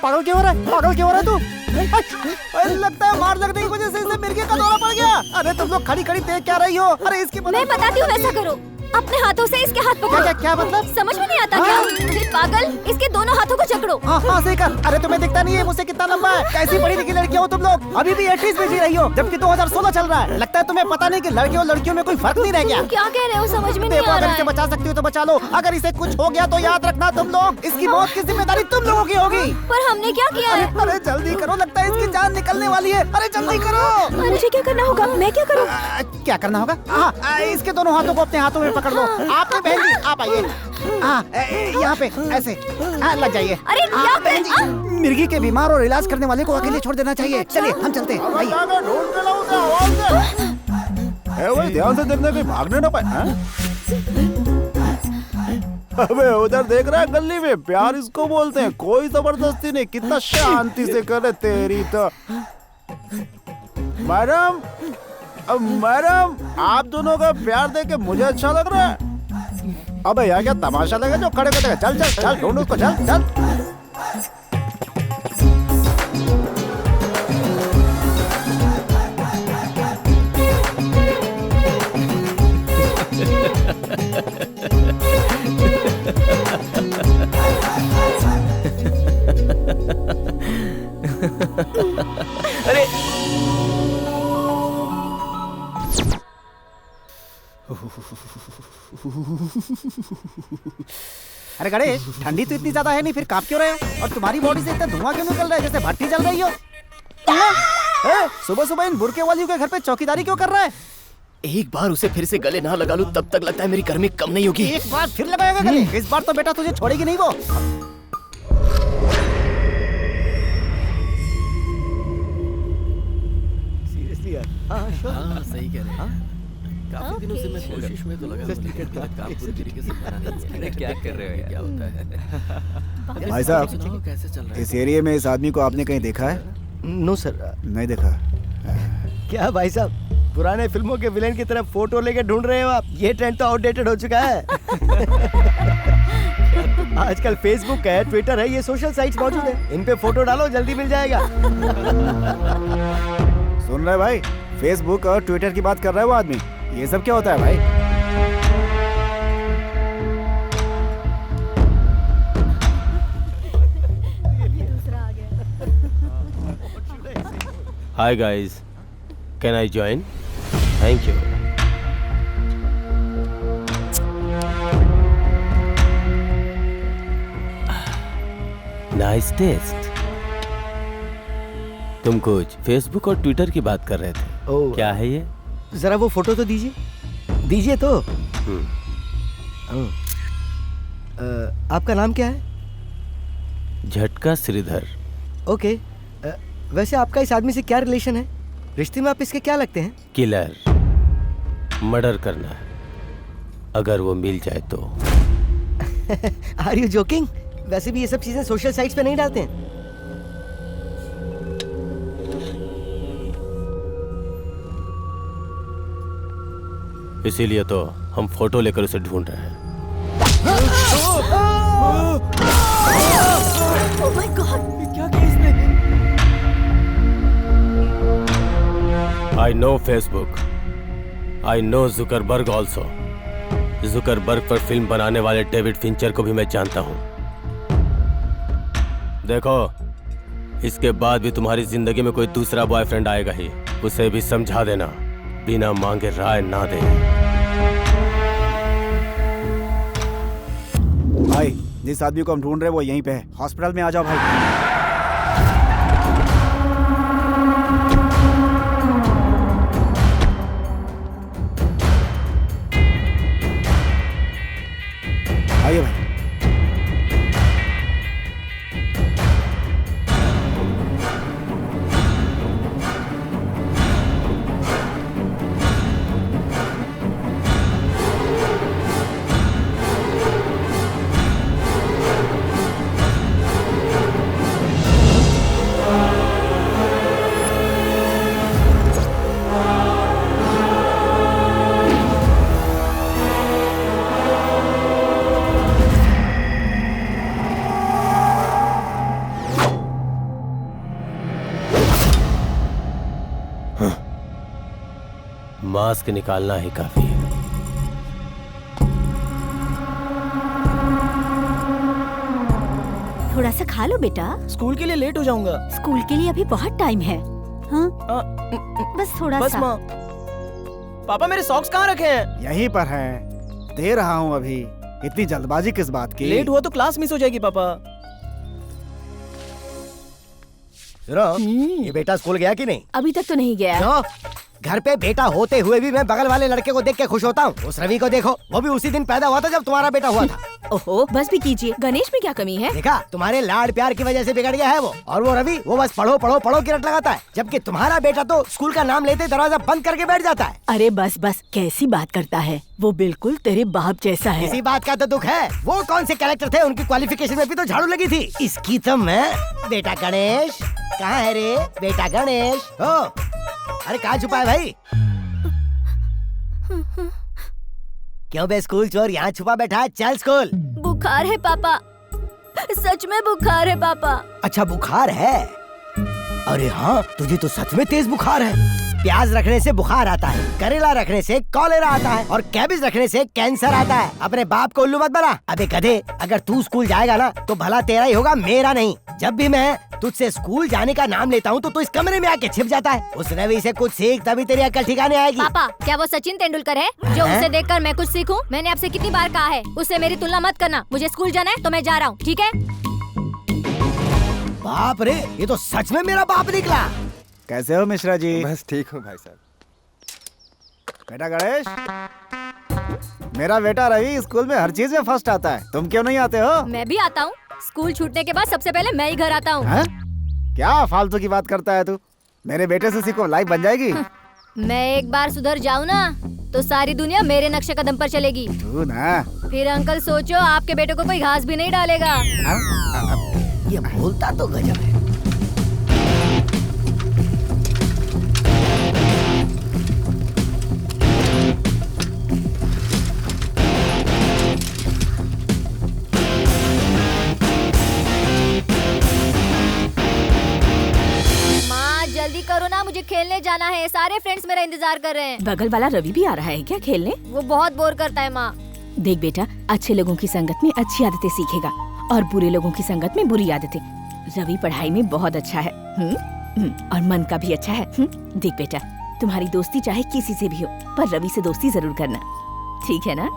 पागल क्यों हो रहा है? पागल क्यों हो रहा है तू? लगता है मार लगने की वजह से इसे मिर्गी का दौरा पड़ गया। अरे तुम लोग खड़ी खड़ी देख क्या रही हो? अरे इसकी मैं बताती हूँ वैसा करो। अपने हाथों से इसके हाथ पकड़ो। क्या मतलब? समझ में नहीं आता क्या? फिर पागल इसके दोनों हाथों को जकड़ो। हाँ सही कर। अरे तुम्हें दिखता नहीं है मुझसे कितना लंबा है? कैसी पढ़ी लिखी लड़कियाँ हो तुम लोग? अभी भी 80s में जी रही हो जबकि 2016 चल रहा है। लगता है तुम्हें पता नहीं कि लड़कियों लड़कियों में कोई फर्क नहीं रह गया। क्या कह रहे हो? समझ में नहीं आ रहा है। अगर इसे बचा सकती हो तो बचा लो। अगर इसे कुछ हो गया तो याद रखना तुम लोग इसकी मौत की जिम्मेदारी तुम लोगों की होगी। पर हमने क्या किया है? अरे जल्दी करो, लगता है इसकी जान निकलने वाली है। अरे जल्दी करो। मुझे क्या करना होगा? मैं क्या करूँ? क्या करना होगा? हाँ इसके दोनों हाथों को अपने हाथों में पकड़ लो। आपने बहन जी आप आइए। यहाँ पे ऐसे लग जाइए। अरे क्या बहन जी, मिर्गी के बीमार और इलाज करने वाले को अकेले छोड़ देना चाहिए। चलिए हम चलते हैं। ध्यान से देखने कोई भागने ना पाए। अबे उधर देख रहा है गली में, प्यार इसको बोलते हैं। कोई जबरदस्ती नहीं, कितना शांति से करे। तेरी तो मैडम मैडम आप दोनों का प्यार देख के मुझे अच्छा लग रहा है। अबे यार क्या तमाशा लगा जो खड़े खड़े। चल चल चल ढूंढ उसको, चल चल। अरे अरे गणेश ठंडी तो इतनी ज्यादा है नहीं, फिर कांप क्यों रहे हो? और तुम्हारी बॉडी से इतना धुआं क्यों निकल रहा है जैसे भट्टी जल रही हो? सुबह सुबह इन बुरके वालियों के घर पे चौकीदारी क्यों कर रहा है? एक बार उसे फिर से गले ना लगा लूं तब तक लगता है मेरी गर्मी कम नहीं होगी। एक बार फिर लगाएगा गले? इस बार तो बेटा तुझे छोड़ेगी नहीं वो। सीरियसली यार? हाँ सही कह रहे हैं। काफी दिनों से मैं कोशिश में तो लगा काम पूरी तरीके से बना नहीं। क्या कर रहे हो? क्या होता है भाई साहब? कैसे चल रहा है इस एरिया में इस आदमी को आपने कहीं देखा है? No sir. नहीं देखा। क्या भाई साहब पुराने फिल्मों के विलेन की तरफ फोटो लेके ढूंढ रहे हो आप? ये ट्रेंड तो आउटडेटेड हो चुका है। आजकल फेसबुक है, ट्विटर है, ये सोशल साइट्स मौजूद है। इन पे फोटो डालो जल्दी मिल जाएगा। सुन रहे भाई, फेसबुक और ट्विटर की बात कर रहा है वो आदमी। ये सब क्या होता है भाई? Hi guys, can I join? Thank you. Nice taste. तुम कुछ फेसबुक और ट्विटर की बात कर रहे थे। क्या है ये? जरा वो फोटो तो दीजिए। दीजिए तो। आपका नाम क्या है? झटका श्रीधर। ओके। वैसे आपका इस आदमी से क्या रिलेशन है? रिश्ते में आप इसके क्या लगते हैं? किलर, मर्डर करना है अगर वो मिल जाए तो। Are you joking? वैसे भी ये सब चीजें सोशल साइट्स पे नहीं डालते हैं। इसीलिए तो हम फोटो लेकर उसे ढूंढ रहे हैं। Oh my God! क्या किया इसने? I know Facebook. I know Zuckerberg also. Zuckerberg पर फिल्म बनाने वाले डेविड फिंचर को भी मैं जानता हूँ। देखो, इसके बाद भी तुम्हारी जिंदगी में कोई दूसरा बॉयफ्रेंड आएगा ही, उसे भी समझा देना, बिना मांगे राय ना दे। भाई जिस आदमी को हम ढूंढ रहे हैं वो यहीं पे है। हॉस्पिटल में आ जाओ भाई। आइए भाई। मास्क निकालना ही काफी है। थोड़ा सा खा लो बेटा। स्कूल के लिए लेट हो जाऊंगा। स्कूल के लिए अभी बहुत टाइम है। हाँ बस थोड़ा बस सा। माँ। पापा मेरे सॉक्स कहाँ रखे हैं? यहीं पर है, दे रहा हूँ अभी। इतनी जल्दबाजी किस बात की? लेट हुआ तो क्लास मिस हो जाएगी पापा। ये बेटा स्कूल गया कि नहीं? अभी तक तो नहीं गया। क्यों? घर पे बेटा होते हुए भी मैं बगल वाले लड़के को देख के खुश होता हूँ। उस रवि को देखो, वो भी उसी दिन पैदा हुआ था जब तुम्हारा बेटा हुआ था। ओहो बस भी कीजिए, गणेश में क्या कमी है? देखा, तुम्हारे लाड प्यार की वजह से बिगड़ गया है वो। और वो रवि, वो बस पढ़ो पढ़ो पढ़ो की रट लगाता है, जबकि तुम्हारा बेटा तो स्कूल का नाम लेते दरवाजा बंद करके बैठ जाता है। अरे बस बस, कैसी बात करता है, वो बिल्कुल तेरे बाप जैसा है। इसी बात का तो दुख है। वो कौन से कैरेक्टर थे, उनकी क्वालिफिकेशन में भी तो झाड़ू लगी थी। इसकी तो मैं। बेटा गणेश कहाँ है रे? बेटा गणेश हो? अरे कहाँ छुपा है भाई? क्यों बे स्कूल चोर यहाँ छुपा बैठा है? चल स्कूल। बुखार है पापा, सच में बुखार है पापा। अच्छा बुखार है? अरे हाँ, तुझे तो सच में तेज बुखार है। प्याज रखने से बुखार आता है, करेला रखने से कॉलेरा आता है और कैबेज रखने से कैंसर आता है। अपने बाप को उल्लू मत बना। अबे गधे, अगर तू स्कूल जाएगा ना तो भला तेरा ही होगा, मेरा नहीं। जब भी मैं तुझसे स्कूल जाने का नाम लेता हूँ तो तू इस कमरे में आके छिप जाता है। उस रवि से कुछ सीख, तभी तेरी अक्ल ठिकाने आएगी। पापा क्या वो सचिन तेंदुलकर है जो हैं? उसे देखकर मैं कुछ सीखूं? मैंने आपसे कितनी बार कहा है उससे मेरी तुलना मत करना। मुझे स्कूल जाना है तो मैं जा रहा हूँ, ठीक है? बाप रे, ये तो सच में मेरा बाप निकला। कैसे हो मिश्रा जी? बस ठीक हूँ भाई साहब। बेटा गणेश, मेरा बेटा रवि स्कूल में हर चीज में फर्स्ट आता है। तुम क्यों नहीं आते हो? मैं भी आता हूँ। स्कूल छूटने के बाद सबसे पहले मैं ही घर आता हूँ। हैं? क्या फालतू की बात करता है तू? मेरे बेटे से सीखो, लाइफ बन जाएगी। मैं एक बार सुधर जाऊँ ना तो सारी दुनिया मेरे नक्शे कदम पर चलेगी। तू ना। फिर अंकल सोचो आपके बेटे को कोई घास भी नहीं डालेगा। ये बोलता तो गजब है। जल्दी करो ना, मुझे खेलने जाना है। सारे फ्रेंड्स मेरा इंतजार कर रहे हैं। बगल वाला रवि भी आ रहा है क्या खेलने? वो बहुत बोर करता है माँ। देख बेटा, अच्छे लोगों की संगत में अच्छी आदतें सीखेगा और बुरे लोगों की संगत में बुरी आदतें। रवि पढ़ाई में बहुत अच्छा है और मन का भी अच्छा है। देख बेटा, तुम्हारी दोस्ती चाहे किसी से भी हो, पर रवि से दोस्ती जरूर करना, ठीक है ना?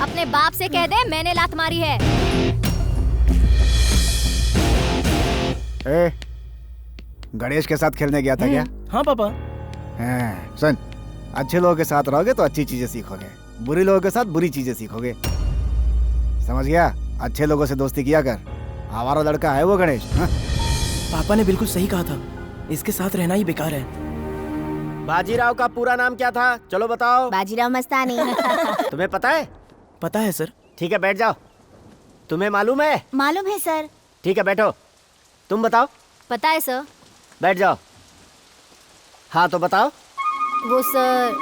अपने बाप से कह दे मैंने लात मारी है। ए, गणेश के साथ खेलने गया था क्या? हाँ पापा। हाँ, सुन, अच्छे लोगों के साथ रहोगे तो अच्छी चीजें सीखोगे, बुरी लोगों के साथ बुरी चीजें सीखोगे, समझ गया? अच्छे लोगों से दोस्ती किया कर। आवारा लड़का है वो गणेश। हाँ? पापा ने बिल्कुल सही कहा था, इसके साथ रहना ही बेकार है। बाजीराव का पूरा नाम क्या था? चलो बताओ। बाजीराव मस्तानी। तुम्हें पता है? पता है सर। ठीक है बैठ जाओ। तुम्हें मालूम है? मालूम है सर। ठीक है बैठो। तुम बताओ। पता है सर। बैठ जाओ। हाँ तो बताओ। वो सर।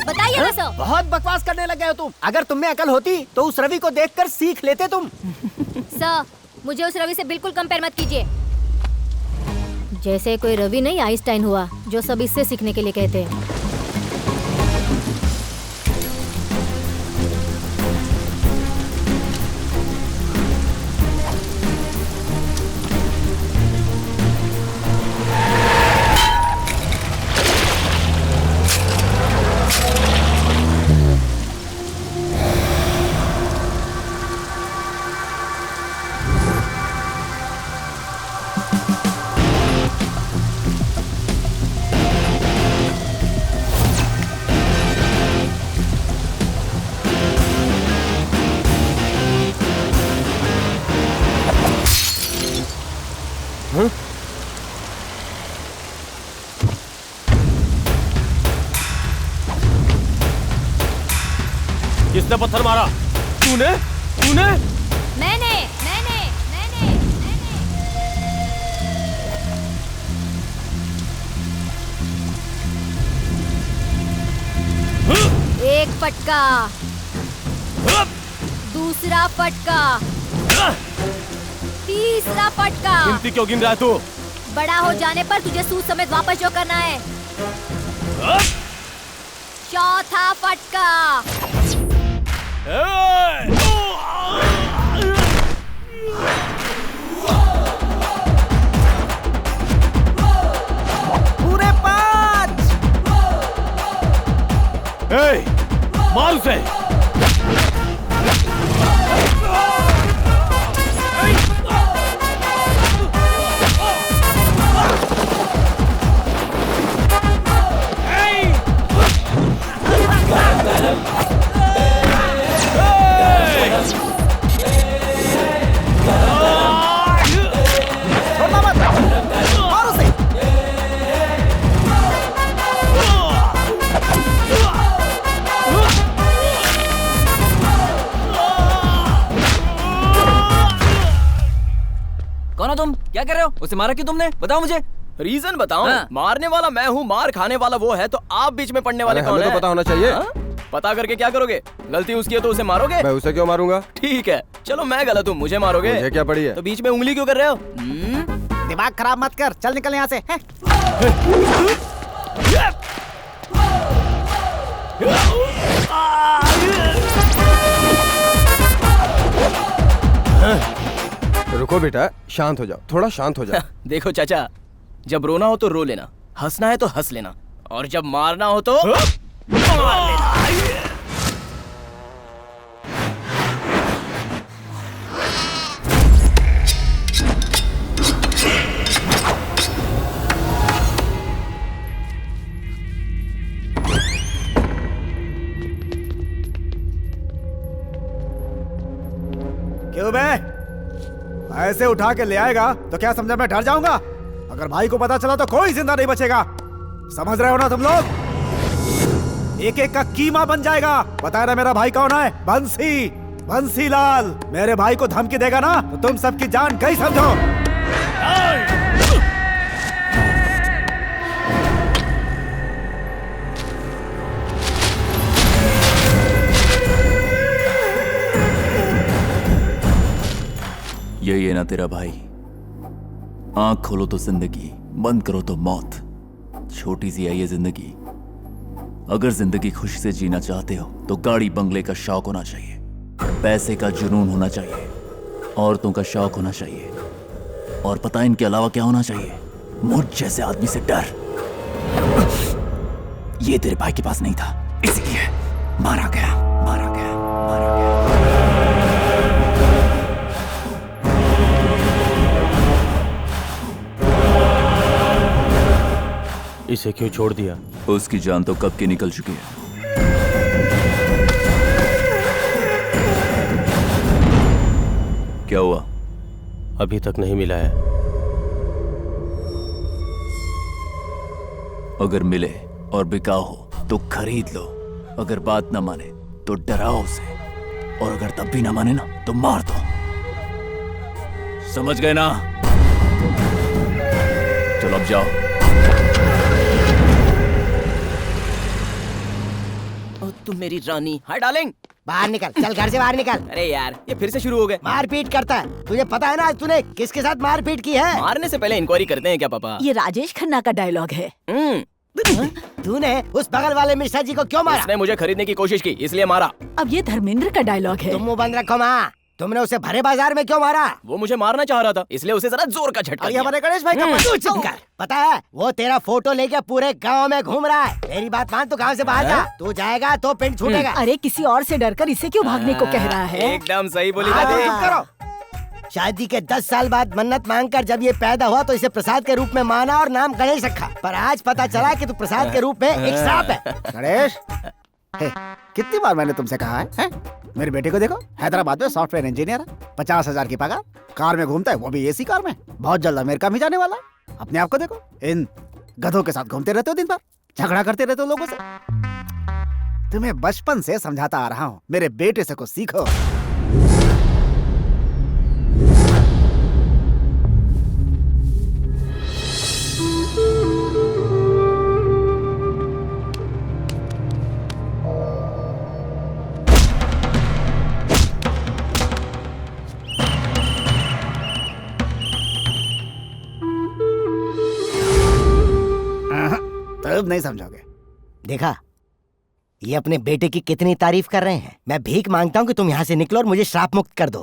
बताइए ना सर। बहुत बकवास करने लग गए हो तुम। अगर तुम में अकल होती तो उस रवि को देखकर सीख लेते तुम। सर मुझे उस रवि से बिल्कुल कंपेयर मत कीजिए। जैसे कोई रवि नहीं आइंस्टाइन हुआ जो सब इससे सीखने के लिए कहते हैं। किसने पत्थर मारा? तूने? तूने? मैंने। एक फटका, दूसरा फटका, तीसरा फटका। गिनती क्यों गिन रहा है तू? बड़ा हो जाने पर तुझे सूद समेत वापस जो करना है। चौथा फटका। पूरे 5। मार उसे। कौन हो तुम? क्या कर रहे हो? उसे मारा क्यों तुमने? बताओ मुझे। रीजन बताओ। हाँ। मारने वाला मैं हूँ, मार खाने वाला वो है, तो आप बीच में पड़ने वाले कौन है? तो पता होना चाहिए। हाँ? पता करके क्या करोगे? गलती उसकी है तो उसे मारोगे? मैं उसे क्यों मारूंगा? ठीक है, चलो मैं गलत हूँ, मुझे मारोगे? मुझे क्या पड़ी है? तो बीच में उंगली क्यों कर रहे हो? दिमाग खराब मत कर, चल निकल यहाँ से। हैं? रुको बेटा, शांत हो जाओ, थोड़ा शांत हो जाओ। देखो चाचा, जब रोना हो तो रो लेना, हंसना है तो हंस लेना, और जब मारना हो तो मार लेना। क्यों बे? ऐसे उठा के ले आएगा तो क्या समझा मैं डर जाऊंगा? अगर भाई को पता चला तो कोई जिंदा नहीं बचेगा। समझ रहे हो ना तुम लोग? एक एक का कीमा बन जाएगा। पता है ना मेरा भाई कौन है? बंसी, बंसी लाल। मेरे भाई को धमकी देगा ना तो तुम सबकी जान गई समझो। यही है ना तेरा भाई? आंख खोलो तो जिंदगी, बंद करो तो मौत। छोटी सी है ये जिंदगी। अगर जिंदगी खुशी से जीना चाहते हो तो गाड़ी बंगले का शौक होना चाहिए, पैसे का जुनून होना चाहिए, औरतों का शौक होना चाहिए, और पता है इनके अलावा क्या होना चाहिए? मुझ जैसे आदमी से डर। ये तेरे भाई के पास नहीं था, इसलिए मारा गया, मारा गया, मारा गया। इसे क्यों छोड़ दिया? उसकी जान तो कब की निकल चुकी है। क्या हुआ? अभी तक नहीं मिला है। अगर मिले और बिकाऊ हो तो खरीद लो। अगर बात ना माने तो डराओ उसे, और अगर तब भी ना माने ना तो मार दो। समझ गए ना? चलो अब जाओ। तुम मेरी रानी। Hi darling. बाहर निकल, चल घर से बाहर निकल। अरे यार, ये फिर से शुरू हो गए। मारपीट करता है। तुझे पता है ना आज तूने किसके साथ मारपीट की है? मारने से पहले इंक्वायरी करते हैं क्या पापा? ये राजेश खन्ना का डायलॉग है। तूने उस बगल वाले मिश्रा जी को क्यों मारा? उसने मुझे खरीदने की कोशिश की, इसलिए मारा। अब ये धर्मेंद्र का डायलॉग है। तुम मुंह बंद रखो माँ। तुमने उसे भरे बाजार में क्यों मारा? वो मुझे मारना चाह रहा था, इसलिए उसे जरा जोर का झटका और ये दिया। हमारे गणेश भाई का तू चुप कर। पता है वो तेरा फोटो लेके पूरे गांव में घूम रहा है। मेरी बात मान, तू गांव से बाहर जा। तू जाएगा तो पिंड छूटेगा। अरे किसी और से डरकर इसे क्यों भागने को कह रहा है? एकदम सही बोली हाँ, दादी। चुप करो। शादी के 10 साल बाद मन्नत मांगकर जब ये पैदा हुआ तो इसे प्रसाद के रूप में माना और नाम गणेश रखा। पर आज पता चला कि तू प्रसाद के रूप में एक सांप है। गणेश, हे, कितनी बार मैंने तुमसे कहा है? मेरे बेटे को देखो, हैदराबाद में सॉफ्टवेयर इंजीनियर है, 50,000 की पगार, कार में घूमता है, वो भी एसी कार में, बहुत जल्द अमेरिका भी जाने वाला है। अपने आप को देखो, इन गधों के साथ घूमते रहते हो दिन भर, झगड़ा करते रहते हो लोगों से। तुम्हें बचपन से समझाता आ रहा हूँ, मेरे बेटे से कुछ सीखो। तब नहीं समझोगे। देखा, ये अपने बेटे की कितनी तारीफ कर रहे हैं। मैं भीख मांगता हूँ कि तुम यहाँ से निकलो और मुझे श्राप मुक्त कर दो।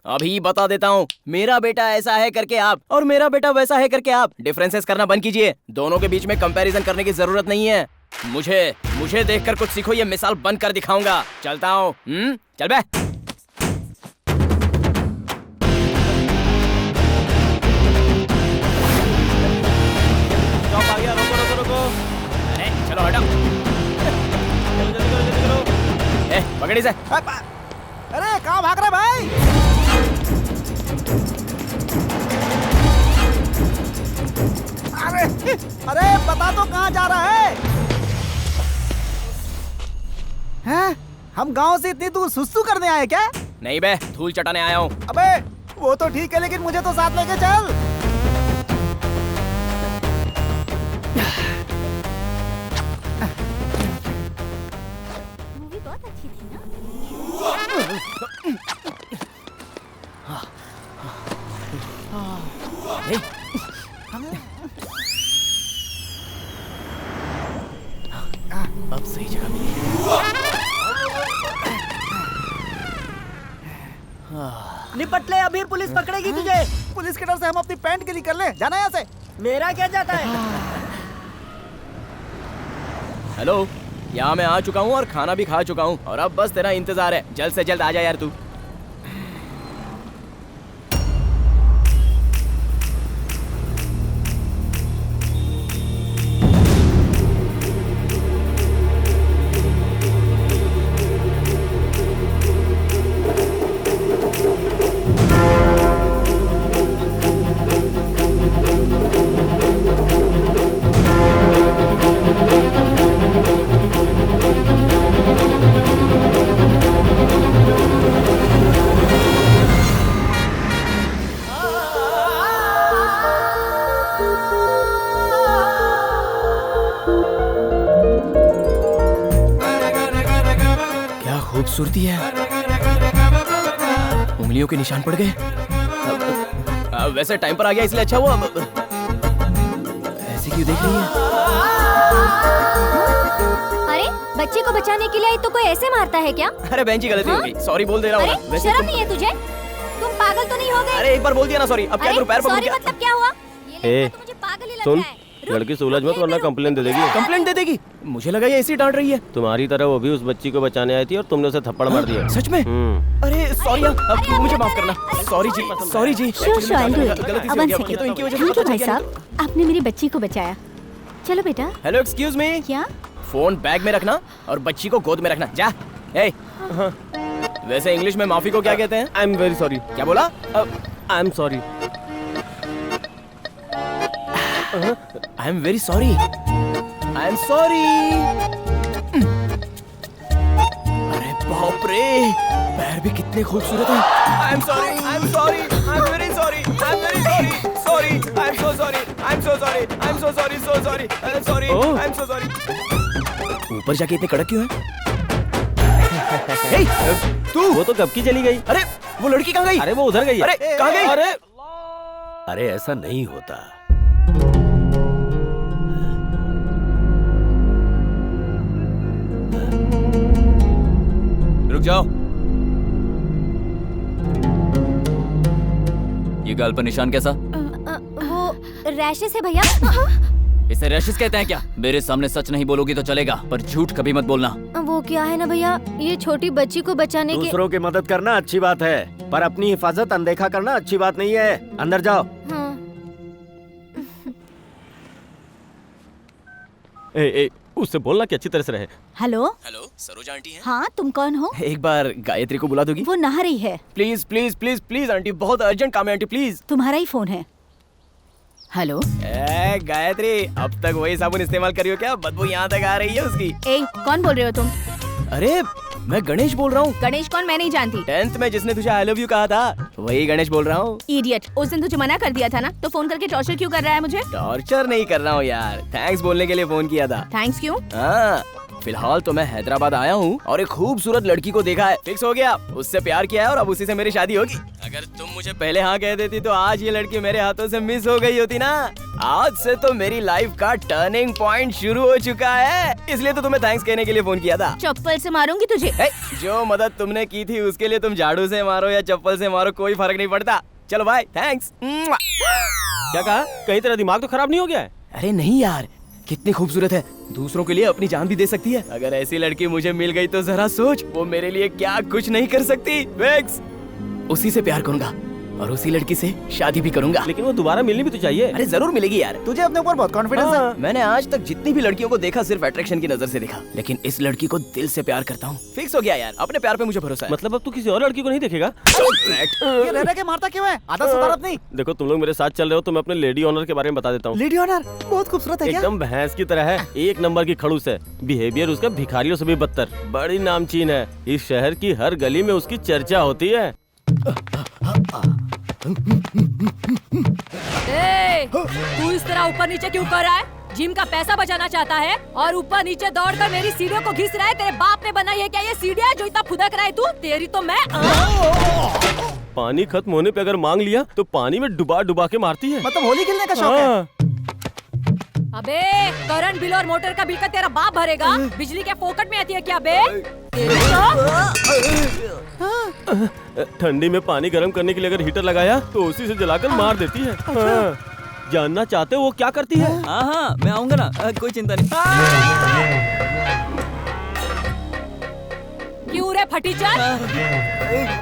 अभी बता देता हूँ, मेरा बेटा ऐसा है करके आप और मेरा बेटा वैसा है करके आप डिफरेंसेस करना बंद कीजिए। दोनों के बीच में कंपैरिजन करने की जरूरत नहीं है। मुझे देखकर कुछ सीखो, ये मिसाल बंद कर दिखाऊंगा। चलता हूँ। चल बे। आ गया, रुको। अरे चलो हटाओ, चलो जल्दी करो। पकड़ इसे। अरे कहाँ भाग रहे भाई? अरे बता तो कहाँ जा रहा है? हैं? हम गांव से इतनी दूर सुसु करने आए क्या? नहीं बे, धूल चटाने आया हूँ। अबे वो तो ठीक है, लेकिन मुझे तो साथ लेके चल। मूवी बहुत अच्छी थी ना। अब सही जगह मिली। निपट ले, अभी पुलिस पकड़ेगी तुझे। पुलिस के डर से हम अपनी पैंट गिली कर ले। जाना यहाँ से। मेरा क्या जाता है? हेलो, यहाँ मैं आ चुका हूँ और खाना भी खा चुका हूँ और अब बस तेरा इंतजार है। जल्द से जल्द आ जा यार तू। खूबसूरती है, उंगलियों के निशान पड़ गए। वैसे टाइम पर आ गया इसलिए अच्छा हुआ। ऐसे क्यों देख रही है? अरे बच्चे को बचाने के लिए तो कोई ऐसे मारता है क्या? अरे बहन जी गलती हो गई, सॉरी बोल दे रहा हूँ। अरे शर्म नहीं है तुझे? तुम पागल तो नहीं हो गए? अरे एक बार बोल दिया ना सॉरी, अब क्या करूं? पैर पकड़ सॉरी के। मतलब क्या हुआ? ये लड़का तो मुझे पागल ही लग रहा है। लड़की सुलझ मत वरना कंप्लेन दे देगी। कंप्लेंट दे देगी? मुझे लगा ये ऐसी डांट रही है। तुम्हारी तरह वो भी उस बच्ची को बचाने आई थी और तुमने उसे थप्पड़ मार दिया। सच में? अरे सॉरी, अब मुझे माफ करना। Sorry ji. Sure I do it. गलती से अब हो वन गया। सेकंड। तो इनकी वजह से थैंक पता यू भाई चल गया। साहब, आपने मेरी बच्ची को बचाया। चलो बेटा। Hello excuse me. क्या? फोन बैग में रखना और बच्ची को गोद में रखना। जा। ए वैसे इंग्लिश में माफी को क्या कहते हैं? I am very sorry. क्या बोला? I am sorry. I am very sorry. I am sorry. अरे बाप रे, पैर भी कितने खूबसूरत हैं। I am sorry, I am sorry, I am very sorry, I am very sorry, sorry, I am so sorry, I am so sorry, I am so sorry, so sorry, I am sorry, I am so sorry. ऊपर जाके इतने कड़क क्यों है? हे, तू वो तो कब की चली गई। अरे वो लड़की कहाँ गई? अरे वो उधर गई है। अरे कहाँ गई? अरे ऐसा नहीं होता। रुक जाओ। ये गाल पर निशान कैसा? वो रैशेस है भैया। इसे रैशेस कहते हैं क्या? मेरे सामने सच नहीं बोलोगी तो चलेगा, पर झूठ कभी मत बोलना। वो क्या है ना भैया, ये छोटी बच्ची को बचाने के। दूसरों की मदद करना अच्छी बात है, पर अपनी हिफाजत अनदेखा करना अच्छी बात नहीं है। अंदर जाओ। हाँ। ए, उससे बोलना कि अच्छी तरह से रहे। हेलो हेलो, सरोजा आंटी हैं? हाँ, तुम कौन हो? एक बार गायत्री को बुला दोगी? वो नहा रही है। Please please please please aunty, बहुत अर्जेंट काम है आंटी, प्लीज। तुम्हारा ही फोन है। हेलो गायत्री, अब तक वही साबुन इस्तेमाल कर रही हो क्या? बदबू यहाँ तक आ रही है उसकी। ए, कौन बोल रहे हो तुम? अरे मैं गणेश बोल रहा हूँ। गणेश कौन? मैं नहीं जानती। 10th में जिसने तुझे आई लव यू कहा था, वही गणेश बोल रहा हूँ। इडियट, उस दिन तुझे मना कर दिया था ना, तो फोन करके टॉर्चर क्यों कर रहा है मुझे? टॉर्चर नहीं कर रहा हूँ यार, थैंक्स बोलने के लिए फोन किया था। थैंक्स क्यों? हाँ, फिलहाल तो मैं हैदराबाद आया हूँ और एक खूबसूरत लड़की को देखा है, फिक्स हो गया, उससे प्यार किया है और अब उसी से मेरी शादी होगी। अगर तुम मुझे पहले हाँ कह देती तो आज ये लड़की मेरे हाथों से मिस हो गई होती ना। आज से तो मेरी लाइफ का टर्निंग पॉइंट शुरू हो चुका है, इसलिए तो तुम्हें थैंक्स कहने के लिए फोन किया था। चप्पल से मारूंगी तुझे। जो मदद तुमने की थी उसके लिए तुम झाड़ू से मारो या चप्पल से मारो, कोई फर्क नहीं पड़ता। चलो भाई, थैंक्स। क्या कहा? कहीं तेरा दिमाग तो खराब नहीं हो गया है? अरे नहीं यार, कितनी खूबसूरत है, दूसरों के लिए अपनी जान भी दे सकती है। अगर ऐसी लड़की मुझे मिल गई तो जरा सोच, वो मेरे लिए क्या कुछ नहीं कर सकती। फिक्स, उसी से प्यार करूंगा और उसी लड़की से शादी भी करूंगा। लेकिन वो दोबारा मिलनी भी तो चाहिए। अरे जरूर मिलेगी यार। तुझे अपने ऊपर बहुत कॉन्फिडेंस है। मैंने आज तक जितनी भी लड़कियों को देखा सिर्फ अट्रैक्शन की नजर से देखा, लेकिन इस लड़की को दिल से प्यार करता हूँ। फिक्स हो गया यार, अपने प्यार पे मुझे भरोसा है। मतलब अब तू किसी और लड़की को नहीं देखेगा? ये रह रह के मारता क्यों है? आधा सुधार अपनी। देखो तुम लोग मेरे साथ चल रहे हो तो मैं अपने लेडी ऑनर के बारे में बता देता हूँ। लेडी ऑनर बहुत खूबसूरत है क्या? एकदम भैंस की तरह है, एक नंबर की खड़ूस है। बिहेवियर उसका भिखारियों से भी बदतर। बड़ी नामचीन है, इस शहर की हर गली में उसकी चर्चा होती है। तू इस तरह ऊपर नीचे क्यों कर रहा है? जिम का पैसा बचाना चाहता है और ऊपर नीचे दौड़कर मेरी सीढ़ियों को घिस रहा है। तेरे बाप ने बनाई है क्या ये सीढ़ियाँ जो इतना फुदक रहा है तू? तेरी तो मैं पानी खत्म होने पे अगर मांग लिया तो पानी में डुबा डुबा के मारती है। मतलब होली खेलने का शौक है? अबे करंट बिल और मोटर का बिल का तेरा बाप भरेगा? बिजली के फोकट में आती है क्या बे? ठंडी में पानी गर्म करने के लिए अगर हीटर लगाया तो उसी से जलाकर मार देती है। हाँ। जानना चाहते हो वो क्या करती है? हाँ, मैं आऊंगा ना, कोई चिंता नहीं। क्यों रे फटीचर?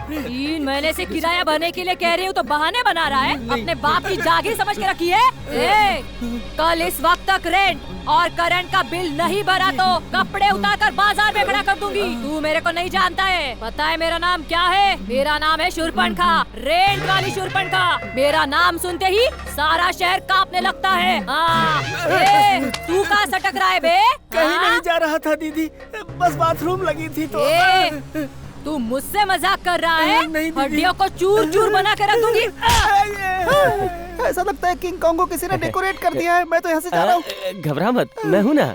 3 महीने से किराया भरने के लिए कह रही हूँ तो बहाने बना रहा है। अपने बाप की जागीर समझ के रखी है। कल इस वक्त तक रेंट और करंट का बिल नहीं भरा तो कपड़े उतारकर बाजार में खड़ा कर दूंगी। तू मेरे को नहीं जानता है? पता है मेरा नाम क्या है? मेरा नाम है शूरपणखा, रेंट वाली शूरपणखा। मेरा नाम सुनते ही सारा शहर कांपने लगता है। तू कहाँ सटक रहा है बे? कहीं नहीं जा रहा था दीदी, बस बाथरूम लगी थी तो। तू मुझसे मजाक कर रहा है? हड्डियों को चूर चूर बना के रख दूंगी। ऐसा लगता है किंग कॉन्ग को किसी ने डेकोरेट कर दिया है। मैं तो यहाँ से जा रहा हूँ। घबरा मत, मैं हूँ ना।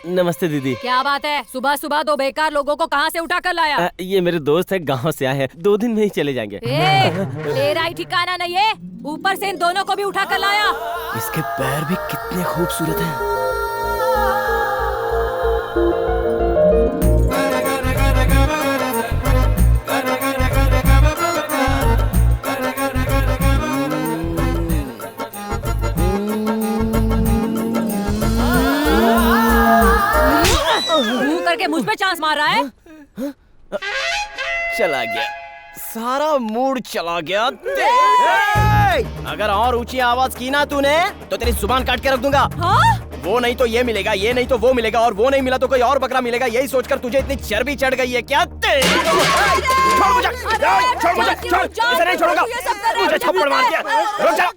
नमस्ते दीदी। क्या बात है? सुबह सुबह 2 बेकार लोगों को कहाँ से उठा कर लाया? ये मेरे दोस्त है, गांव से आए हैं, 2 दिन में ही चले जाएंगे। तेरा ही ठिकाना नहीं है, ऊपर से इन दोनों को भी उठा कर लाया। इसके पैर भी कितने खूबसूरत हैं। करके मुझ पे चांस मार रहा है। चला गया, सारा मूड चला गया। अगर और ऊंची आवाज की ना तूने तो तेरी जुबान काट के रख दूंगा। हाँ? वो नहीं तो ये मिलेगा, ये नहीं तो वो मिलेगा, और वो नहीं मिला तो कोई और बकरा मिलेगा। यही सोचकर तुझे इतनी चर्बी चढ़ गई है क्या? छोड़ मुझे, छोड़ मुझे, छोड़, इसे नहीं छोड़ूंगा। मुझे थप्पड़ मार दिया। रुक जा।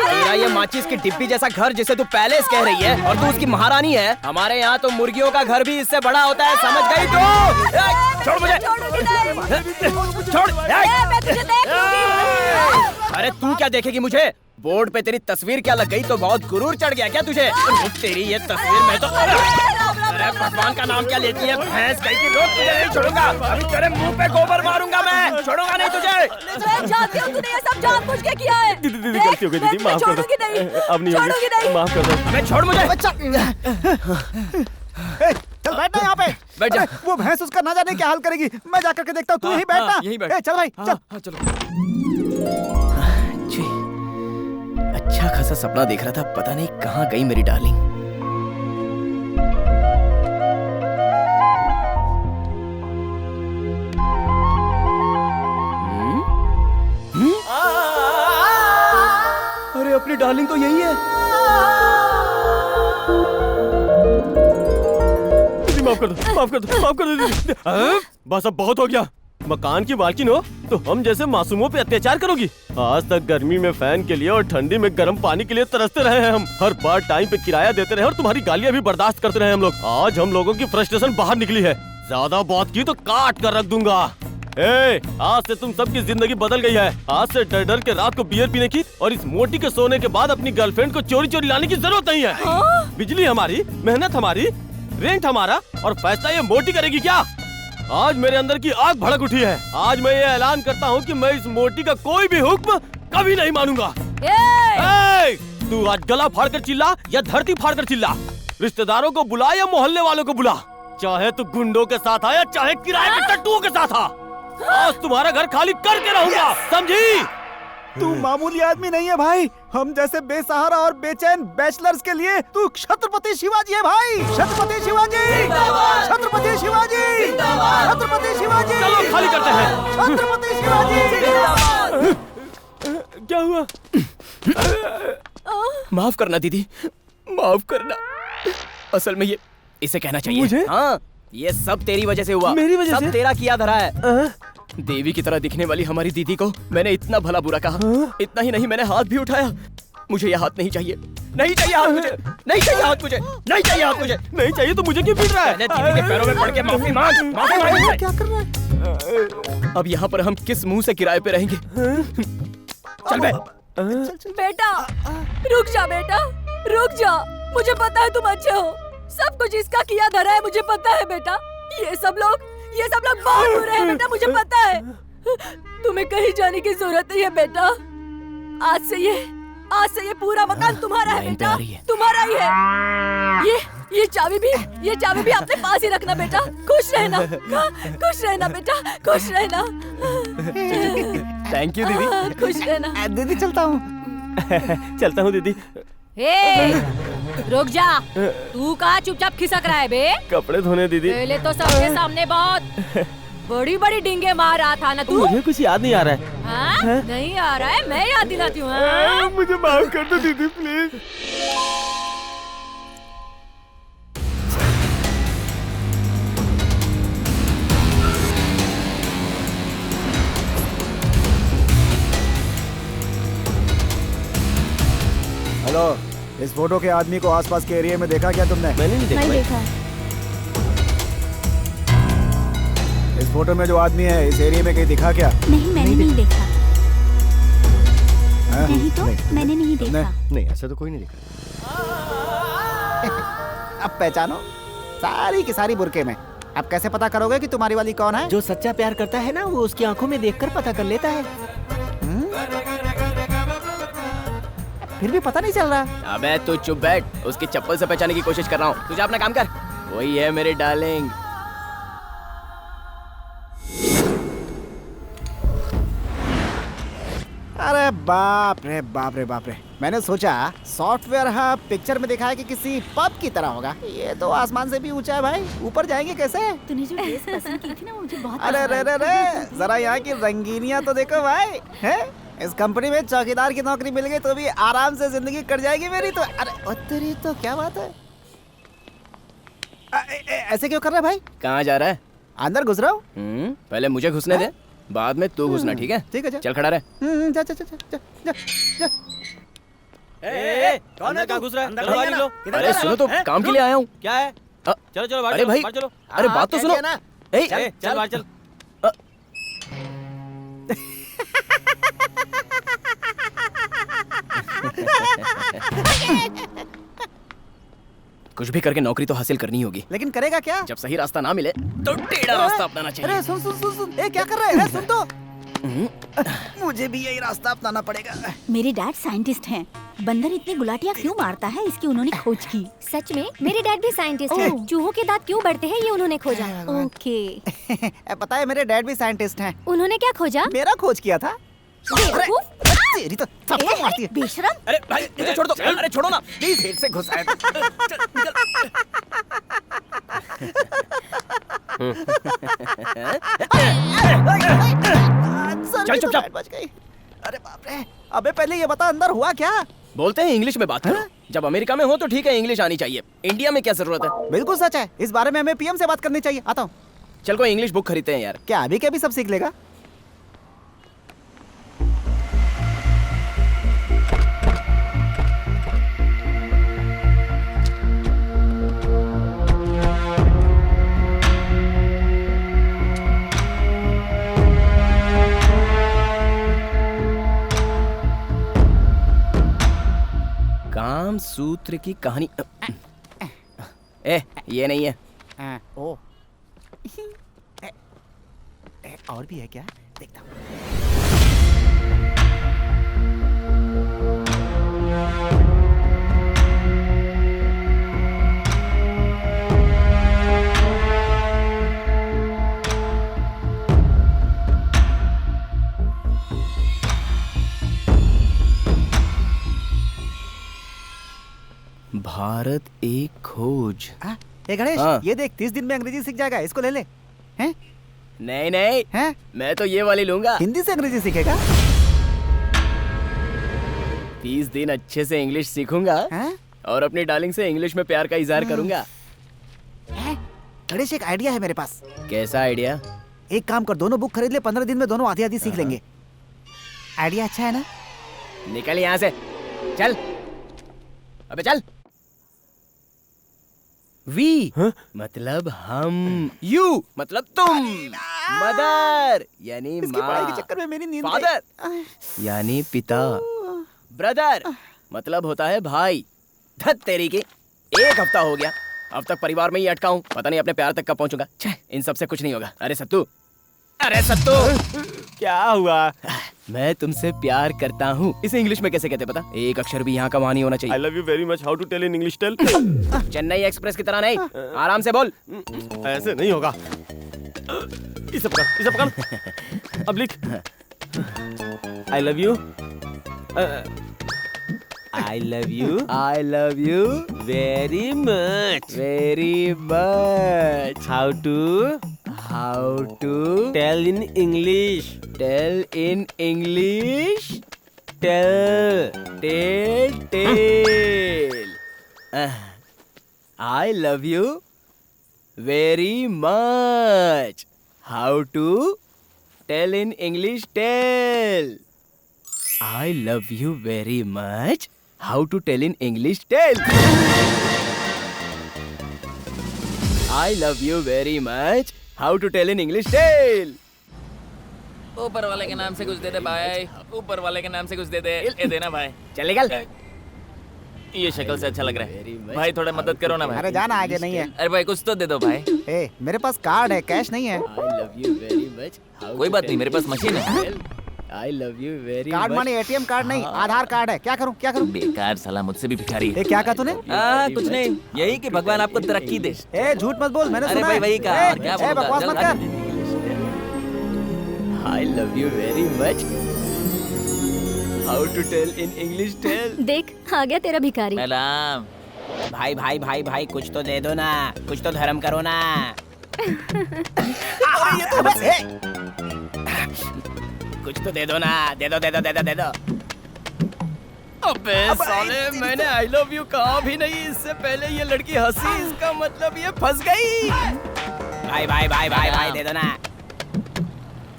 तेरा ये माचिस की डिब्बी जैसा घर जिसे तू पैलेस कह रही है और तू उसकी महारानी है, हमारे यहाँ तो मुर्गियों का घर भी इससे बड़ा होता है, समझ गई तू? छोड़ मुझे, छोड़। अरे तू क्या देखेगी मुझे? बोर्ड पे तेरी तस्वीर क्या लग गई तो बहुत गुरूर चढ़ गया क्या तुझे? तेरी ये तस्वीर में तो अरे भगवान का नाम क्या लेती है भैंस कहीं की। रोक, तुझे नहीं छोड़ूंगा। अभी तेरे मुंह पे गोबर मारूंगा मैं, छोड़ूंगा नहीं तुझे। मैं जानती हूँ तूने ये सब जानबूझ के किया है। दीदी गलती हो गई दीदी, माफ कर दो। अब नहीं होगी, माफ कर दो। मैं छोड़ मुझे। बच्चा चल बैठना यहाँ पे। बैठ जा। वो भैंस उसका ना जाने क्या हाल करेगी। मैं जाकर के देखता हूँ, तू यहीं बैठना। यहीं बैठ। चल भाई चल। चलो। अच्छा खासा सपना देख रहा था, पता नहीं कहाँ गई मेरी डार्लिंग। अरे अपनी डार्लिंग तो यही है। दीदी माफ कर दो, माफ कर दो, माफ कर दो दीदी। बस अब बहुत हो गया। मकान की मालकिन हो तो हम जैसे मासूमों पे अत्याचार करोगी? आज तक गर्मी में फैन के लिए और ठंडी में गर्म पानी के लिए तरसते रहे हैं हम। हर बार टाइम पे किराया देते रहे और तुम्हारी गालियाँ भी बर्दाश्त करते रहे हम लोग। आज हम लोगों की फ्रस्ट्रेशन बाहर निकली है। ज्यादा बात की तो काट कर रख दूंगा। आज से तुम सबकी जिंदगी बदल गई है। आज से डर डर के रात को बियर पीने की और इस मोटी के सोने के बाद अपनी गर्लफ्रेंड को चोरी चोरी लाने की जरूरत नहीं है। बिजली हमारी, मेहनत हमारी, रेंट हमारा और फैसला ये मोटी करेगी क्या? आज मेरे अंदर की आग भड़क उठी है। आज मैं ये ऐलान करता हूँ कि मैं इस मोटी का कोई भी हुक्म कभी नहीं मानूंगा। तू आज गला फाड़ कर चिल्ला या धरती फाड़ कर चिल्ला। रिश्तेदारों को बुला या मोहल्ले वालों को बुला। चाहे तू गुंडों के साथ आया, चाहे किराए के टट्टुओं के साथ आ। आज तुम्हारा घर खाली करके रहूंगा, समझी? तू मामूली आदमी नहीं है भाई। हम जैसे बेसहारा और बेचैन बैचलर्स के लिए तू छत्रपति शिवाजी है भाई। छत्रपति शिवाजी, छत्रपति शिवाजी, छत्रपति शिवाजी। चलो खाली करते हैं। छत्रपति शिवाजी। क्या हुआ? माफ करना दीदी, माफ करना। असल में ये इसे कहना चाहिए मुझे? हाँ, ये सब तेरी वजह से हुआ। मेरी वजह सब से? तेरा किया धरा है। देवी की तरह दिखने वाली हमारी दीदी को मैंने इतना भला बुरा कहा। इतना ही नहीं, मैंने हाथ भी उठाया। मुझे यह हाथ नहीं चाहिए, नहीं चाहिए हाथ मुझे, नहीं चाहिए हाथ मुझे, नहीं चाहिए हाथ मुझे। नहीं चाहिए तो मुझे क्यों पीट रहा है? पहले दीदी के पैरों में पड़ के माफी मांग, माफी मांग। क्या कर रहा है? अब यहाँ पर हम किस मुंह से किराए पे रहेंगे? चल बे। बेटा रुक जा, बेटा रुक जा। मुझे पता है तुम अच्छे हो। सब कुछ इसका किया धरा है, मुझे पता है बेटा। ये सब लोग बहुत बुरे हैं बेटा, मुझे पता है। तुम्हें कहीं जाने की जरूरत नहीं है बेटा। आज से ये पूरा मकान तुम्हारा है बेटा, तुम्हारा ही है। ये चाबी भी अपने पास ही रखना बेटा। खुश रहना, खुश रहना बेटा, खुश रहना। थैंक यू दीदी। खुश रहना। दीदी चलता हूँ। चलता हूँ दीदी। रुक जा। तू कहाँ चुपचाप खिसक रहा है बे? कपड़े धोने दीदी। पहले तो सबके सामने बहुत बड़ी बड़ी डिंगे मार रहा था ना तू। मुझे कुछ याद नहीं आ रहा है। हाँ? नहीं आ रहा है, मैं याद दिलाती हूँ। हाँ? मुझे माफ कर दो दीदी प्लीज। हेलो, इस फोटो के आदमी को आसपास के एरिया में देखा क्या तुमने? मैंने नहीं देखा। देखा। इस फोटो में जो आदमी है इस एरिया में कहीं दिखा क्या? नहीं, मैंने नहीं देखा। हाँ? नहीं तो मैंने नहीं देखा। नहीं, ऐसा तो कोई नहीं देखा। अब पहचानो, सारी की सारी बुरके में। अब कैसे पता करोगे कि तुम्हारी वाली कौन है? जो सच्चा प्यार करता है ना, वो उसकी आंखों में देखकर पता कर लेता है। फिर भी पता नहीं चल रहा। अबे तू चुप बैठ। उसकी चप्पल से पहचानने की कोशिश कर रहा हूँ। तू जा अपना काम कर। वही है मेरी डार्लिंग। अरे बाप रे बाप रे बाप रे। मैंने सोचा सॉफ्टवेयर हाँ पिक्चर में दिखाया कि किसी पब की तरह होगा। ये तो आसमान से भी ऊंचा है भाई। ऊपर जाएंगे कैसे? तूने जो ड्रेस पसंद की थी ना, मुझे बहुत अरे रे रे रे, जरा यहाँ की रंगीनियाँ तो देखो भाई। है इस कंपनी में चौकीदार की नौकरी मिल गई तो भी आराम से जिंदगी कट जाएगी मेरी तो। अरे तेरी तो क्या बात है? ऐसे क्यों कर रहा है भाई? कहाँ जा रहा है? अंदर घुस रहा हूँ। पहले मुझे घुसने दे, बाद में तू घुसना, ठीक है? ठीक है, चल खड़ा रहे। जा जा जा जा जा जा। कौन है? कहाँ घुस रहा है? चलो बाहर निकलो। अरे सुनो तो, काम के लिए आया हूँ। क्या है? चलो चलो बाहर अरे भाई, बाहर चलो। अरे बात तो सुनो। चल बाहर चल। कुछ भी करके नौकरी तो हासिल करनी होगी। लेकिन करेगा क्या? जब सही रास्ता ना मिले तो टेढ़ा रास्ता अपनाना चाहिए। अरे सुन सुन सुन सुन, क्या कर रहा है? सुन तो, मुझे भी यही रास्ता अपनाना पड़ेगा। मेरे डैड साइंटिस्ट हैं। बंदर इतनी गुलाटियाँ क्यों मारता है, इसकी उन्होंने खोज की। सच में मेरे डैड भी साइंटिस्ट हैं। चूहों के दांत क्यों बढ़ते हैं, ये उन्होंने खोजा। ओके। पता है मेरे डैड भी साइंटिस्ट हैं। उन्होंने क्या खोजा? मेरा खोज किया था। बेवकूफ। तेरी तो थप्पड़ मारती है। बेशरम। अरे भाई मुझे छोड़ दो। अरे छोड़ो ना प्लीज। फिर से घुसा है। चल चुपचाप। बच गई। अरे बाप रे। अबे पहले ये बता अंदर हुआ क्या? बोलते हैं इंग्लिश में बात करो। जब अमेरिका में हो तो ठीक है, इंग्लिश आनी चाहिए। इंडिया में क्या जरूरत है? बिल्कुल सच है, इस बारे में हमें पीएम से बात करनी चाहिए। आता हूँ। चल कोई इंग्लिश बुक खरीदते हैं यार। क्या अभी के भी सब सीख लेगा? काम सूत्र की कहानी। ये नहीं है। ओ और भी है क्या? देखता हूँ। भारत एक खोज। ए गणेश, ये देख 30 दिन में अंग्रेजी सीख जाएगा, इसको ले ले। हैं? नहीं नहीं हैं? मैं तो ये वाली लूंगा। हिंदी से अंग्रेजी सीखेगा? 30 दिन अच्छे से इंग्लिश सीखूंगा और अपनी डार्लिंग से इंग्लिश में प्यार का इजहार करूंगा। गणेश, एक आइडिया है मेरे पास। कैसा आइडिया? एक काम कर, दोनों बुक खरीद ले, 15 दिन में दोनों आधी आधी सीख लेंगे। आइडिया अच्छा है ना? निकल यहाँ से, चल। अबे चल। वी मतलब हम, यू मतलब तुम, मदर यानी माँ, पढ़ाई के चक्कर में मेरी नींद गई। फादर यानी पिता, ब्रदर मतलब होता है भाई। धत तेरी की, 1 हफ्ता हो गया, अब तक परिवार में ही अटका हूँ, पता नहीं अपने प्यार तक कब पहुँचूंगा। इन सब से कुछ नहीं होगा। अरे सत्तू, अरे सत्तू, क्या हुआ? मैं तुमसे प्यार करता हूँ, इसे इंग्लिश में कैसे कहते पता? एक अक्षर भी यहाँ का वहाँ नहीं होना चाहिए। I love you very much. How to tell in English? Tell. Chennai express की तरह नहीं, आराम से बोल। ऐसे नहीं होगा। इसे पकड़। अब लिख। I love you. I love you. I love you Very much. very much. How to tell in English? tell in English? Tell. I love you very much. How to tell in English? Tell. I love you very much. How to tell in English? Tell. I love you very much. How to tell in English? Tell. ऊपर वाले के नाम से कुछ दे दे भाई, ऊपर वाले के नाम से कुछ दे दे। ये देना भाई। चल निकल। ये शक्ल से अच्छा लग रहा है भाई, थोड़ा मदद करो ना भाई। अरे जाना, आगे नहीं है। अरे भाई कुछ तो दे दो भाई। ए, मेरे पास कार्ड है, कैश नहीं है। I love you very much. कोई बात नहीं, मेरे पास मशीन है। I love you very card much. मानी एटीएम कार्ड नहीं, आधार कार्ड है। क्या करूं, क्या करूं? बेकार साला, मुझसे भी भिखारी है। क्या कहा तूने? कुछ नहीं, यही कि भगवान आपको तरक्की दे। ए, झूठ मत बोल, मैंने अरे सुना भाई है। वही कहा, ए, क्या ए, बोलूंगा, बकवास जल्द मत कर। I love you very much. How to tell in English? Tell. देख आ गया तेरा भिखारी। मैडम भाई भाई भाई भाई कुछ तो दे दो ना, कुछ तो धर्म करो ना। ये तो बस है। कुछ तो दे दो ना, दे दो दे दो दे दो दे दो। अबे साले, मैंने I love you कहा भी नहीं, इससे पहले ये लड़की हंसी, इसका मतलब ये फंस गई। भाई भाई भाई भाई भाई दे दो ना।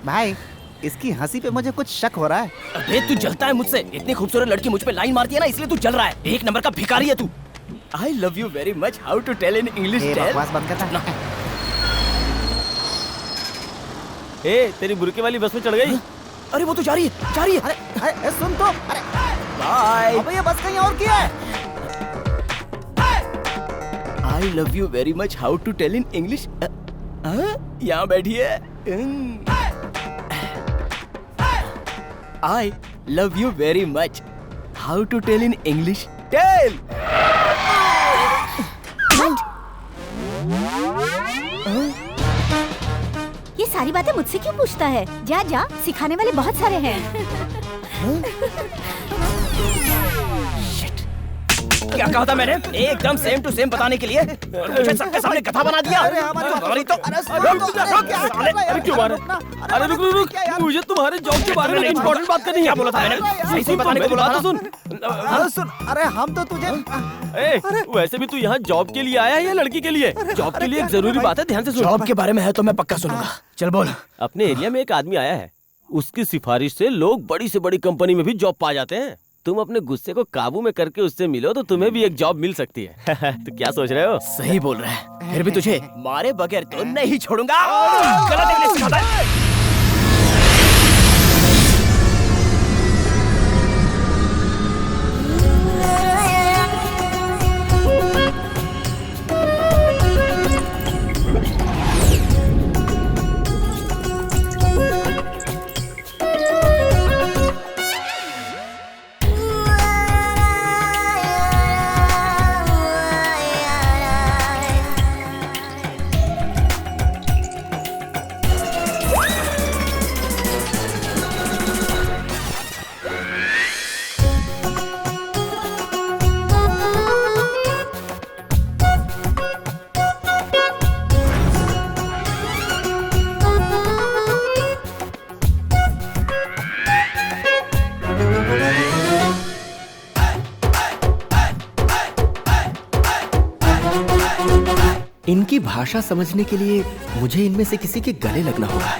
भाई, इसकी हंसी पे मुझे कुछ शक हो रहा है। अबे तू जलता है मुझसे, इतनी खूबसूरत लड़की मुझ पे लाइन मारती है ना, इसलिए तू जल रहा है। 1 नंबर का भिखारी है तू। I love you very much. How to tell in English? A, Tell. बकवास बंद करना। ए, तेरी बुरके वाली बस में चढ़ गई? अरे वो तो जा रही है, जा रही है। अरे सुन तो, अरे बाय। अबे ये बस कहीं और की है। I love you very much. How to tell in English? यहाँ बैठिए। I love you very much. How to tell in English? Tell. ये सारी बातें मुझसे क्यों पूछता है? जा जा, सिखाने वाले बहुत सारे हैं। क्या कहा था मैंने? एकदम सेम टू सेम बताने के लिए और मुझे सबके सामने गधा बना दिया। हमारी तो अरे क्यों मारे? अरे रुक रुक रुक, मुझे तुम्हारे जॉब के बारे में इम्पोर्टेंट बात करनी है। क्या बोला था मैंने? सही से बताने को बोला था। सुन, अरे हम तो तुझे वैसे भी तू यहाँ जॉब के लिए आया है या लड़की के लिए? जॉब के लिए एक जरूरी बात है, ध्यान से सुन। जॉब के बारे में है तो मैं पक्का सुनूंगा। चल बोल। अपने एरिया में एक आदमी आया है, उसकी सिफारिश से लोग बड़ी से बड़ी कंपनी में भी जॉब पा जाते हैं। तुम अपने गुस्से को काबू में करके उससे मिलो तो तुम्हें भी एक जॉब मिल सकती है। तो क्या सोच रहे हो? सही बोल रहा है, फिर भी तुझे मारे बगैर तो नहीं छोड़ूंगा। गलत इंग्लिश सिखाता है। इनकी भाषा समझने के लिए मुझे इनमें से किसी के गले लगना होगा।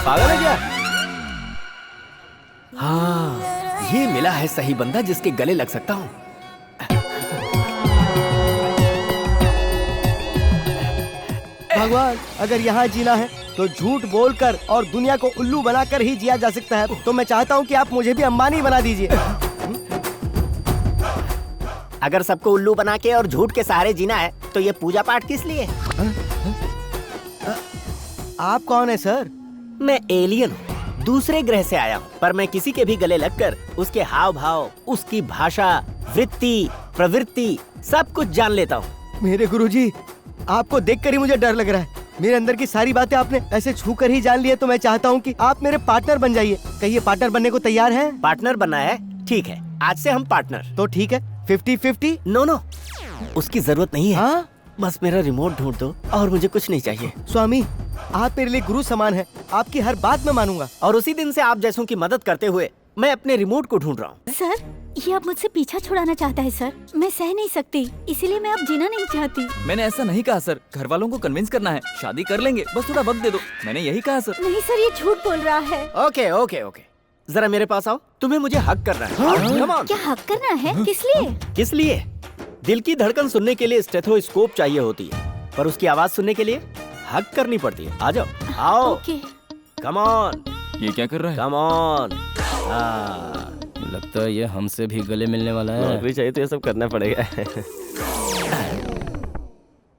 पागल है क्या? हाँ, ये मिला है सही बंदा जिसके गले लग सकता हूँ। भगवान, अगर यहाँ जीना है तो झूठ बोलकर और दुनिया को उल्लू बनाकर ही जिया जा सकता है। तो मैं चाहता हूँ कि आप मुझे भी अंबानी बना दीजिए। अगर सबको उल्लू बना के और झूठ के सहारे जीना है तो ये पूजा पाठ किस लिए? आप कौन है सर? मैं एलियन हूँ, दूसरे ग्रह से आया हूँ, पर मैं किसी के भी गले लगकर उसके हाव भाव, उसकी भाषा, वृत्ति, प्रवृत्ति सब कुछ जान लेता हूँ। मेरे गुरुजी, आपको देखकर ही मुझे डर लग रहा है। मेरे अंदर की सारी बातें आपने ऐसे छू कर ही जान ली है, तो मैं चाहता हूँ कि आप मेरे पार्टनर बन जाइए। कहिए, पार्टनर बनने को तैयार हैं? पार्टनर बनना है? ठीक है, आज से हम पार्टनर। तो ठीक है, 50-50? नो, उसकी जरूरत नहीं है। हाँ? बस मेरा रिमोट ढूंढ दो और मुझे कुछ नहीं चाहिए। स्वामी, आप मेरे लिए गुरु समान है, आपकी हर बात मैं मानूंगा। और उसी दिन से आप जैसों की मदद करते हुए मैं अपने रिमोट को ढूंढ रहा हूँ। सर, ये अब मुझसे पीछा छुड़ाना चाहता है सर। मैं सह नहीं सकती, इसीलिए मैं अब जीना नहीं चाहती। मैंने ऐसा नहीं कहा सर, घर वालों को कन्विंस करना है, शादी कर लेंगे, बस थोड़ा वक्त दे दो, मैंने यही कहा सर। नहीं सर, ये झूठ बोल रहा है। ओके, जरा मेरे पास आओ, तुम्हें मुझे हक करना है। Come on। क्या हक करना है? किस लिए? किस लिए? दिल की धड़कन सुनने के लिए स्टेथोस्कोप चाहिए होती है, पर उसकी आवाज सुनने के लिए हक करनी पड़ती है। आ जाओ, आओ। ओके। Come on. ये क्या कर रहा है? Come on. लगता है ये हमसे भी गले मिलने वाला है। नौकरी चाहिए तो ये सब करना पड़ेगा।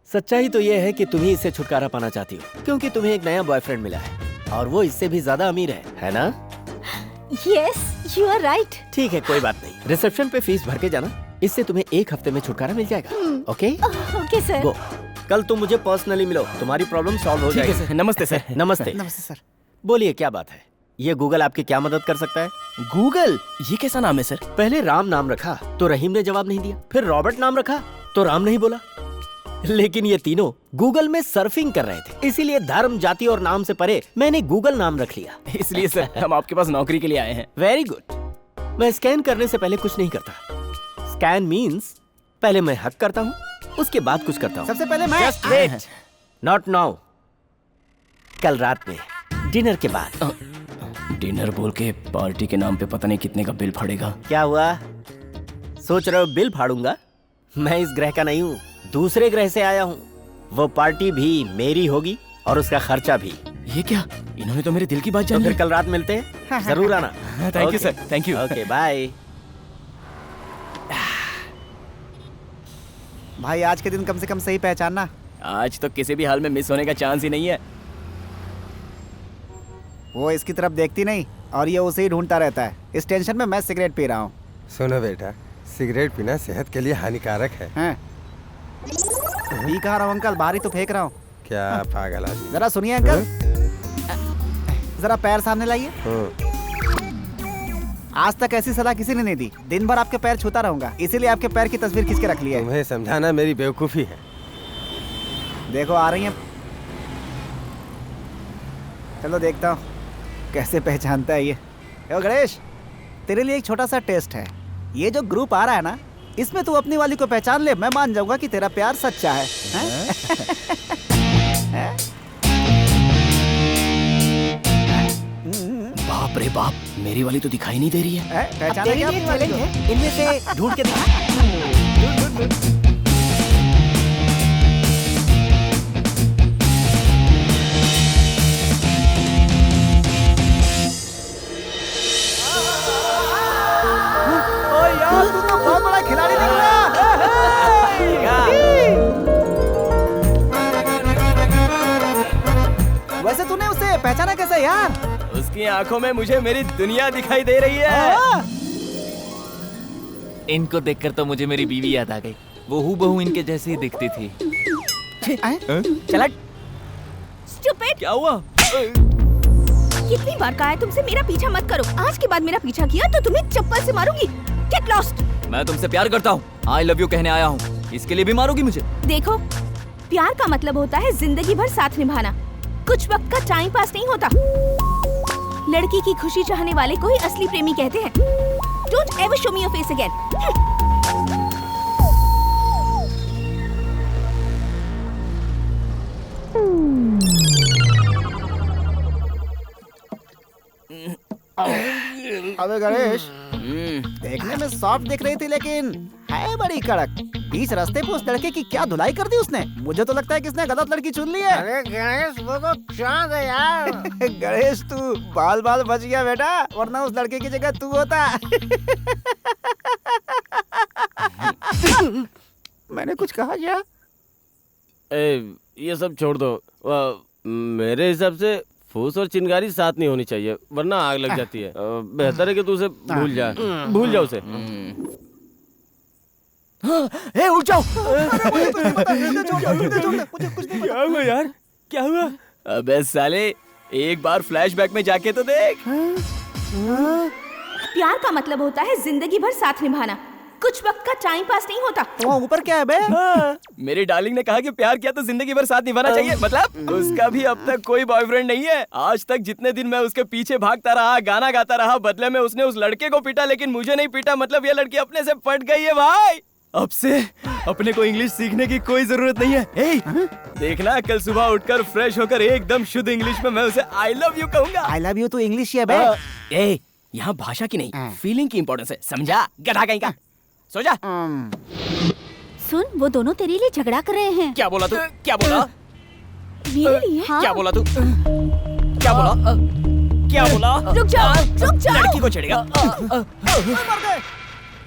सच्चाई तो ये है कि तुम ही इससे छुटकारा पाना चाहती हो, क्योंकि तुम्हें एक नया बॉयफ्रेंड मिला है और वो इससे भी ज्यादा अमीर है ना? Yes, you are right. ठीक है, कोई बात नहीं। रिसेप्शन पे फीस भर के जाना, इससे तुम्हें 1 हफ्ते में छुटकारा मिल जाएगा। Okay sir. गो। कल तुम मुझे पर्सनली मिलो, तुम्हारी प्रॉब्लम सॉल्व हो जाएगी। सर, नमस्ते सर। नमस्ते। नमस्ते सर। बोलिए, क्या बात है? ये गूगल आपकी क्या मदद कर सकता है? गूगल? ये कैसा नाम है सर? पहले राम नाम रखा तो रहीम ने जवाब नहीं दिया, फिर रॉबर्ट नाम रखा तो राम नहीं बोला, लेकिन ये तीनों गूगल में सर्फिंग कर रहे थे, इसीलिए धर्म, जाति और नाम से परे मैंने गूगल नाम रख लिया। इसलिए सर हम आपके पास नौकरी के लिए आए हैं। Very good. मैं स्कैन करने से पहले कुछ नहीं करता। स्कैन मीन्स पहले मैं हक करता हूँ, उसके बाद कुछ करता हूँ। सबसे पहले मैं। Just wait. Not now. कल रात में डिनर के बाद। डिनर बोल के पार्टी के नाम पे पता नहीं कितने का बिल फाड़ेगा। क्या हुआ? सोच रहे हो बिल फाड़ूंगा? मैं इस ग्रह का नहीं हूँ, दूसरे ग्रह से आया हूँ। वो पार्टी भी मेरी होगी और उसका खर्चा भी। ये क्या? इन्होंने तो मेरे दिल की बात तो जान ली। फिर कल रात मिलते हैं, जरूर आना। Thank you sir, thank you. Okay, bye. भाई, आज के दिन कम से कम सही पहचानना। आज तो किसी भी हाल में मिस होने का चांस ही नहीं है। वो इसकी तरफ देखती नहीं और ये उसे ही ढूंढता रहता है। इस टेंशन में मैं सिगरेट पी रहा हूँ। सुनो बेटा, सिगरेट पीना सेहत के लिए हानिकारक है। पी कहा रहा हूँ अंकल, बाहर ही तो फेंक रहा हूँ। क्या पागल आदमी। जरा सुनिए अंकल, जरा पैर सामने लाइए। आज तक ऐसी सलाह किसी ने नहीं दी। दिन भर आपके पैर छूता रहूंगा, इसीलिए आपके पैर की तस्वीर खींच के रख ली है। तुम्हें समझाना मेरी बेवकूफी है। देखो आ रही हैं। चलो देखता हूँ कैसे पहचानता है ये। ओ गणेश, तेरे लिए एक छोटा सा टेस्ट है। ये जो ग्रुप आ रहा है ना, इसमें तू अपनी वाली को पहचान ले, मैं मान जाऊंगा कि तेरा प्यार सच्चा है। बाप रे बाप, मेरी वाली तो दिखाई नहीं दे रही है। पहचाना क्या अपनी वाली को? इनमें से ढूंढ के दिखा। यार तू तो बहुत बड़ा खिलाड़ी दिख रहा है। वैसे तूने उसे पहचाना कैसे यार? उसकी आंखों में मुझे मेरी दुनिया दिखाई दे रही है। इनको देखकर तो मुझे मेरी बीवी याद आ गई। वो हूबहू इनके जैसी ही दिखती थी। चला। स्टूपिड। क्या हुआ? कितनी बार कहा है तुमसे मेरा पीछा मत करो। आज के बाद मेरा पीछा किया तो तुम्हें चप्पल से मारूंगी। Get lost. मैं तुमसे प्यार करता हूँ, आई लव यू कहने आया हूँ। इसके लिए भी मारोगी मुझे? देखो, प्यार का मतलब होता है जिंदगी भर साथ निभाना। कुछ वक्त का टाइम पास नहीं होता। लड़की की खुशी चाहने वाले को ही असली प्रेमी कहते हैं। Don't ever show me your face again. अबे गणेश, देखने में सॉफ्ट दिख रही थी लेकिन है बड़ी कड़क। बीच रास्ते पे उस लड़के की क्या धुलाई कर दी उसने। मुझे तो लगता है कि इसने गलत लड़की चुन ली है। अरे गणेश, वो तो चांद है यार। गणेश तू बाल बाल बच गया बेटा, वरना उस लड़के की जगह तू होता। मैंने कुछ कहा क्या? ये सब छोड़ दो। मेरे हिसाब से फूस और चिंगारी साथ नहीं होनी चाहिए, वरना आग लग जाती है। बेहतर है कि तू उसे भूल जा। भूल जा उसे। उठ जाओ। क्या हुआ यार? क्या हुआ? अबे साले, एक बार फ्लैशबैक में जाके तो देख। प्यार का मतलब होता है जिंदगी भर साथ निभाना। कुछ वक्त का टाइम पास नहीं होता। वहाँ ऊपर क्या है बे? मेरी डार्लिंग ने कहा कि प्यार किया तो जिंदगी भर साथ निभाना चाहिए। मतलब उसका भी अब तक कोई बॉयफ्रेंड नहीं है। आज तक जितने दिन मैं उसके पीछे भागता रहा, गाना गाता रहा, बदले में उसने उस लड़के को पीटा, लेकिन मुझे नहीं पीटा। मतलब ये लड़की अपने से पट गई है भाई। अब से अपने को इंग्लिश सीखने की कोई जरूरत नहीं है। देखना, कल सुबह उठकर फ्रेश होकर एकदम शुद्ध इंग्लिश में मैं उसे आई लव यू कहूंगा। आई लव यू तो इंग्लिश ही है बे। यहाँ भाषा की नहीं, फीलिंग की इंपॉर्टेंस है, समझा? गधा कहीं का। सो जा। सुन, वो दोनों तेरे लिए झगड़ा कर रहे हैं। क्या बोला तू? क्या बोला? मेरे लिए? हाँ। क्या बोला तू? क्या बोला? क्या बोला? रुक जाओ, रुक जाओ। लड़की को छेड़ेगा।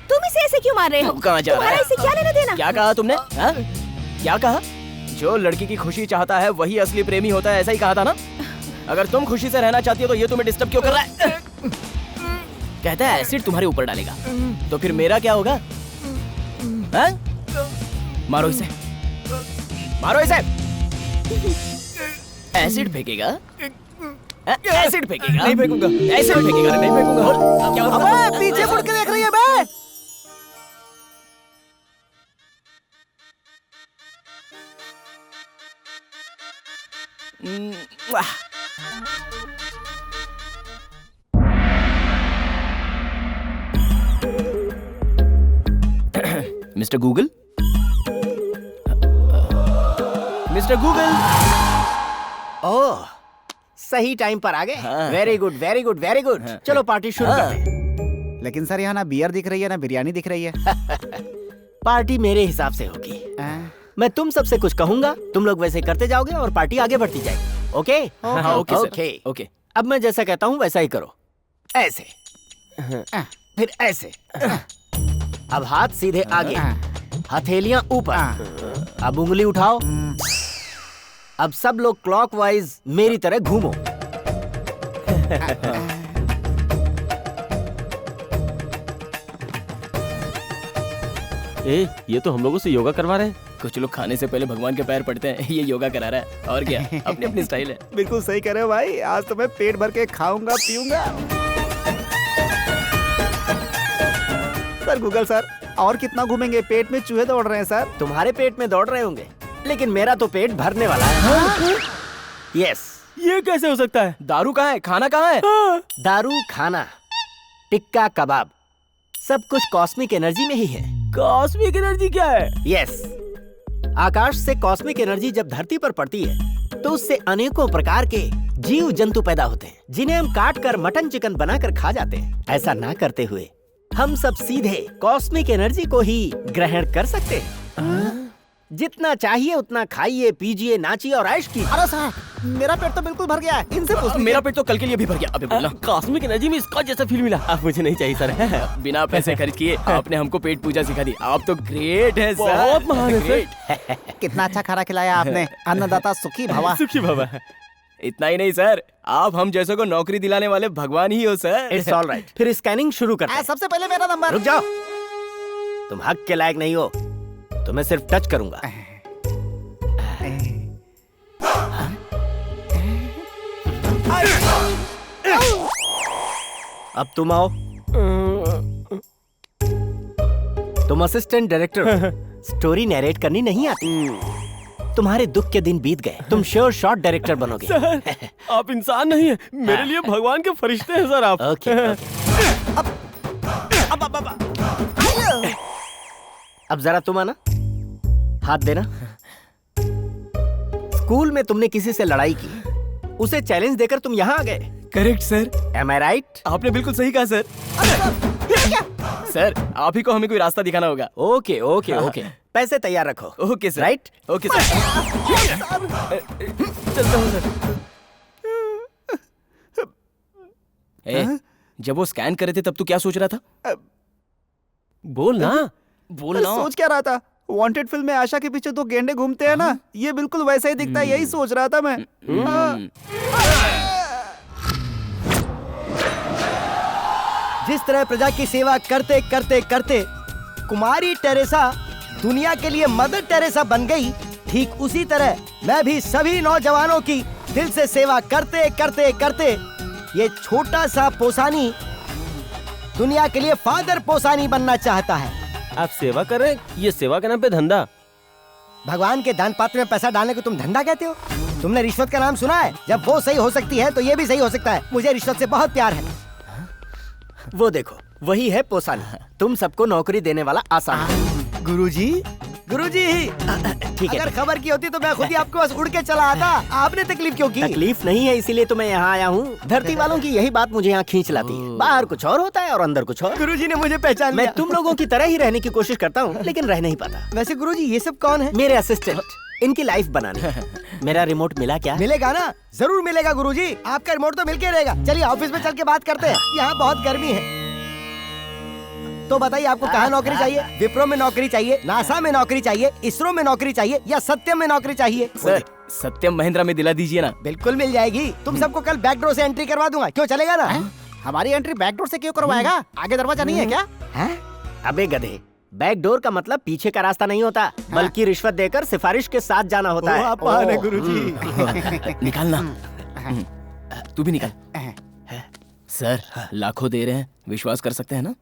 तुम इसे ऐसे क्यों मार रहे हो? कहाँ जा रहा है? तुम्हारा इसे क्या लेना देना? क्या कहा तुमने? हाँ? क्या कहा? जो लड़की की खुशी चाहता है वही असली प्रेमी होता है, ऐसा ही कहा था ना? अगर तुम खुशी से रहना चाहती हो तो ये तुम्हें डिस्टर्ब क्यों कर रहा है? कहता है एसिड तुम्हारे ऊपर डालेगा, तो फिर मेरा क्या होगा? हाँ? मारो इसे, मारो इसे। एसिड फेंकेगा? एसिड फेंकेगा? नहीं फेंकूंगा। एसिड फेंकेगा? नहीं फेंकूंगा। क्या होगा? अबे पीछे मुड़ के देख रही है बे। Mister Google, mister Google. Oh, सही टाइम पर आ गए। Very good, very good, very good. चलो पार्टी शुरू करते हैं। लेकिन सर यहाँ ना बियर दिख रही है ना बिरयानी दिख रही है। पार्टी मेरे हिसाब से होगी। मैं तुम सबसे कुछ कहूंगा, तुम लोग वैसे करते जाओगे और पार्टी आगे बढ़ती जाएगी। ओके? हाँ, ओके सर। ओके। ओके। अब मैं जैसा कहता हूँ वैसा ही करो। ऐसे, फिर ऐसे। अब हाथ सीधे आगे, हथेलियां ऊपर। अब उंगली उठाओ। अब सब लोग क्लॉकवाइज मेरी तरह घूमो। ए, ये तो हम लोगों से योगा करवा रहे हैं। कुछ लोग खाने से पहले भगवान के पैर पड़ते हैं, ये योगा करा रहा है। और क्या, अपनी अपनी स्टाइल है। बिल्कुल सही कह रहे हो भाई, आज तो मैं पेट भर के खाऊंगा पीऊंगा। सर गूगल सर, और कितना घूमेंगे? पेट में चूहे दौड़ रहे हैं सर। तुम्हारे पेट में दौड़ रहे होंगे, लेकिन मेरा तो पेट भरने वाला है। यस। ये कैसे हो सकता है? दारू कहाँ है, खाना कहाँ है? दारू, खाना, टिक्का, कबाब, सब कुछ कॉस्मिक एनर्जी में ही है। कॉस्मिक एनर्जी क्या है? यस, आकाश से कॉस्मिक एनर्जी जब धरती पर पड़ती है तो उससे अनेकों प्रकार के जीव जंतु पैदा होते हैं, जिन्हें हम काट कर मटन चिकन बनाकर खा जाते हैं। ऐसा ना करते हुए हम सब सीधे कॉस्मिक एनर्जी को ही ग्रहण कर सकते हैं। जितना चाहिए उतना खाइए, पीजिए, नाचिए और ऐश कीजिए। अरे सर, मेरा पेट तो बिल्कुल भर गया है। इनसे पूछ लीजिए। मेरा पेट तो कल के लिए भी भर गया। अबे बोलना। कॉस्मिक एनर्जी में इसका जैसा फील मिला। अब मुझे नहीं चाहिए सर। बिना पैसे खर्च किए आपने हमको पेट पूजा सिखा दी। आप तो ग्रेट है सर, बहुत महान है सर। कितना अच्छा खाना खिलाया आपने। अन्नदाता सुखी भवा। सुखी भवा। इतना ही नहीं सर, आप हम जैसों को नौकरी दिलाने वाले भगवान ही हो सर। It's all right. फिर स्कैनिंग शुरू करते हैं। सबसे पहले मेरा नंबर। रुक जाओ, तुम हक के लायक नहीं हो, तुम्हें सिर्फ टच करूंगा। अब तुम आओ। तुम असिस्टेंट डायरेक्टर हो, स्टोरी नैरेट करनी नहीं आती। तुम्हारे दुख के दिन बीत गए, तुम श्योर शॉट डायरेक्टर बनोगे। सर, आप इंसान नहीं है, मेरे लिए भगवान के फरिश्ते हैं सर आप। ओके। अब जरा तुम आना, हाथ देना। स्कूल में तुमने किसी से लड़ाई की, उसे चैलेंज देकर तुम यहाँ आ गए। Correct sir. एम आई राइट? आपने बिल्कुल सही कहा सर। सर, आप ही को हमें कोई रास्ता दिखाना होगा। ओके ओके ओके, पैसे तैयार रखो। Okay sir. Right? Okay sir. चलता हूँ सर। ए, जब वो स्कैन कर रहे थे तब तू क्या सोच रहा था? बोल ना। बोलना। सोच क्या रहा था? वांटेड फिल्म में आशा के पीछे दो गेंडे घूमते हैं ना, ये बिल्कुल वैसा ही दिखता है, यही सोच रहा था मैं। जिस तरह प्रजा की सेवा करते करते करते कुमारी टेरेसा दुनिया के लिए मदर टेरेसा बन गई, ठीक उसी तरह मैं भी सभी नौजवानों की दिल से सेवा करते करते करते ये छोटा सा पोसानी दुनिया के लिए फादर पोसानी बनना चाहता है। आप सेवा कर रहे हैं, ये सेवा के नाम पे धंधा। भगवान के दान पात्र में पैसा डालने को तुम धंधा कहते हो? तुमने रिश्वत का नाम सुना है? जब वो सही हो सकती है तो ये भी सही हो सकता है। मुझे रिश्वत से बहुत प्यार है। वो देखो, वही है पोसानी, तुम सबको नौकरी देने वाला आसान। गुरुजी, गुरुजी, ठीक है। अगर खबर की होती तो मैं खुद ही आपके पास उड़ के चला आता। आपने तकलीफ क्यों की? तकलीफ नहीं है, इसीलिए तो मैं यहाँ आया हूँ। धरती वालों की यही बात मुझे यहाँ खींच लाती है। बाहर कुछ और होता है और अंदर कुछ और। गुरुजी ने मुझे पहचान लिया। मैं तुम लोगों की तरह ही रहने की कोशिश करता हूँ, लेकिन रह नहीं पाता। वैसे गुरुजी, ये सब कौन है? मेरे असिस्टेंट, इनकी लाइफ बनाने। मेरा रिमोट मिला क्या? मिलेगा ना, जरूर मिलेगा गुरुजी। आपका रिमोट तो मिलके रहेगा। चलिए ऑफिस में चल के बात करते हैं, यहाँ बहुत गर्मी है। तो बताइए, आपको कहाँ नौकरी चाहिए? विप्रो में नौकरी चाहिए, नासा में नौकरी चाहिए, इसरो में नौकरी चाहिए, या सत्यम में नौकरी चाहिए? सर, सत्यम महिंद्रा में दिला दीजिए ना। बिल्कुल मिल जाएगी। तुम सबको कल बैक डोर से एंट्री करवा दूंगा। क्यों, चलेगा ना? हमारी एंट्री बैक डोर से क्यों करवाएगा? आगे दरवाजा नहीं है क्या? अबे गधे, बैक डोर का मतलब पीछे का रास्ता नहीं होता, बल्कि रिश्वत देकर सिफारिश के साथ जाना होता है। आप महान है गुरुजी। निकालना, तू भी निकाल। सर, लाखों दे रहे हैं, विश्वास कर सकते हैं ना?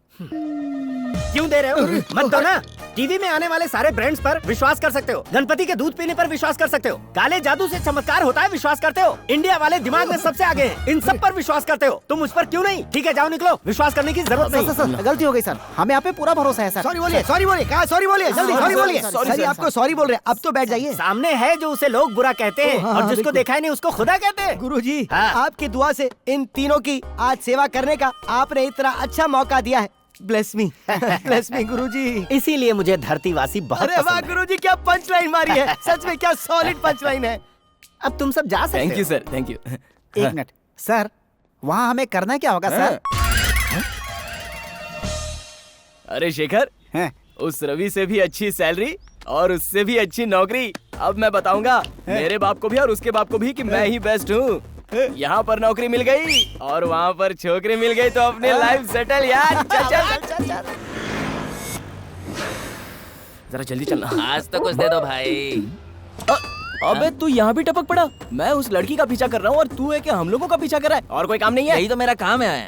क्यों दे रहे हो? मत दो ना। टीवी में आने वाले सारे ब्रांड्स पर विश्वास कर सकते हो, गणपति के दूध पीने पर विश्वास कर सकते हो, काले जादू से चमत्कार होता है विश्वास करते हो, इंडिया वाले दिमाग में सबसे आगे हैं, इन सब पर विश्वास करते हो। तुम उस पर क्यों नहीं? ठीक है, जाओ निकलो, विश्वास करने की जरूरत नहीं। सर, गलती हो गई सर, हमें आप पे पूरा भरोसा है सर। सॉरी बोलिए, सॉरी बोलिए, कहा सॉरी बोलिए, जल्दी सॉरी बोलिए। सॉरी, आपको सॉरी बोल रहे हैं। अब तो बैठ जाइए। सामने है जो उसे लोग बुरा कहते हैं और जिसको देखा ही नहीं उसको खुदा कहते हैं। गुरुजी, आपकी दुआ से इन तीनों की आज सेवा करने का आपने इतना अच्छा मौका दिया है। ब्लेस मी, ब्लेस मी गुरुजी। इसीलिए मुझे धरतीवासी बहुत अरे वाह गुरुजी, क्या पंच लाइन मारी है। सच में क्या सॉलिड पंच लाइन है। अब तुम सब जा सकते हो। Thank you sir, thank you. एक मिनट सर, वहाँ हमें करना क्या होगा सर? अरे शेखर, उस रवि से भी अच्छी सैलरी और उससे भी अच्छी नौकरी। अब मैं बताऊंगा मेरे बाप को भी और उसके बाप को भी कि मैं ही बेस्ट हूँ। यहाँ पर नौकरी मिल गई और वहाँ पर छोकरी मिल गई तो अपनी लाइफ सेटल यार। चल चल चल चल। जरा जल्दी चलना। आज तो कुछ दे दो भाई। अबे तू यहाँ भी टपक पड़ा। मैं उस लड़की का पीछा कर रहा हूँ और तू है कि हम लोगों का पीछा कर रहा है? और कोई काम नहीं है? यही तो मेरा काम है।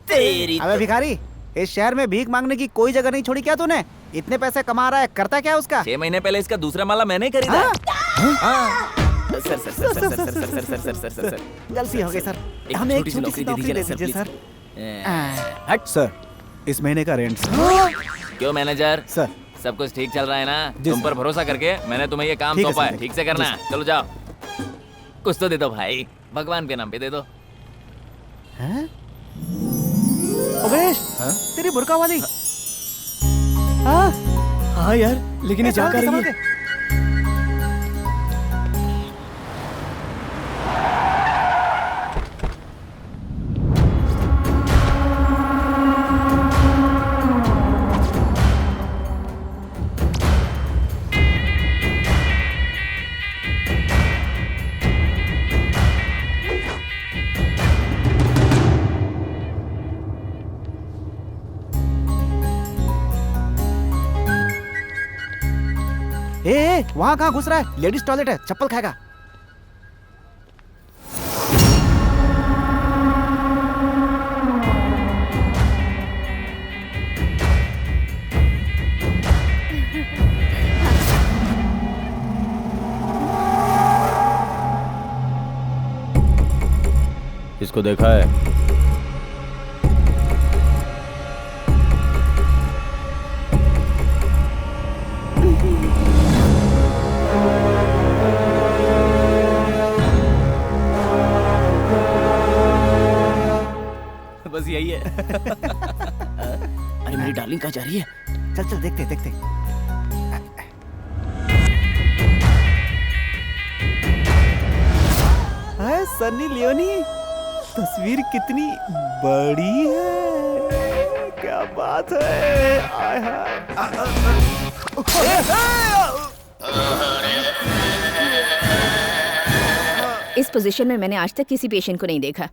तेरी अबे भिखारी, इस शहर में भीख मांगने की कोई जगह नहीं छोड़ी क्या तूने? इतने पैसे कमा रहा है, करता क्या उसका? 6 महीने पहले इसका दूसरा माला मैंने खरीदा। Sir sir sir sir sir sir sir sir sir sir sir गलती हो गई सर, एक हमें एक छोटी सी छोटी सी नौकरी दे नौकरी दे दीजिए ना, दीजिए सर, सर। हट सर, इस महीने का रेंट सर। क्यों मैनेजर, सर सब कुछ ठीक चल रहा है ना? जी तुम सर। पर भरोसा करके मैंने तुम्हें ये काम ठीक है सौंपा सर, है, ठीक से करना। जी चलो जाओ, कुछ तो दे दो भाई, भगवान के नाम पे दे दो। ओबेश, तेरी बुरका वाली। हाँ हाँ यार, लेकिन ये जा कर रही है। ए, वहाँ कहाँ घुस रहा है? लेडीज टॉयलेट है, चप्पल खाएगा। इसको देखा है? बस यही है। अरे मेरी डार्लिंग कहाँ जा रही है? चल चल देखते देखते। हाय सन्नी लियोनी, तस्वीर कितनी बड़ी है, क्या बात है। आय इस पोजीशन में मैंने आज तक किसी पेशेंट को नहीं देखा।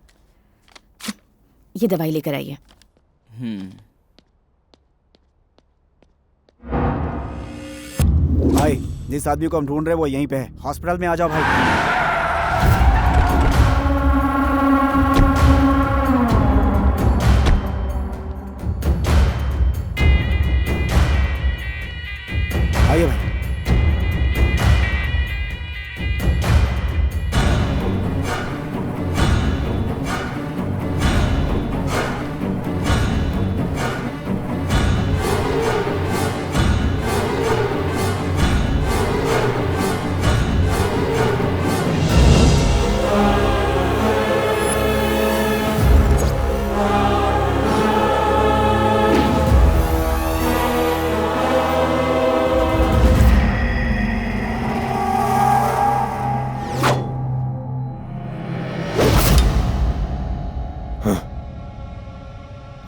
ये दवाई लेकर आइए। भाई, जिस आदमी को हम ढूंढ रहे हैं वो यहीं पे है, हॉस्पिटल में आ जाओ भाई। आइए भाई।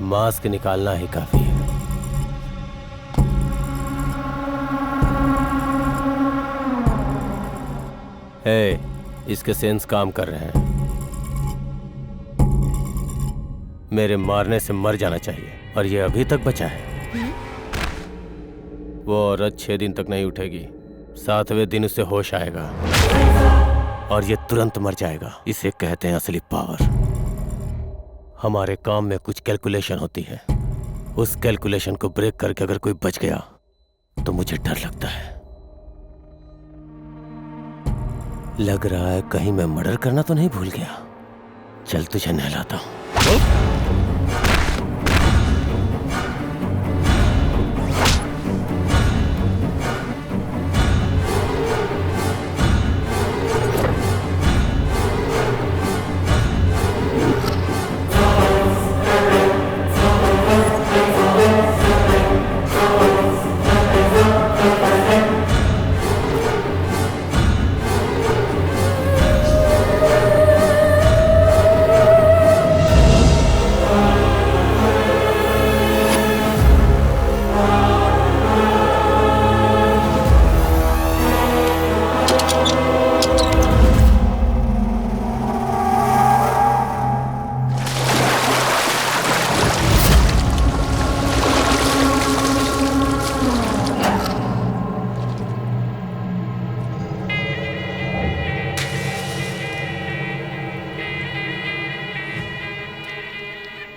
मास्क निकालना ही काफी है। इसके सेंस काम कर रहे हैं। मेरे मारने से मर जाना चाहिए और ये अभी तक बचा है। वो औरत 6 दिन तक नहीं उठेगी, 7वें दिन उसे होश आएगा और ये तुरंत मर जाएगा। इसे कहते हैं असली पावर। हमारे काम में कुछ कैलकुलेशन होती है, उस कैलकुलेशन को ब्रेक करके अगर कोई बच गया तो मुझे डर लगता है। लग रहा है कहीं मैं मर्डर करना तो नहीं भूल गया। चल तुझे नहलाता हूं।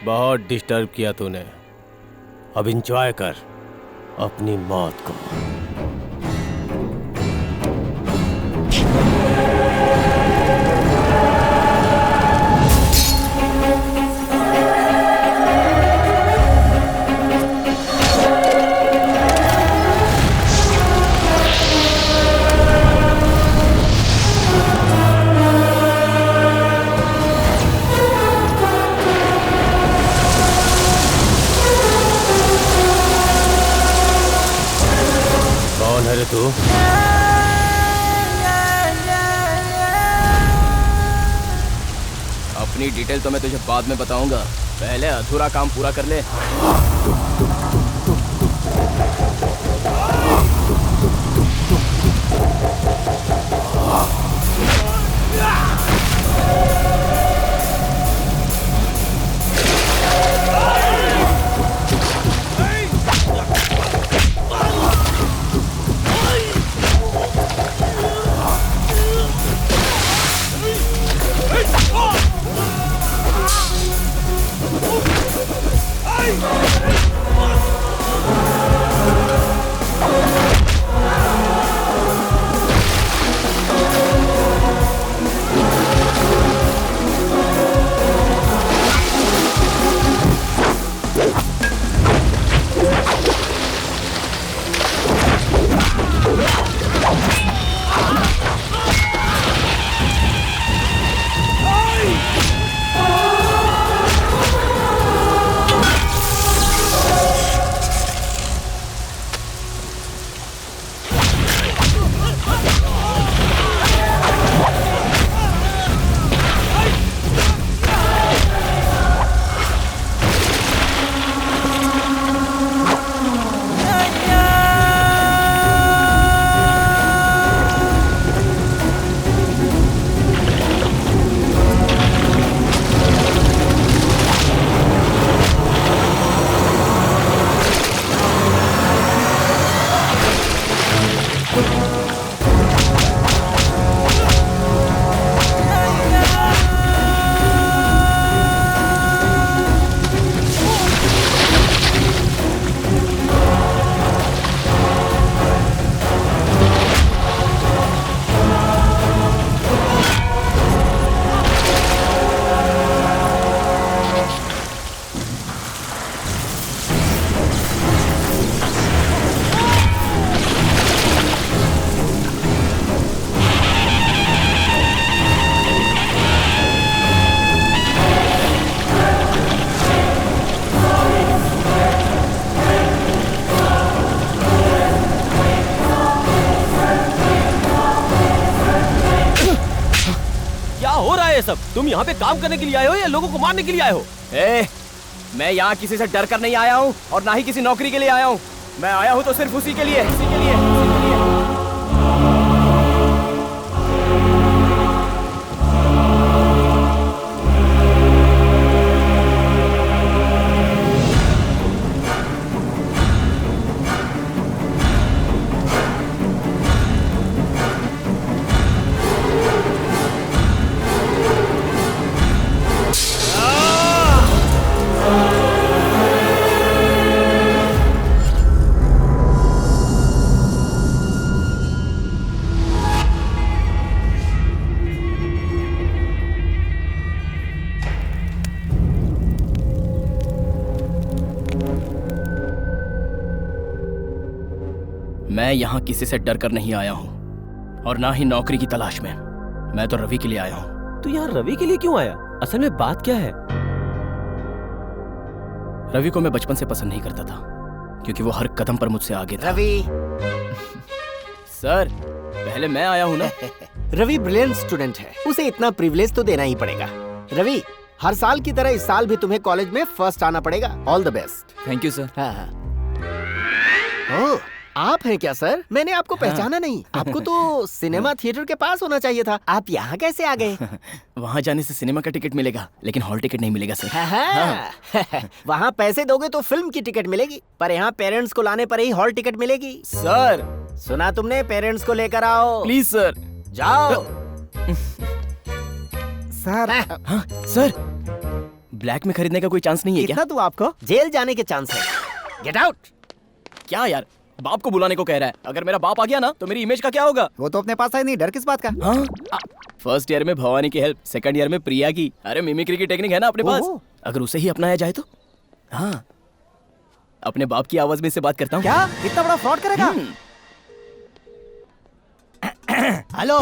बहुत डिस्टर्ब किया तूने, अब एंजॉय कर अपनी मौत को। तू अपनी डिटेल तो मैं तुझे बाद में बताऊंगा, पहले अधूरा काम पूरा कर ले। सब तुम यहाँ पे काम करने के लिए आए हो या लोगों को मारने के लिए आए हो? मैं यहाँ किसी से डर कर नहीं आया हूँ और ना ही किसी नौकरी के लिए आया हूँ। मैं आया हूँ तो सिर्फ उसी के लिए। मैं यहाँ किसी से डर कर नहीं आया हूँ और ना ही नौकरी की तलाश में। मैं तो रवि के लिए आया हूँ। तू यहाँ रवि के लिए क्यों आया? असल में बात क्या है? रवि को मैं बचपन से पसंद नहीं करता था क्योंकि वो हर कदम पर मुझसे आगे था। रवि सर पहले मैं आया हूँ ना। रवि ब्रिलियंट स्टूडेंट है, उसे इतना प्रिविलेज तो देना ही पड़ेगा। रवि हर साल की तरह इस साल भी तुम्हें कॉलेज में फर्स्ट आना पड़ेगा। All the best. Thank you sir. Oh आप हैं क्या सर? मैंने आपको पहचाना नहीं। आपको तो सिनेमा थिएटर के पास होना चाहिए था। आप यहाँ कैसे आ गए? वहाँ जाने से सिनेमा का टिकट मिलेगा लेकिन हॉल टिकट नहीं मिलेगा सर। वहाँ पैसे दोगे तो फिल्म की टिकट मिलेगी, पर यहाँ पेरेंट्स को लाने पर ही हॉल टिकट मिलेगी। सर सुना तुमने? पेरेंट्स को लेकर आओ प्लीज सर। जाओ। सर हाँ सर ब्लैक में खरीदने का कोई चांस नहीं है क्या? कितना तू आपको जेल जाने के चांस है। Get out. क्या यार, बाप को बुलाने को कह रहा है। अगर मेरा बाप आ गया ना तो मेरी इमेज का क्या होगा? वो तो अपने पास है नहीं, डर किस बात का? हाँ? फर्स्ट ईयर में भवानी की हेल्प, सेकंड ईयर में प्रिया की। अरे मिमिक्री की टेक्निक है ना अपने पास, अगर उसे ही अपनाया जाए तो। हाँ, अपने बाप की आवाज में इससे बात करता हूँ। क्या इतना बड़ा फ्रॉड करेगा? हेलो,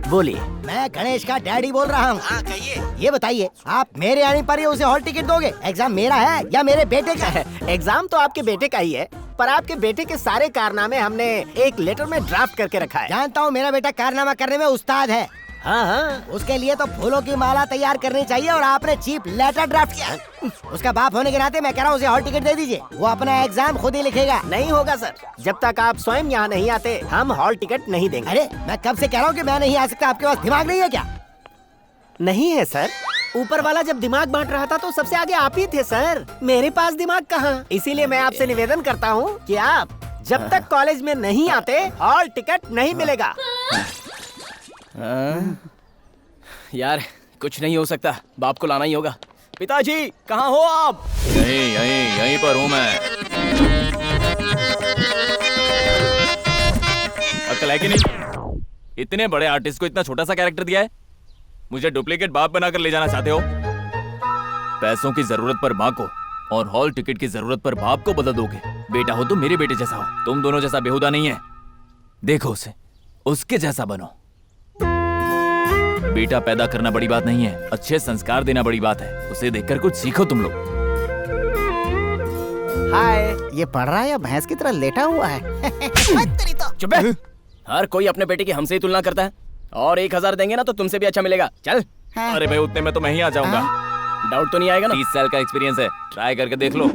बोलिए। मैं गणेश का डैडी बोल रहा हूँ। हाँ कहिए। ये बताइए, आप मेरे आने पर ही उसे हॉल टिकट दोगे? एग्जाम मेरा है या मेरे बेटे का है? एग्जाम तो आपके बेटे का ही है, पर आपके बेटे के सारे कारनामे हमने एक लेटर में ड्राफ्ट करके रखा है। जानता हूँ मेरा बेटा कारनामा करने में उस्ताद है। हाँ हाँ, उसके लिए तो फूलों की माला तैयार करनी चाहिए और आपने चीप लेटर ड्राफ्ट किया। उसका बाप होने के नाते मैं कह रहा हूँ उसे हॉल टिकट दे दीजिए, वो अपना एग्जाम खुद ही लिखेगा। नहीं होगा सर, जब तक आप स्वयं यहाँ नहीं आते हम हॉल टिकट नहीं देंगे। अरे मैं कब से कह रहा हूँ कि मैं नहीं आ सकता, आपके पास दिमाग नहीं है क्या? नहीं है सर, ऊपर वाला जब दिमाग बांट रहा था तो सबसे आगे आप ही थे सर, मेरे पास दिमाग कहाँ। इसीलिए मैं आपसे निवेदन करता हूँ कि आप जब तक कॉलेज में नहीं आते हॉल टिकट नहीं मिलेगा। यार कुछ नहीं हो सकता, बाप को लाना ही होगा। पिताजी कहाँ हो आप? यहीं पर हूँ मैं। अकल है कि नहीं? इतने बड़े आर्टिस्ट को इतना छोटा सा कैरेक्टर दिया है। मुझे डुप्लीकेट बाप बनाकर ले जाना चाहते हो? पैसों की जरूरत पर माँ को और हॉल टिकट की जरूरत पर बाप को बदल दोगे। बेटा हो तो मेरे बेटे जैसा हो, तुम दोनों जैसा बेहुदा नहीं है। देखो उसे, उसके जैसा बनो। बेटा पैदा करना बड़ी बात नहीं है, अच्छे संस्कार देना बड़ी बात है। उसे देखकर कुछ सीखो तुम लोग। हाय, ये पढ़ रहा है या भैंस की तरह लेटा हुआ है? चुप है। हर कोई अपने बेटे की हमसे ही तुलना करता है, और 1000 देंगे ना तो तुमसे भी अच्छा मिलेगा। चल। अरे भाई उतने में तो मैं ही आ जाऊंगा। डाउट तो नहीं आएगा ना? 30 साल का एक्सपीरियंस है, ट्राई करके देख लो।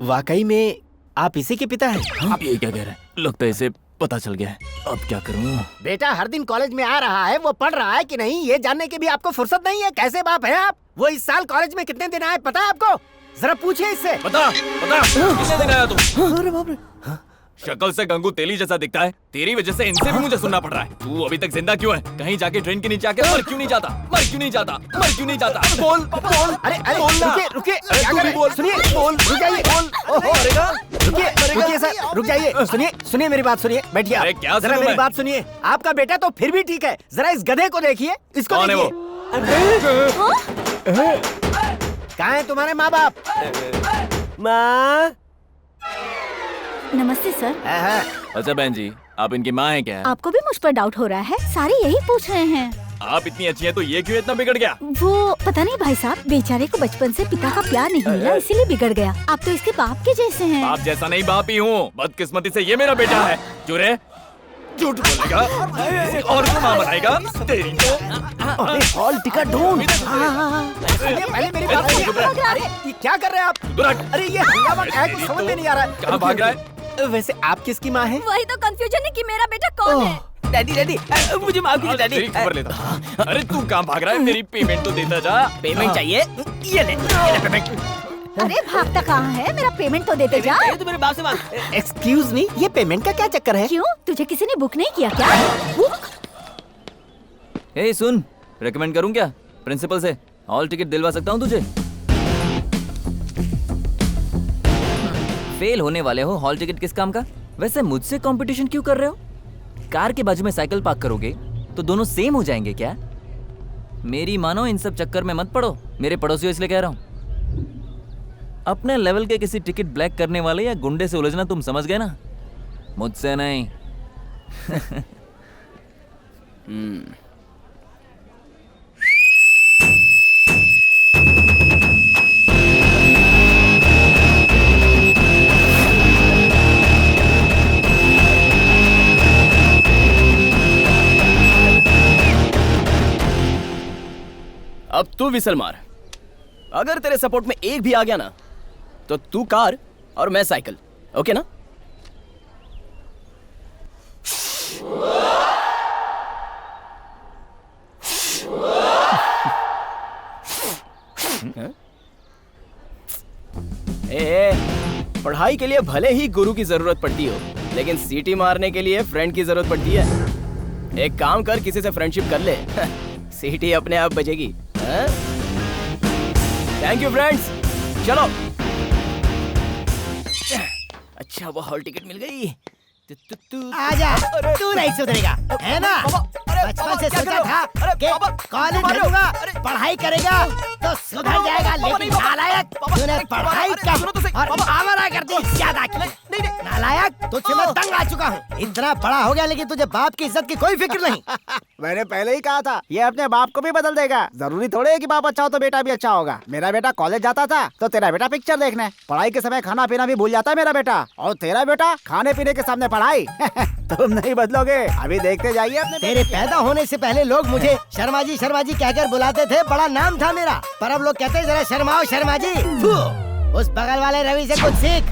वाकई में आप इसी के पिता हैं? आप ये क्या कह रहे हैं? लगता है इसे पता चल गया है। अब क्या करूं? बेटा हर दिन कॉलेज में आ रहा है, वो पढ़ रहा है कि नहीं ये जानने की भी आपको फुर्सत नहीं है। कैसे बाप है आप? वो इस साल कॉलेज में कितने दिन आए पता है आपको? जरा पूछिए इससे। बता कितने दिन आया तू? अरे बाप रे, शक्ल से गंगू तेली जैसा दिखता है, तेरी वजह से इनसे भी मुझे सुनना पड़ रहा है। तू अभी तक जिंदा क्यों है? कहीं जाके ट्रेन के नीचे आके मर क्यों नहीं जाता? मर क्यों नहीं जाता? मर क्यों नहीं जाता? बोल बोल। अरे रुकिए, क्या कर रहे हैं? सुनिए, रुक जाइए। रुकिए सर, रुक जाइए। सुनिए मेरी बात सुनिए, बैठिए। अरे क्या जरा मेरी बात सुनिए। आपका बेटा तो फिर भी ठीक है, जरा इस गधे को देखिए, इसको कौन है वो? कहाँ है तुम्हारे माँ बाप? माँ। नमस्ते सर। अच्छा बहन जी, आप इनकी माँ हैं क्या? आपको भी मुझ पर डाउट हो रहा है? सारे यही पूछ रहे हैं। आप इतनी अच्छी हैं तो ये क्यों इतना बिगड़ गया? वो पता नहीं भाई साहब, बेचारे को बचपन से पिता का प्यार नहीं मिला, इसीलिए बिगड़ गया। आप तो इसके बाप के जैसे हैं। बाप जैसा नहीं, बाप ही हूँ। बदकिस्मती से ये मेरा बेटा है। चुरे झूठ बोलेगा, किसी और को माँ बनाएगा। तेरी तो हॉल टिकट ढूंढ। पहले मेरी बात सुनिए। अरे ये क्या कर रहे हैं आप? अरे ये हंगामा क्या है, कुछ समझ में नहीं आ रहा है। कहाँ भाग रहा है? वैसे आप किसकी माँ है? वही तो कंफ्यूजन है कि मेरा बेटा कौन है। डैडी मुझे माफ कीजिए डैडी। तेरी खबर लेता। अरे तू कहाँ भाग रहा है? मेरी पेमेंट तो देता जा। पेमेंट चाहिए? ये ले पेमेंट। अरे भागता कहाँ है? मेरा पेमेंट तो देते जा। तो मेरे बाप से मांग। एक्सक्यूज मी, ये पेमेंट का क्या चक्कर है? क्यों, तुझे किसी ने बुक नहीं किया क्या? बुक? ए सुन, रेकमेंड करूं क्या प्रिंसिपल से? हॉल टिकट दिलवा सकता हूं तुझे। फेल होने वाले हो, हॉल टिकट किस काम का? वैसे मुझसे कंपटीशन क्यों कर रहे हो? कार के बाजू में साइकिल पार्क करोगे तो दोनों सेम हो जाएंगे क्या? मेरी मानो, इन सब चक्कर में मत पड़ो। मेरे पड़ोसी हो इसलिए कह रहा हूं। अपने लेवल के किसी टिकट ब्लैक करने वाले या गुंडे से उलझना तुम समझ गए ना, मुझसे नहीं। अब तू विसल मार। अगर तेरे सपोर्ट में एक भी आ गया ना तो तू कार और मैं साइकिल। ओके ना? पढ़ाई के लिए भले ही गुरु की जरूरत पड़ती हो, लेकिन सीटी मारने के लिए फ्रेंड की जरूरत पड़ती है। एक काम कर, किसी से फ्रेंडशिप कर ले। सीटी अपने आप बजेगी। थैंक यू फ्रेंड्स, चलो। अच्छा वो हॉल टिकट मिल गई। आजा, तू नहीं सुधरेगा, है ना? बचपन से सोचा था कि कॉलेज जाऊंगा, पढ़ाई करेगा तो सुधर जाएगा, लेकिन नालायक तूने पढ़ाई कम और आवारा कर दी ज्यादा की। नालायक, तुझसे मैं तंग आ चुका हूँ। इतना बड़ा हो गया लेकिन तुझे बाप की इज्जत की कोई फिक्र नहीं। मैंने पहले ही कहा था ये अपने बाप को भी बदल देगा। जरूरी थोड़े है कि बाप अच्छा हो तो बेटा भी अच्छा होगा। मेरा बेटा कॉलेज जाता था तो तेरा बेटा पिक्चर देखने, पढ़ाई के समय खाना पीना भी भूल जाता है मेरा बेटा, और तेरा बेटा खाने पीने के सामने पढ़ाई। तुम नहीं बदलोगे, अभी देखते जाइए अपने। तेरे पैदा होने से पहले लोग मुझे शर्मा जी कहकर बुलाते थे, बड़ा नाम था मेरा। पर अब लोग कहते हैं जरा शर्माओ शर्मा जी। उस बगल वाले रवि से कुछ सीख,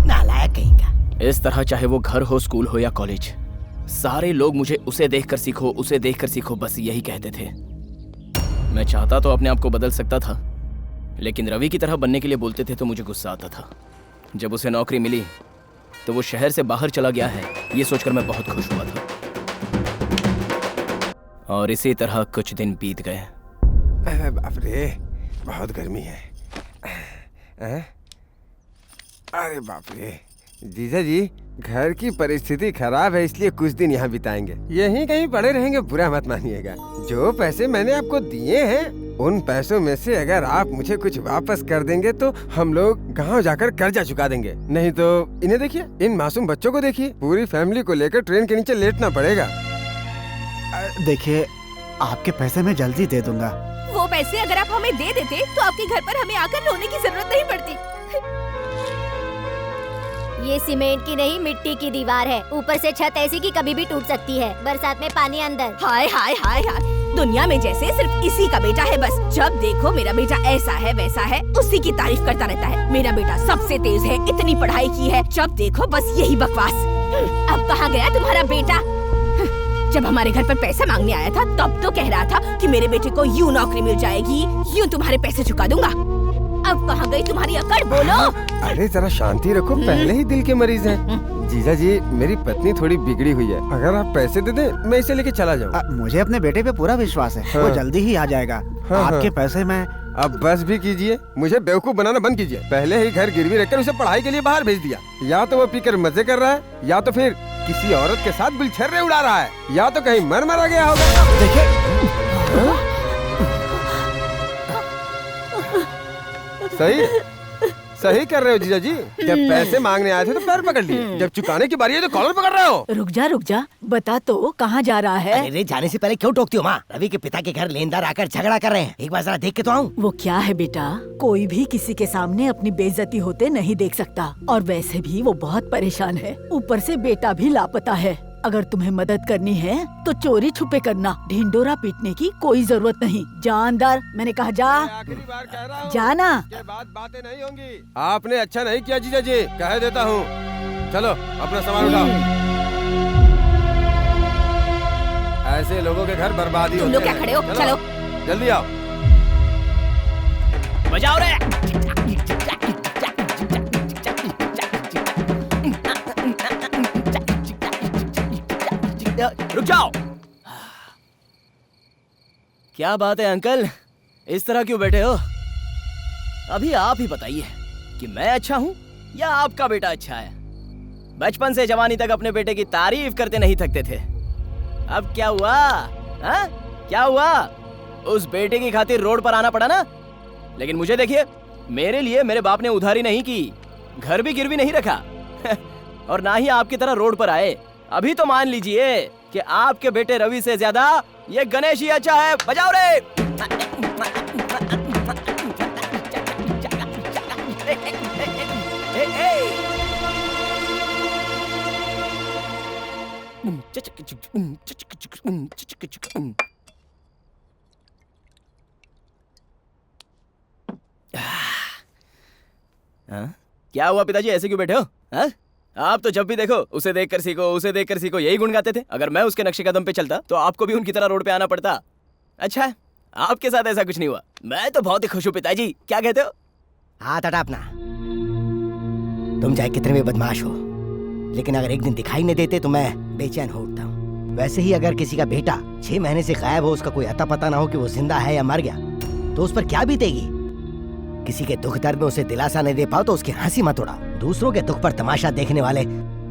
नालायक कहीं का। इस तरह चाहे वो घर हो, स्कूल हो या कॉलेज, सारे लोग मुझे उसे देखकर सीखो, उसे देखकर सीखो, बस यही कहते थे। मैं चाहता तो अपने आप को बदल सकता था, लेकिन रवि की तरह बनने के लिए बोलते थे तो मुझे गुस्सा आता था। जब उसे नौकरी मिली तो वो शहर से बाहर चला गया है, ये सोचकर मैं बहुत खुश हुआ था। और इसी तरह कुछ दिन बीत गए। बाप रे, बहुत गर्मी है। अरे बाप रे, जीजा जी घर की परिस्थिति खराब है इसलिए कुछ दिन यहाँ बिताएंगे। यहीं कहीं पड़े रहेंगे, बुरा मत मानिएगा। जो पैसे मैंने आपको दिए हैं उन पैसों में से अगर आप मुझे कुछ वापस कर देंगे तो हम लोग गांव जाकर कर्जा चुका देंगे। नहीं तो इन्हें देखिए, इन मासूम बच्चों को देखिए, पूरी फैमिली को लेकर ट्रेन के नीचे लेटना पड़ेगा। देखिए, आपके पैसे मैं जल्दी दे दूंगा। वो पैसे अगर आप हमें दे देते तो आपके घर पर हमें आकर रोने की जरूरत नहीं पड़ती। ये सीमेंट की नहीं मिट्टी की दीवार है, ऊपर से छत ऐसी कि कभी भी टूट सकती है, बरसात में पानी अंदर। हाय हाय हाय हाय, दुनिया में जैसे सिर्फ इसी का बेटा है बस। जब देखो मेरा बेटा ऐसा है वैसा है, उसी की तारीफ करता रहता है। मेरा बेटा सबसे तेज है, इतनी पढ़ाई की है, जब देखो बस यही बकवास। अब कहाँ गया तुम्हारा बेटा? जब हमारे घर पर पैसा मांगने आया था तब तो कह रहा था कि मेरे बेटे को यूं नौकरी मिल जाएगी, यूं तुम्हारे पैसे चुका दूंगा। अब कहाँ गई तुम्हारी अकड़, बोलो। अरे जरा शांति रखो, पहले ही दिल के मरीज हैं। जीजा जी, मेरी पत्नी थोड़ी बिगड़ी हुई है, अगर आप पैसे दे दें मैं इसे लेके चला जाऊँ। मुझे अपने बेटे पे पूरा विश्वास है। हाँ। वो जल्दी ही आ जाएगा। आपके पैसे मैं। अब बस भी कीजिए, मुझे बेवकूफ बनाना बंद कीजिए। पहले ही घर गिरवी रखकर उसे पढ़ाई के लिए बाहर भेज दिया। या तो वो पीकर मजे कर रहा है, या तो फिर किसी औरत के साथ गुलछर्रे उड़ा रहा है, या तो कहीं मर मरा गया होगा। देखिए, सही कर रहे हो जीजा जी। जब पैसे मांगने आए थे तो पैर पकड़ लिए, जब चुकाने की बारी है तो कॉलर पकड़ रहे हो। रुक जा, बता तो कहाँ जा रहा है? अरे जाने से पहले क्यों टोकती हो माँ? रवि के पिता के घर लेनदार आकर झगड़ा कर रहे हैं, एक बार जरा देख के तो आऊँ। वो क्या है बेटा, कोई भी किसी के सामने अपनी बेइज्जती होते नहीं देख सकता, और वैसे भी वो बहुत परेशान है। ऊपर से बेटा भी लापता है। अगर तुम्हें मदद करनी है तो चोरी छुपे करना, ढिंडोरा पीटने की कोई जरूरत नहीं। जा अंदर, मैंने कहा जा। आखिरी बार कह रहा हूं, जाना। के बाद बातें नहीं होंगी। आपने अच्छा नहीं किया जीजा जी, कह देता हूँ। चलो अपना सामान उठाओ। ऐसे लोगों के घर बर्बादी तुम लोग क्या खड़े हो? चलो जल्दी आओ। बजाओ रे। रुक जाओ। क्या बात है अंकल, इस तरह क्यों बैठे हो? अभी आप ही बताइए कि मैं अच्छा हूँ या आपका बेटा अच्छा है? बचपन से जवानी तक अपने बेटे की तारीफ करते नहीं थकते थे। अब क्या हुआ? हाँ? क्या हुआ? उस बेटे की खातिर रोड पर आना पड़ा ना? लेकिन मुझे देखिए, मेरे लिए मेरे बाप ने उधारी नहीं की, घर भी गिरवी नहीं रखा और ना ही आपकी तरह रोड पर आए। अभी तो मान लीजिए कि आपके बेटे रवि से ज्यादा ये गणेश ही अच्छा है। बजाओ रे। क्या हुआ पिताजी, ऐसे क्यों बैठे हो? हाँ? आप तो जब भी देखो उसे देखकर सीखो, उसे देखकर सीखो, यही गुण गाते थे। अगर मैं उसके नक्शे कदम पे चलता तो आपको भी उनकी तरह रोड पे आना पड़ता। अच्छा, आपके साथ ऐसा कुछ नहीं हुआ। मैं तो बहुत ही खुश हूँ पिताजी। क्या कहते हो? हाथ हटा अपना। तुम चाहे कितने भी बदमाश हो, लेकिन अगर एक दिन दिखाई नहीं देते तो मैं बेचैन हो उठता हूँ। वैसे ही अगर किसी का बेटा 6 महीने से गायब हो, उसका कोई अता पता ना हो कि वो जिंदा है या मर गया, तो उस पर क्या बीतेगी? किसी के दुख दर्द में उसे दिलासा नहीं दे पाओ तो उसकी हंसी मत उड़ाओ। दूसरों के दुख पर तमाशा देखने वाले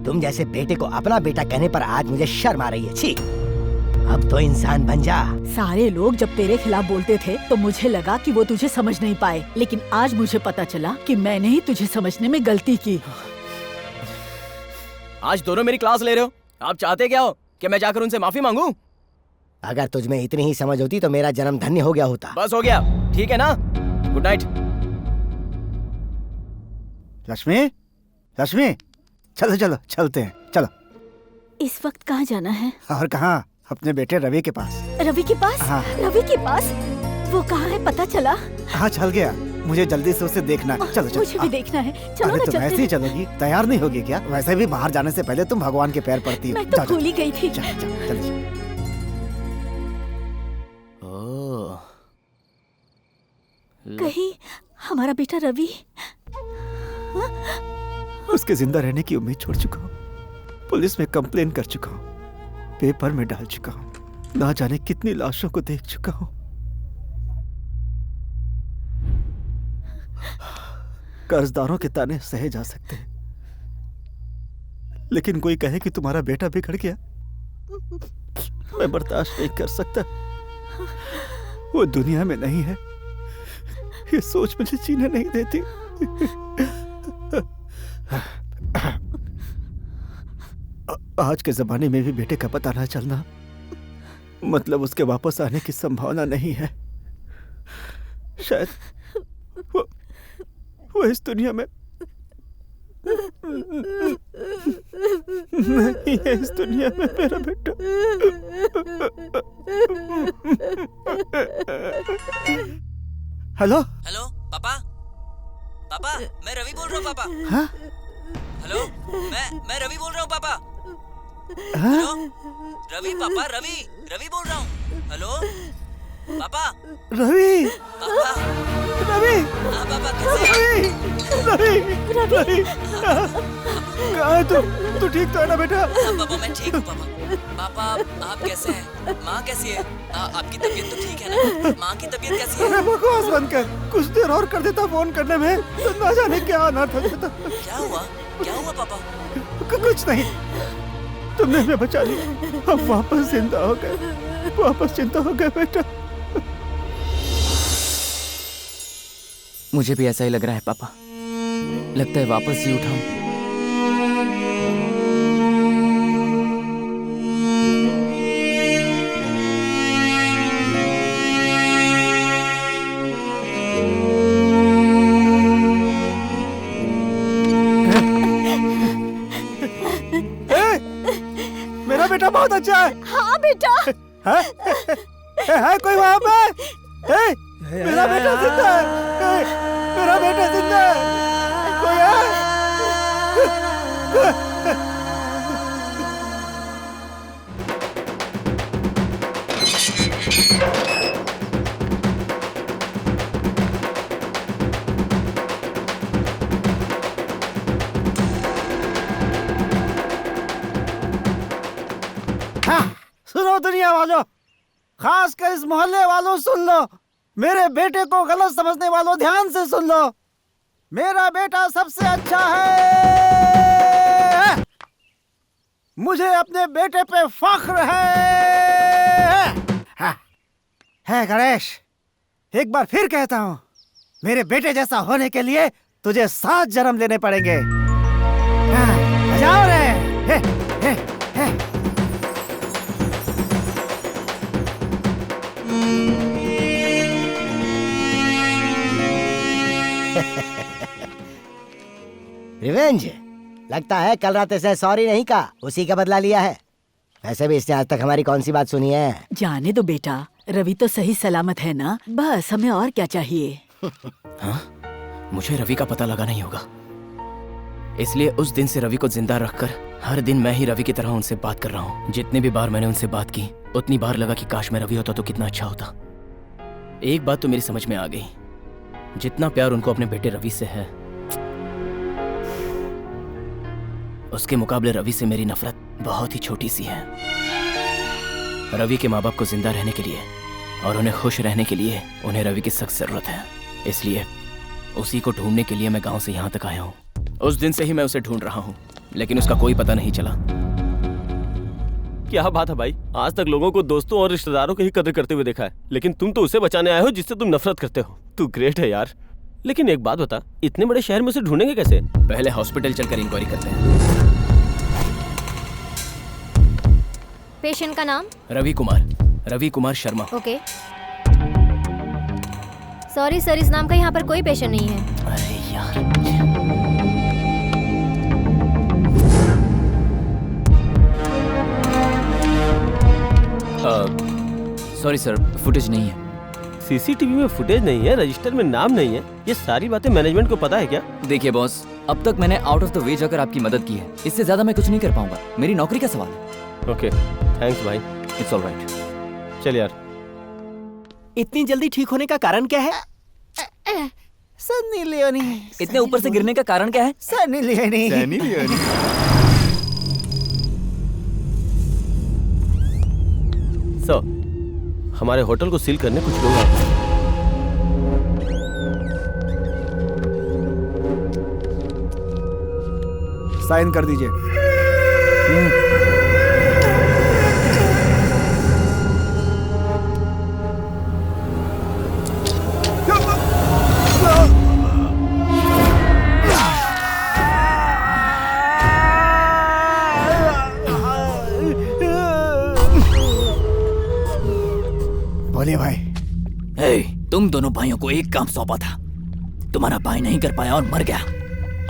तुम जैसे बेटे को अपना बेटा कहने पर आज मुझे शर्म आ रही है। छी, अब तो इंसान बन जा। सारे लोग जब तेरे खिलाफ बोलते थे तो मुझे लगा कि वो तुझे समझ नहीं पाए, लेकिन आज मुझे पता चला कि मैंने ही तुझे समझने में गलती की। आज दोनों मेरी क्लास ले रहे हो। आप चाहते क्या हो कि मैं जाकर उनसे माफी मांगू? अगर तुझ में इतनी ही समझ होती तो मेरा जन्म धन्य हो गया होता। बस हो गया, ठीक है ना? Good night. लक्ष्मी, लक्ष्मी, चलो चलो चलते हैं, चलो। इस वक्त कहाँ जाना है? और कहाँ, अपने बेटे रवि के पास। रवि के पास? हाँ। रवि के पास? वो कहाँ है पता चला? हाँ चल गया, मुझे जल्दी से उसे देखना है। चलो चलो। मुझे भी देखना है। चलो अरे ना तुम चलते ऐसे ही हैं। चलोगी? तैयार नहीं होगी क्या? वैसे भी बाहर जाने से पहले तुम भगवान के पैर पड़ती हो। मैं तो भूल ही गई थी। चलो। कहीं हमारा बेटा रवि? उसके जिंदा रहने की उम्मीद छोड़ चुका हूँ, पुलिस में कंप्लेन कर चुका हूँ, पेपर में डाल चुका हूँ, ना जाने कितनी लाशों को देख चुका हूँ। कर्जदारों के ताने सहे जा सकते हैं, लेकिन कोई कहे कि तुम्हारा बेटा बिगड़ गया, मैं बर्दाश्त नहीं कर सकता। वो दुनिया में नहीं है, ये सोच मुझे जीने नहीं देती। आज के जमाने में भी बेटे का पता ना चलना मतलब उसके वापस आने की संभावना नहीं है। शायद वो इस दुनिया में नहीं है, इस दुनिया में मेरा बेटा। हेलो हेलो पापा, पापा मैं रवि बोल रहा हूँ पापा। हाँ? हेलो मैं रवि बोल रहा हूँ पापा। हाँ? हेलो रवि पापा, रवि बोल रहा हूँ। हेलो पापा। रवि, पापा रवि, हाँ पापा कैसे हैं? रवि, रवि, कहाँ है तू ठीक तो है ना बेटा? हाँ पापा मैं ठीक हूँ पापा। पापा आप कैसे हैं? माँ कैसी है? आपकी तबीयत तो ठीक है ना? माँ की तबीयत कैसी है? अरे बकवास बंद कर, कुछ देर और कर देता फोन करने में तो ना जाने क्या अनर्थ हो जाता। क्या हुआ पापा? कुछ नहीं, तुमने हमें बचा लिया, हम वापस जिंदा हो गए, वापस जिंदा हो गए बेटा। मुझे भी ऐसा ही लग रहा है पापा, लगता है वापस जी उठा हूं। मेरा बेटा बहुत अच्छा है। हाँ बेटा। है कोई वहाँ पे? मेरा बेटा जिंदा है। मेरा बेटा जिंदा है। कोई है? सुनो दुनिया वालों, खासकर इस मोहल्ले वालों सुन लो, मेरे बेटे को गलत समझने वालों ध्यान से सुन लो। मेरा बेटा सबसे अच्छा है, मुझे अपने बेटे पे फख्र है गणेश, एक बार फिर कहता हूँ, मेरे बेटे जैसा होने के लिए तुझे 7 जन्म लेने पड़ेंगे। जाओ रे। रिवेंज, लगता है कल रात इसने सॉरी नहीं कहा, उसी का बदला लिया है। वैसे भी इसने आज तक हमारी कौन सी बात सुनी है? जाने दो बेटा, रवि तो सही सलामत है ना, बस हमें और क्या चाहिए। हाँ? मुझे रवि का पता लगाना ही होगा, इसलिए उस दिन से रवि को जिंदा रखकर हर दिन मैं ही रवि की तरह उनसे बात कर रहा हूँ। जितने भी बार मैंने उनसे बात की उतनी बार लगा कि काश मैं रवि होता तो कितना अच्छा होता। एक बात तो मेरी समझ में आ गई, जितना प्यार उनको अपने बेटे रवि से है, उसके मुकाबले रवि से मेरी नफरत बहुत ही छोटी सी है। रवि के माँ बाप को जिंदा रहने के लिए और उन्हें खुश रहने के लिए उन्हें रवि की सख्त जरूरत है, इसलिए उसी को ढूंढने के लिए मैं गांव से यहाँ तक आया हूँ। उस दिन से ही मैं उसे ढूंढ रहा हूँ, लेकिन उसका कोई पता नहीं चला। क्या बात है भाई, आज तक लोगों को दोस्तों और रिश्तेदारों की ही कदर करते हुए देखा है, लेकिन तुम तो उसे बचाने आए हो जिससे तुम नफरत करते हो। तू ग्रेट है यार। लेकिन एक बात बता, इतने बड़े शहर में उसे ढूंढेंगे कैसे? पहले हॉस्पिटल चलकर इंक्वायरी करते हैं। पेशेंट का नाम? Ravi Kumar Sharma. Okay. Sorry sir, इस नाम का यहाँ पर कोई पेशेंट नहीं है। अरे यार। सॉरी सर, फुटेज नहीं है। सीसीटीवी में फुटेज नहीं है, रजिस्टर में नाम नहीं है, ये सारी बातें मैनेजमेंट को पता है क्या? देखिए बॉस, अब तक मैंने आउट ऑफ द वे जाकर आपकी मदद की है, इससे ज्यादा मैं कुछ नहीं कर पाऊंगा। मेरी नौकरी का सवाल है। ओके, थैंक्स भाई। It's alright. चल यार। इतनी जल्दी ठीक होने का कारण क्या है? सनी लियोनी। इतने ऊपर से गिरने का कारण क्या है? सनी लियोनी। सो हमारे होटल को सील करने कुछ लोग आए। साइन कर दीजिए। बोलिए भाई। तुम दोनों भाइयों को एक काम सौंपा था, तुम्हारा भाई नहीं कर पाया और मर गया।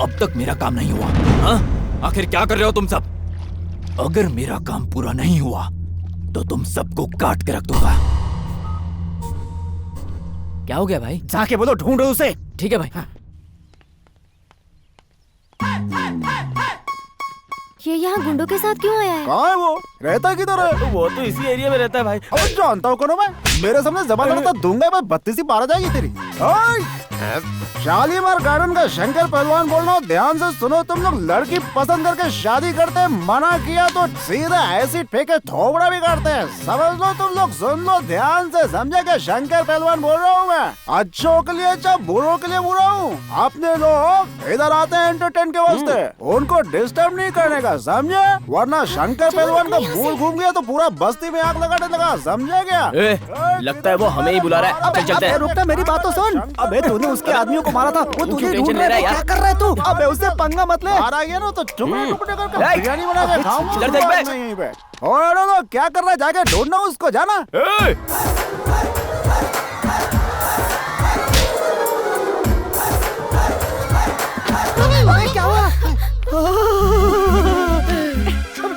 अब तक मेरा काम नहीं हुआ। हाँ? आखिर क्या कर रहे हो तुम सब? अगर मेरा काम पूरा नहीं हुआ तो तुम सबको काट के रख दूंगा। क्या हो गया भाई? जाके बोलो ढूंढो उसे। ठीक है भाई। ये यहाँ गुंडों के साथ क्यों आया है? कहाँ है वो? रहता किधर है? वो तो इसी एरिया में रहता है भाई। अब जानता हूँ कौन मैं? मेरे सामने जबान लड़ता दूंगा मैं, 32 ही पार जाएगी तेरी। शालीमार गार्डन का शंकर पहलवान बोल रहा हूँ, ध्यान से सुनो। तुम लोग लड़की पसंद करके शादी करते हैं, मना किया तो सीधा एसिड फेंके थोबड़ा भी काटते हैं। समझ लो तुम लोग, सुन लो ध्यान से, समझे क्या? शंकर पहलवान बोल रहा हूँ मैं, अच्छों के लिए अच्छा, बुरों के लिए बुरा हूँ। अपने लोग इधर आते हैं एंटरटेन के वास्ते, उनको डिस्टर्ब नहीं करने का, समझे? वरना शंकर पहलवान का भूल घूम गया तो पूरा बस्ती में आग लगाने लगा, समझे क्या? लगता है वो हमें ही बुला रहा है। चल चलते हैं। रुकना, मेरी बात तो सुन। अबे तूने उसके आदमियों को मारा था, वो तुझे ढूंढ रहा है। क्या कर रहा है तू? अबे उससे पंगा मत ले। मारा गया ना तो टुकड़े टुकड़े करके बिरयानी बना के खाऊंगा। इधर देख बे। यहीं पे। और क्या कर रहा है? जाके ढूंढना उसको, जाना। क्या हुआ?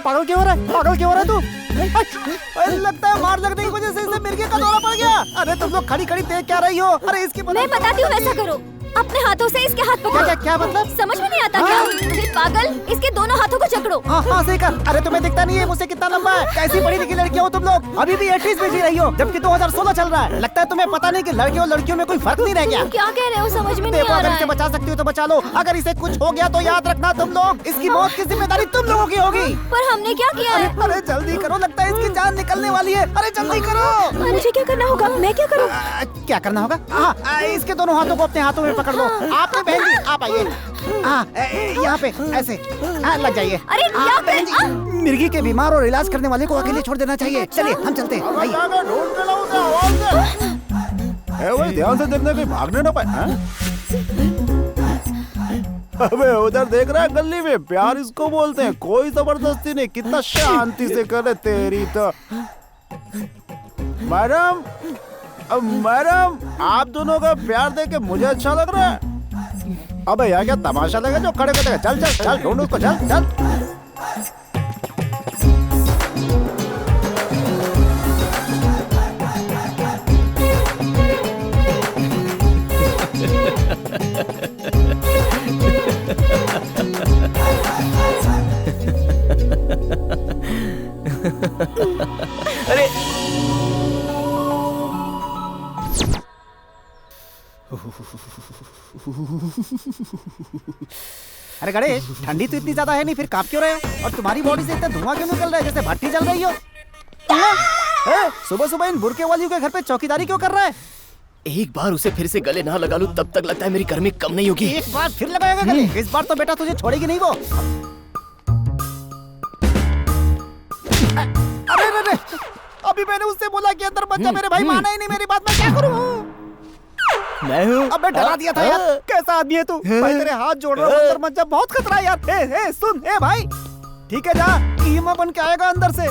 पागल क्यों हो रहा है? पागल क्यों हो रहा है तू? लगता है मार लगने की वजह से इसे मिर्गी का दौरा पड़ गया। अरे तुम लोग खड़ी खड़ी देख क्या रही हो? अरे इसकी मैं बताती हूँ, वैसा करो। अपने हाथों से इसके हाथ पकड़ो। क्या मतलब? समझ में नहीं आता क्या? फिर पागल, इसके दोनों हाथों को जकड़ो। हाँ सही कर। अरे तुम्हें दिखता नहीं है मुझसे कितना लंबा है? कैसी पढ़ी लिखी लड़की हो तुम लोग? अभी भी 80s में जी रही हो, जबकि 2016 चल रहा है। लगता है तुम्हें पता नहीं कि लड़कियों और लड़कियों में कोई फर्क नहीं रह गया। क्या कह रहे हो? समझ में नहीं आ रहा है। इसे बचा सकती हो तो बचा लो, अगर इसे कुछ हो गया तो याद रखना तुम लोग, इसकी मौत की जिम्मेदारी तुम लोगों की होगी। पर हमने क्या किया है? अरे जल्दी करो, लगता है इसकी जान निकलने वाली है। अरे जल्दी करो। मुझे क्या करना होगा? मैं क्या करूँ? क्या करना होगा? हाँ, इसके दोनों हाथों को अपने हाथों में पकड़ लो। आपने बहन जी, आप आइए। हाँ, यहाँ पे ऐसे लग जाइए। अरे क्या बहन जी, मिर्गी के बीमार और इलाज करने वाले को अकेले छोड़ देना चाहिए। चलिए हम चलते हैं। आइए। ध्यान से देखना कहीं भागने ना पाए। अबे उधर देख रहा है गली में, प्यार इसको बोलते हैं, कोई जबरदस्ती नहीं, कितना शांति से करे। तेरी तो मैडम, मैडम आप दोनों का प्यार देख के मुझे अच्छा लग रहा है। अबे यार क्या तमाशा लगा जो खड़े खड़े? चल चल चल ढूंढ उसको, चल चल। अरे अरे गणेश, ठंडी तो इतनी ज्यादा है नहीं, फिर कांप क्यों रहे हो? और तुम्हारी बॉडी से इतना धुआं क्यों निकल रहा है, जैसे भट्टी जल रही हो? सुबह सुबह इन बुरके वालियों के घर पे चौकीदारी क्यों कर रहा है? एक बार उसे फिर से गले ना लगा लूं तब तक लगता है मेरी गर्मी कम नहीं होगी। एक बार फिर लगाएगा गले? इस बार तो बेटा तुझे छोड़ेगी नहीं वो। अरे अभी मैंने उससे बोला कि अंदर मत जा, मेरे भाई माना ही नहीं मेरी बात, मैं क्या करूं? मैं हूँ। अबे डरा दिया था यार, कैसा आदमी है तू? भाई तेरे हाथ जोड़ रहा हूं, अंदर मत जा, बहुत खतरा है यार। ए सुन, ए भाई ठीक है जा, कीमा बन के आएगा अंदर से।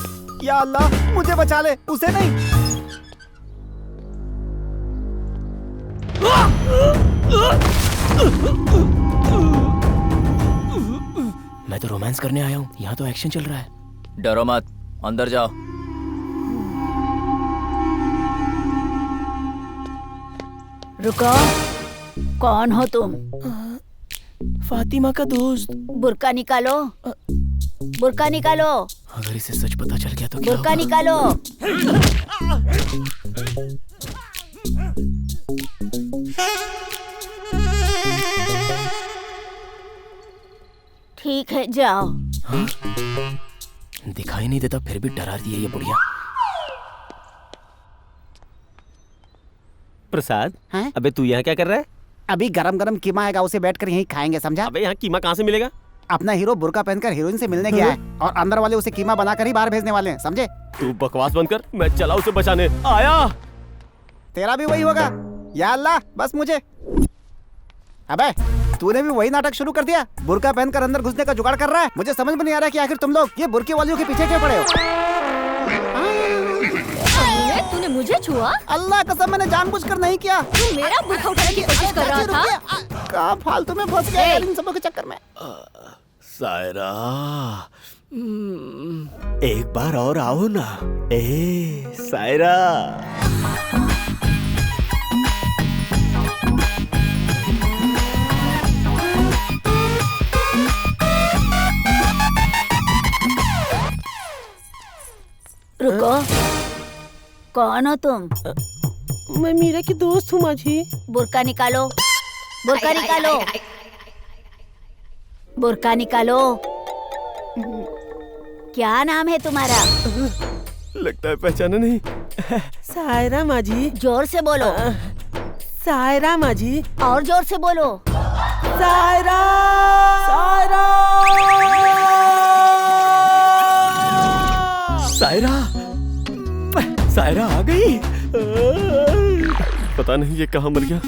या अल्लाह मुझे बचा ले, उसे नहीं। मैं तो रोमांस करने आया हूँ, यहाँ तो एक्शन चल रहा है। डरो मत, अंदर जाओ। रुको, कौन हो तुम? फातिमा का दोस्त। बुर्का निकालो, बुर्का निकालो। अगर इसे सच पता चल गया तो क्या बुर्का होगा? निकालो। ठीक है जाओ। हाँ? दिखाई नहीं देता फिर भी डरा रही है ये बुढ़िया। प्रसाद, हैं? अबे तू यहाँ क्या कर रहा है? अभी गरम गरम कीमा आएगा, उसे बैठकर यहीं खाएंगे, समझा? अबे यहाँ कीमा कहाँ से मिलेगा? अपना हीरो बुर्का पहनकर हीरोइन से मिलने गया है और अंदर वाले उसे कीमा बनाकर ही बाहर भेजने वाले हैं, समझे? तू बकवास बंद कर, मैं चला उसे बचाने आया। तेरा भी वही होगा। या अल्लाह बस मुझे। अबे तूने भी वही नाटक शुरू कर दिया, बुर्का पहनकर अंदर घुसने का जुगाड़ कर रहा है। मुझे समझ में नहीं आ रहा कि आखिर तुम लोग ये बुर्के वालियों के पीछे क्यों पड़े हो? तूने मुझे छुआ? अल्लाह कसम मैंने जानबूझकर नहीं किया। तू मेरा बुर्का उठाने की कोशिश कर रहा था? कहाँ फालतू में फंस गया यार इन सबों के चक्कर में। सायरा, एक बार और आओ ना। ए सायरा। रुको, कौन हो तुम? मैं मीरा की दोस्त हूँ माझी। बुर्का निकालो, बुर्का निकालो, बुर्का निकालो। क्या नाम है तुम्हारा? लगता है पहचाना नहीं। सायरा माझी। जोर से बोलो। सायरा माझी। और जोर से बोलो। सायरा, सायरा, सायरा, सायरा आ गई। पता नहीं ये कहाँ मर गया।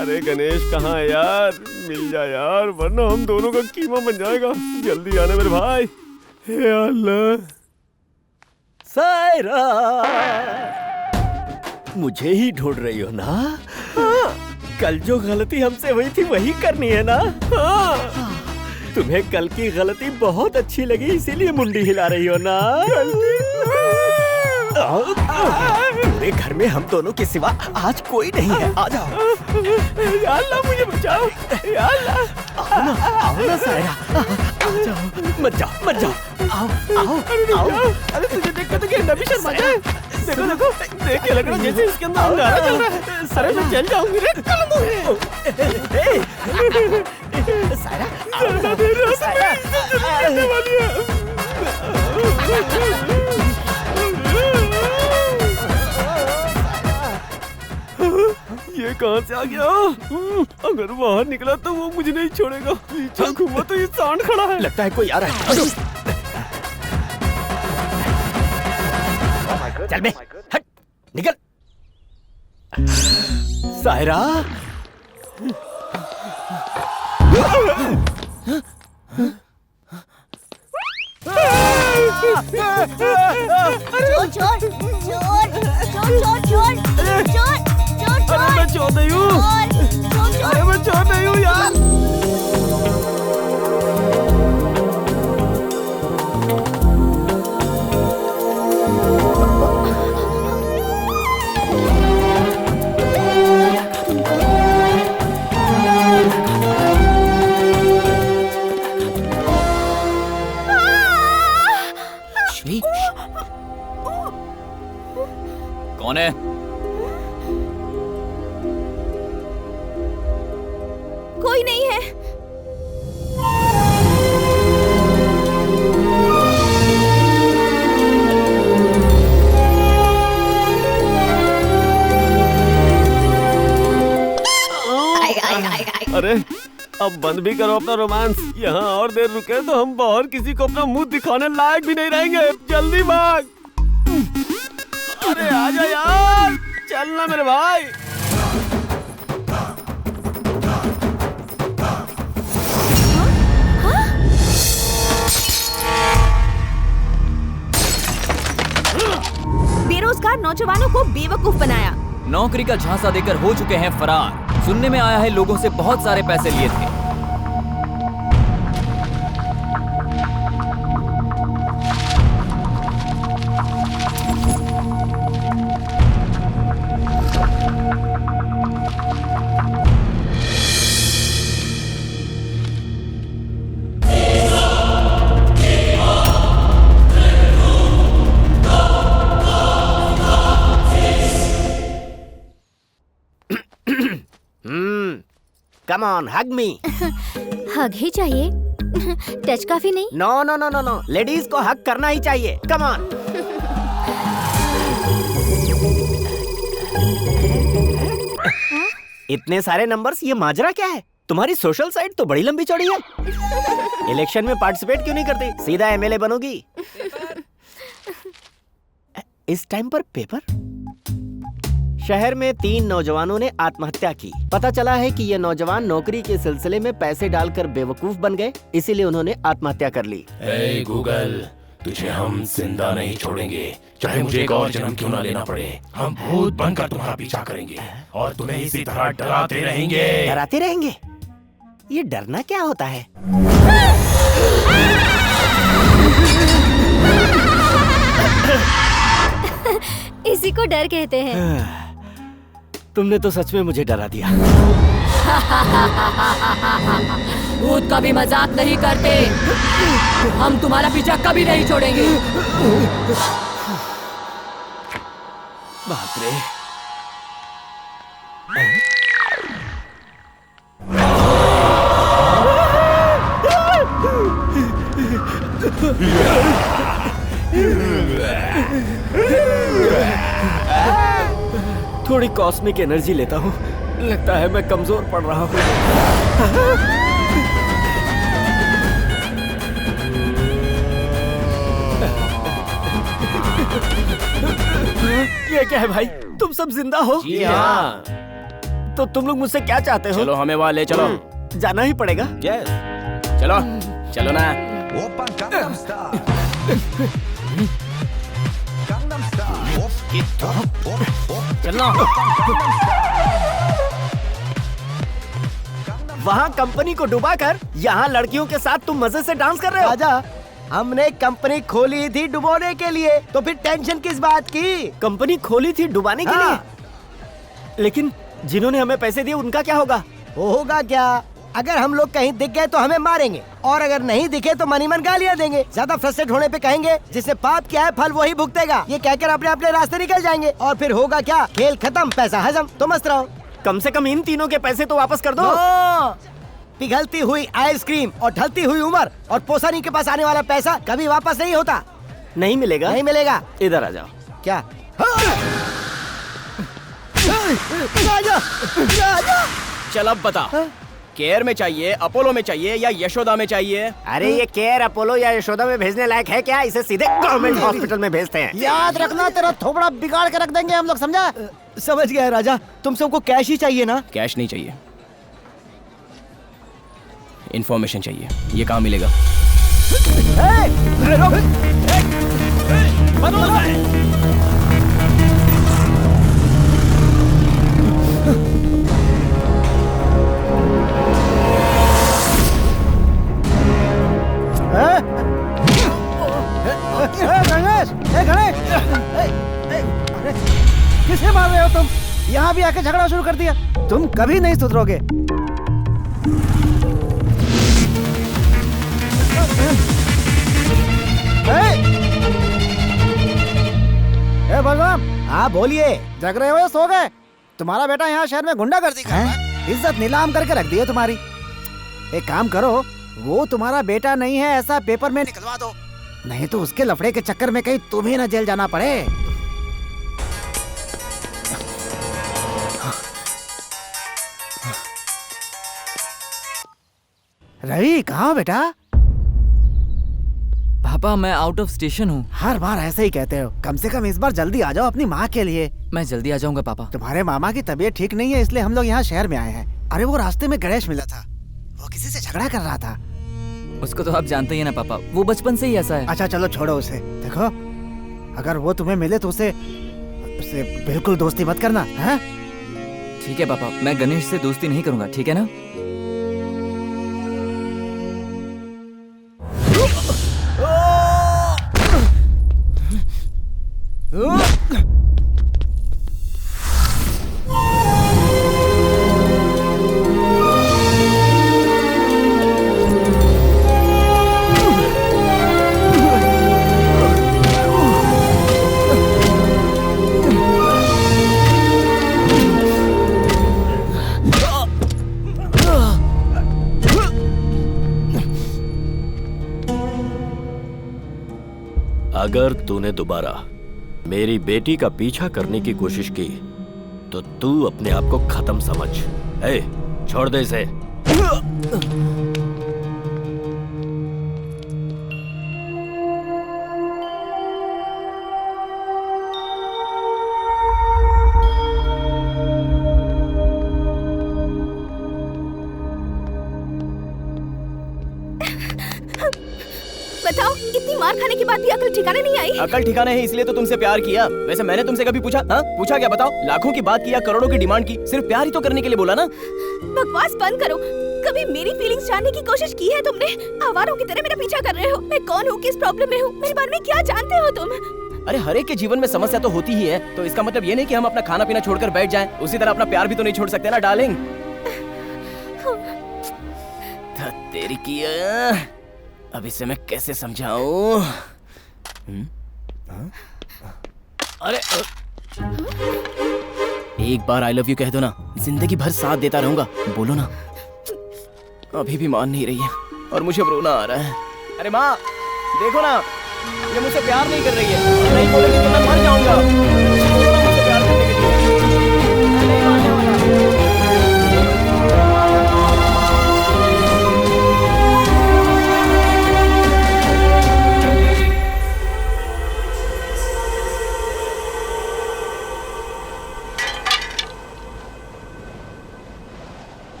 अरे गणेश कहाँ है यार? मिल जा यार, वरना हम दोनों का कीमा बन जाएगा। जल्दी आना मेरे भाई। हे अल्लाह। सायरा, मुझे ही ढूंढ रही हो ना? हाँ। कल जो गलती हमसे हुई थी वही करनी है ना? हाँ। तुम्हें कल की गलती बहुत अच्छी लगी इसीलिए मुंडी हिला रही हो ना? पूरे घर में हम दोनों के सिवा आज कोई नहीं है। आ जाओ। या अल्लाह मुझे बचाओ। या अल्लाह। आओ ना सायरा। आ जाओ। मत जाओ, मत जाओ। आओ, आओ, आओ। अरे तुझे देख कर तो गेंडा भी शर्मा जाए। देखो, देखो, देख के लग रहा है जैसे इसके अंदर अंगारा चल रहा है। अरे मैं चल जाऊंगी रे। सायरा, सायरा, ये कहाँ से आ गया? अगर बाहर निकला तो वो मुझे नहीं छोड़ेगा। पीछे घूमा तो ये सांड खड़ा है। लगता है कोई आ रहा है। चल बे, हट, निकल। सायरा, चोर, चोर, चोर, चोर, चोर, चोर, चोर, चोर। अरे मैं चोर नहीं हूँ। अरे मैं चोर नहीं हूँ यार। कौन है? कोई नहीं है। अब बंद भी करो अपना रोमांस। यहाँ और देर रुके तो हम बाहर किसी को अपना मुंह दिखाने लायक भी नहीं रहेंगे। जल्दी भाग। अरे आजा यार, चलना मेरे भाई। बेरोजगार नौजवानों को बेवकूफ बनाया। नौकरी का झांसा देकर हो चुके हैं फरार। सुनने में आया है लोगों से बहुत सारे पैसे लिए थे। कम ऑन, हग मी। हग ही चाहिए, टच काफी नहीं? No no no no no, ladies को हग करना ही चाहिए। Come on. इतने सारे नंबर्स, ये माजरा क्या है? तुम्हारी सोशल साइट तो बड़ी लंबी चौड़ी है। इलेक्शन में पार्टिसिपेट क्यों नहीं करती? सीधा एमएलए बनोगी। इस टाइम पर पेपर। शहर में 3 नौजवानों ने आत्महत्या की। पता चला है कि ये नौजवान नौकरी के सिलसिले में पैसे डालकर बेवकूफ बन गए, इसीलिए उन्होंने आत्महत्या कर ली। ए गूगल, तुझे हम जिंदा नहीं छोड़ेंगे, चाहे मुझे एक और जन्म क्यों ना लेना पड़े। हम भूत बनकर तुम्हारा पीछा करेंगे और तुम्हें इसी तरह डराते रहेंगे। डराते रहेंगे? ये डरना क्या होता है? इसी को डर कहते हैं। तुमने तो सच में मुझे डरा दिया। भूत कभी मजाक नहीं करते। हम तुम्हारा पीछा कभी नहीं छोड़ेंगे। बाप रे। थोड़ी कॉस्मिक एनर्जी लेता हूँ, लगता है मैं कमजोर पड़ रहा हूँ। ये क्या है भाई? तुम सब जिंदा हो? जी हाँ। तो तुम लोग मुझसे क्या चाहते हो? चलो हमें वहाँ ले चलो। जाना ही पड़ेगा। यस, चलो चलो ना। चलना। वहाँ कंपनी को डुबाकर यहाँ लड़कियों के साथ तुम मजे से डांस कर रहे हो। राजा, हमने कंपनी खोली थी डुबोने के लिए, तो फिर टेंशन किस बात की? कंपनी खोली थी डुबाने के लिए? लेकिन जिन्होंने हमें पैसे दिए उनका क्या होगा? वो होगा क्या? अगर हम लोग कहीं दिख गए तो हमें मारेंगे, और अगर नहीं दिखे तो मनी मन गालियाँ देंगे। ज्यादा फ्रस्ट्रेट होने पे कहेंगे जिससे पाप किया है फल वही भुगतेगा। ये कहकर अपने अपने रास्ते निकल जाएंगे, और फिर होगा क्या? खेल खत्म, पैसा हजम। तो मस्त रहो। कम से कम इन तीनों के पैसे तो वापस कर दो। पिघलती हुई आइसक्रीम और ढलती हुई उम्र और पोसानी के पास आने वाला पैसा कभी वापस नहीं होता। नहीं मिलेगा? नहीं मिलेगा। इधर आ जाओ। क्या? राजा, राजा। चल अब बता, केयर में चाहिए, अपोलो में चाहिए या यशोदा में चाहिए? अरे ये केयर, अपोलो या यशोदा में भेजने लायक है क्या? इसे सीधे गवर्नमेंट हॉस्पिटल में भेजते हैं। याद रखना, तेरा थोबड़ा बिगाड़ के रख देंगे हम लोग, समझा? समझ गया राजा। तुम सबको कैश ही चाहिए ना? कैश नहीं चाहिए, इंफॉर्मेशन चाहिए। ये कहाँ मिलेगा? किसे मार रहे हो तुम? यहाँ भी आके झगड़ा शुरू कर दिया। तुम कभी नहीं सुधरोगे। बलराम। हाँ बोलिए। जग रहे हो या सो गए? तुम्हारा बेटा यहाँ शहर में गुंडागर्दी कर रहा है। इज्जत नीलाम करके रख दी है तुम्हारी। एक काम करो, वो तुम्हारा बेटा नहीं है ऐसा पेपर में निकलवा दो, नहीं तो उसके लफड़े के चक्कर में कहीं तुम्हें ना जेल जाना पड़े। रवि कहाँ हो बेटा? पापा मैं आउट ऑफ स्टेशन हूँ। हर बार ऐसे ही कहते हो, कम से कम इस बार जल्दी आ जाओ अपनी माँ के लिए। मैं जल्दी आ जाऊंगा पापा। तुम्हारे मामा की तबीयत ठीक नहीं है इसलिए हम लोग यहाँ शहर में आए हैं। अरे वो रास्ते में गणेश मिला था, वो किसी से झगड़ा कर रहा था। उसको तो आप जानते ही हैं ना पापा, वो बचपन से ही ऐसा है। अच्छा चलो छोड़ो उसे। देखो अगर वो तुम्हें मिले तो उसे बिल्कुल दोस्ती मत करना, हैं? ठीक है पापा, मैं गणेश से दोस्ती नहीं करूंगा, ठीक है ना? अगर तूने दोबारा मेरी बेटी का पीछा करने की कोशिश की तो तू अपने आप को खत्म समझ। ए, छोड़ दे इसे। बताओ, इतनी मार खाने के बाद भी अकल ठिकाने नहीं आई? अकल ठिकाने है इसलिए तो तुमसे प्यार किया। वैसे मैंने तुमसे कभी पूछा? हाँ पूछा क्या? बताओ। लाखों की बात किया, करोड़ों की डिमांड की, सिर्फ प्यार ही तो करने के लिए बोला ना। बकवास बंद करो। कभी मेरी फीलिंग्स जानने की कोशिश की है तुमने? आवारों की तरह मेरा पीछा कर रहे हो। मैं कौन हूँ, किस प्रॉब्लम में हूँ, मेरे बारे में क्या जानते हो तुम? अरे हर एक के जीवन में समस्या तो होती ही है, तो इसका मतलब ये नहीं कि हम अपना खाना पीना छोड़कर बैठ जाएं। उसी तरह अपना प्यार भी तो नहीं छोड़ सकते ना डार्लिंग। तेरी की अब इसे मैं कैसे समझाऊं? अरे एक बार आई लव यू कह दो ना, जिंदगी भर साथ देता रहूंगा। बोलो ना। अभी भी मान नहीं रही है और मुझे रोना आ रहा है। अरे माँ देखो ना, ये मुझसे प्यार नहीं कर रही है। नहीं बोलेगी तो मैं मर जाऊंगा। मुझसे प्यार करने के लिए मैं नहीं मानने वाला।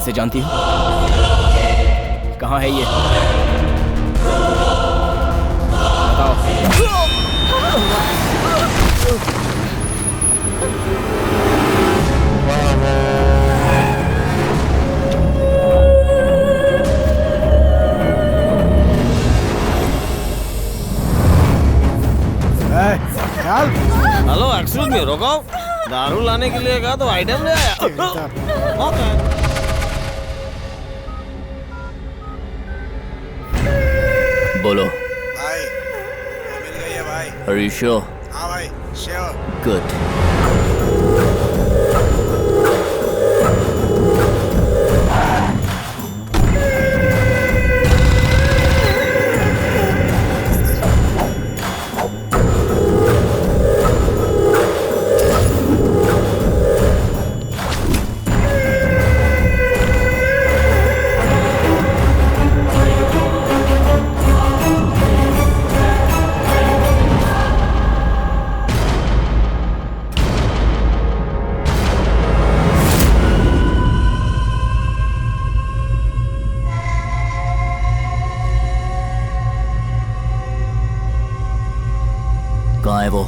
इसे जानती हो? कहाँ है ये? बताओ। हेलो एक्सक्यूज मी, रुको। दारू लाने के लिए कहा तो आइटम ले आया। बोलो भाई, मिल गई है भाई। Are you sure? हाँ भाई, sure. Good. कहाँ है वो?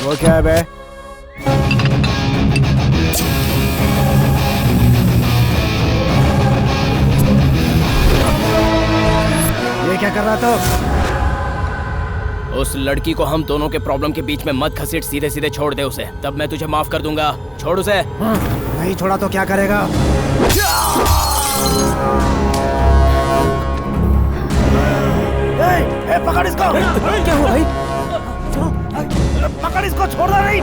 वो क्या है बे? ये क्या कर रहा था? उस लड़की को हम दोनों के प्रॉब्लम के बीच में मत घसीट, सीधे सीधे छोड़ दे उसे, तब मैं तुझे माफ कर दूंगा। छोड़ उसे। नहीं छोड़ा तो क्या करेगा? ए, पकड़ इसको। क्या हुआ भाई? पकड़ इसको, छोड़ना नहीं।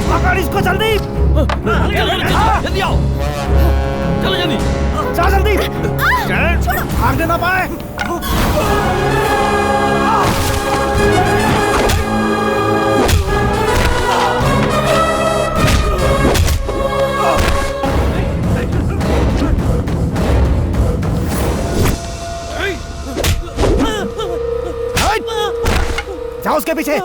पकड़ इसको जल्दी। जल्दी आओ, चलो जल्दी। नहीं भागने ना पाए। जाओ उसके पीछे।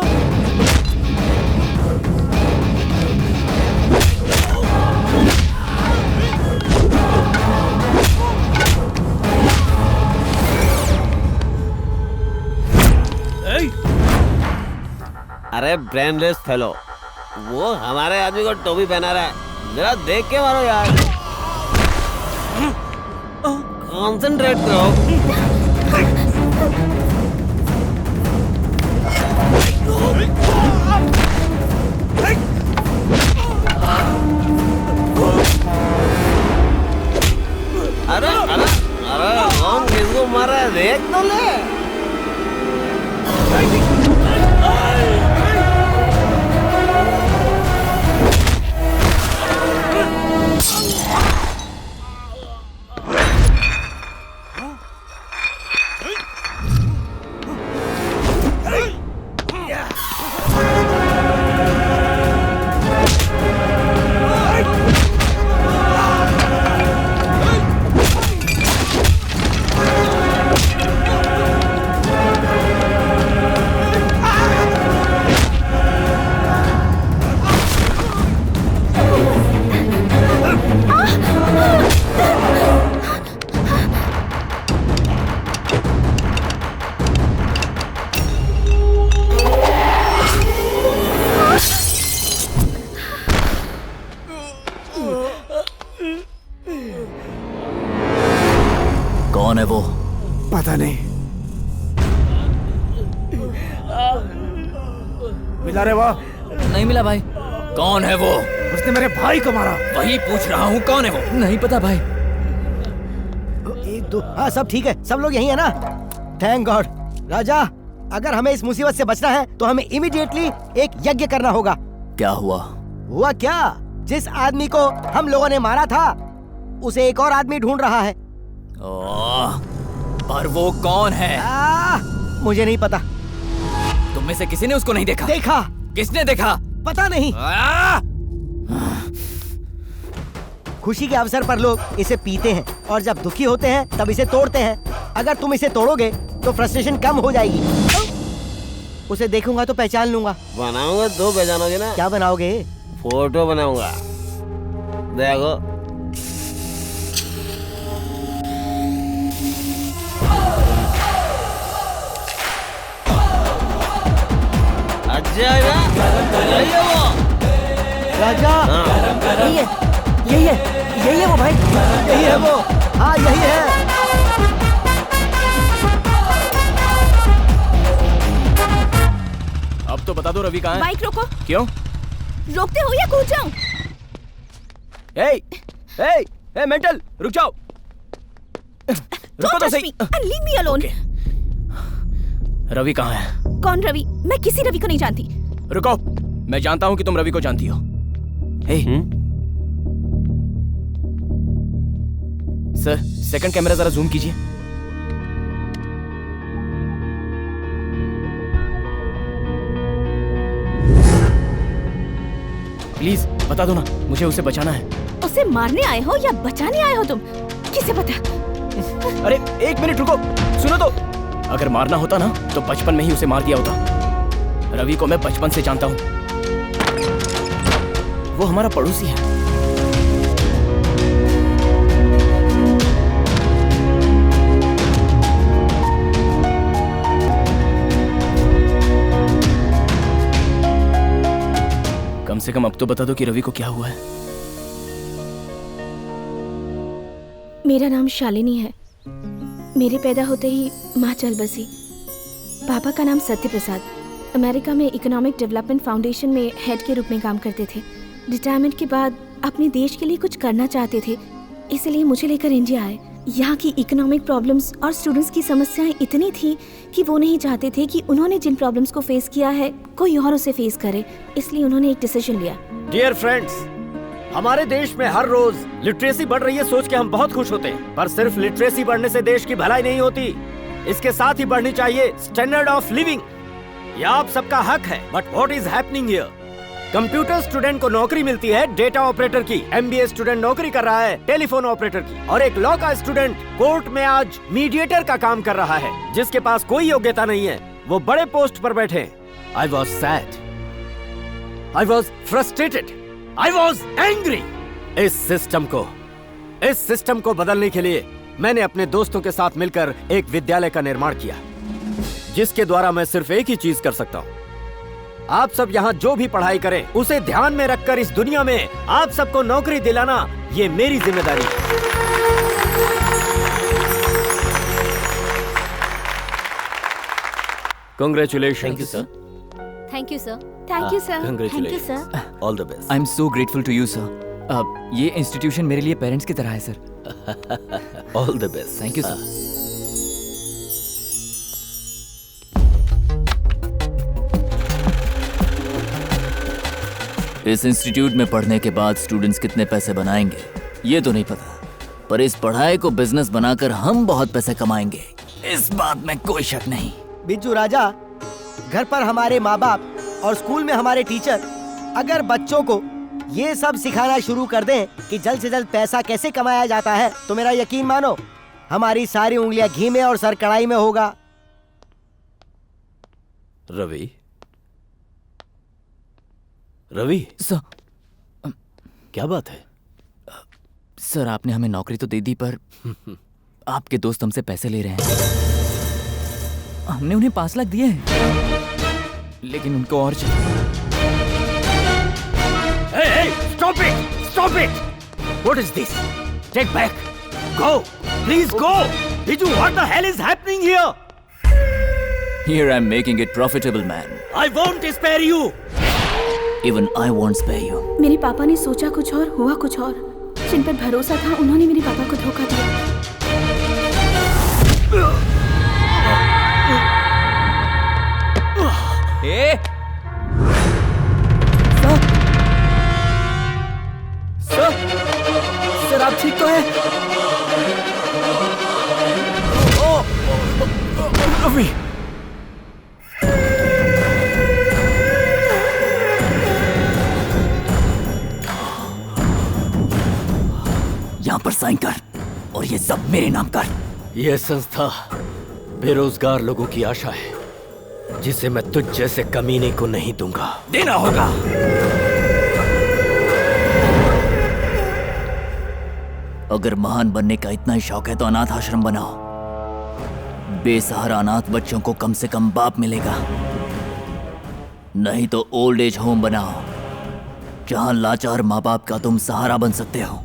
अरे ब्रेनलेस फेलो, वो हमारे आदमी को टोपी पहना रहा है, जरा देख के मारो यार। कंसंट्रेट करो। अरे अरे अरे कौन किसको मार रहा है देख तो ले। कौन है वो? पता नहीं। मिला रे वो? नहीं मिला भाई। कौन है वो? उसने मेरे भाई को मारा। वही पूछ रहा हूँ, कौन है वो? नहीं पता भाई। 1 2 हाँ सब ठीक है, सब लोग यही है ना? Thank God. राजा, अगर हमें इस मुसीबत से बचना है तो हमें इमीडिएटली एक यज्ञ करना होगा। क्या हुआ? हुआ क्या? जिस आदमी को हम लोगों ने मारा था उसे एक और आदमी ढूंढ रहा है। पर वो कौन है? मुझे नहीं पता। तुम में से किसी ने उसको नहीं देखा? देखा। किसने देखा? पता नहीं। खुशी के अवसर पर लोग इसे पीते हैं और जब दुखी होते हैं तब इसे तोड़ते हैं। अगर तुम इसे तोड़ोगे तो फ्रस्ट्रेशन कम हो जाएगी। उसे देखूंगा तो पहचान लूंगा। बनाऊंगा तो पहचानोगे ना? क्या बनाओगे? फोटो बनाऊंगा, देखो। अच्छा है ना? यही है वो। राजा, यही है, यही है, यही है वो भाई। यही है वो। हाँ यही है। अब तो बता दो रवि कहाँ है? बाइक रोको। क्यों? रोकते हो या कूद जाऊं? ए मेंटल, रुक जाओ। रुको तो सही। Leave me alone. रवि कहाँ है? कौन रवि? मैं किसी रवि को नहीं जानती। रुको, मैं जानता हूँ कि तुम रवि को जानती हो। सर, सेकंड कैमरा जरा जूम कीजिए। प्लीज बता दो ना, मुझे उसे बचाना है। उसे मारने आए हो या बचाने आए हो तुम? किसे पता? अरे 1 मिनट रुको, सुनो तो। अगर मारना होता ना तो बचपन में ही उसे मार दिया होता। रवि को मैं बचपन से जानता हूँ। वो हमारा पड़ोसी है। कम से कम अब तो बता दो कि रवि को क्या हुआ है। मेरा नाम शालिनी है। मेरे पैदा होते ही माँ चल बसी। पापा का नाम सत्य प्रसाद। अमेरिका में इकोनॉमिक डेवलपमेंट फाउंडेशन में हेड के रूप में काम करते थे। रिटायरमेंट के बाद अपने देश के लिए कुछ करना चाहते थे, इसलिए मुझे लेकर इंडिया आए। यहाँ की इकोनॉमिक प्रॉब्लम्स और स्टूडेंट्स की समस्याएं इतनी थी कि वो नहीं चाहते थे कि उन्होंने जिन प्रॉब्लम्स को फेस किया है कोई और उसे फेस करे, इसलिए उन्होंने एक डिसीजन लिया। डियर फ्रेंड्स, हमारे देश में हर रोज लिटरेसी बढ़ रही है सोच के हम बहुत खुश होते हैं, पर सिर्फ लिटरेसी बढ़ने से देश की भलाई नहीं होती, इसके साथ ही बढ़नी चाहिए स्टैंडर्ड ऑफ लिविंग। यह आप सबका हक है, but what is happening here? Computer student को नौकरी मिलती है डेटा ऑपरेटर की, एमबीए स्टूडेंट नौकरी कर रहा है टेलीफोन ऑपरेटर की, और एक लॉ का स्टूडेंट कोर्ट में आज मीडिएटर का काम कर रहा है, जिसके पास कोई योग्यता नहीं है, वो बड़े पोस्ट पर बैठे हैं। I was sad, I was frustrated, I was angry. इस सिस्टम को बदलने के लिए मैंने अपने दोस्तों के साथ मिलकर एक विद्यालय का निर्माण किया, जिसके द्वारा मैं सिर्फ एक ही चीज कर सकता हूँ। आप सब यहाँ जो भी पढ़ाई करें उसे ध्यान में रखकर इस दुनिया में आप सबको नौकरी दिलाना ये मेरी जिम्मेदारी है। Congratulations. Thank you, sir. Thank you sir. Thank you sir. Congratulations. Thank you sir. All the best. I am so grateful to you sir. ये इंस्टीट्यूशन मेरे लिए पेरेंट्स की तरह है सर। All the best. Thank you sir. इस institute में पढ़ने के बाद स्टूडेंट्स कितने पैसे बनाएंगे ये तो नहीं पता, पर इस पढ़ाई को बिजनेस बनाकर हम बहुत पैसे कमाएंगे, इस बात में कोई शक नहीं। बिज्जू राजा, घर पर हमारे माँ बाप और स्कूल में हमारे टीचर अगर बच्चों को ये सब सिखाना शुरू कर दें कि जल्द से जल्द पैसा कैसे कमाया जाता है, तो मेरा यकीन मानो हमारी सारी उंगलियां घी में और सर कढ़ाई में होगा। रवि सर, क्या बात है? सर आपने हमें नौकरी तो दे दी, पर आपके दोस्त हमसे पैसे ले रहे हैं। हमने उन्हें 5 लाख दिए हैं, लेकिन उनको और चाहिए। Hey, stop it! Stop it! What is this? Take back! Go! Please go! Biju, what the hell is happening here? Here I'm making it profitable, man. I won't spare you! Even I won't spare you. मेरे पापा ने सोचा कुछ और हुआ कुछ और। जिन पर भरोसा था उन्होंने मेरे पापा को धोखा दिया। सर आप ठीक तो हैं? रवि, यहाँ पर साइन कर और ये सब मेरे नाम कर। यह संस्था बेरोजगार लोगों की आशा है, जिसे मैं तुझ जैसे कमीने को नहीं दूंगा। देना होगा। अगर महान बनने का इतना ही शौक है तो अनाथ आश्रम बनाओ। बेसहारा अनाथ बच्चों को कम से कम बाप मिलेगा, नहीं तो ओल्ड एज होम बनाओ, जहां लाचार माँ बाप का तुम सहारा बन सकते हो।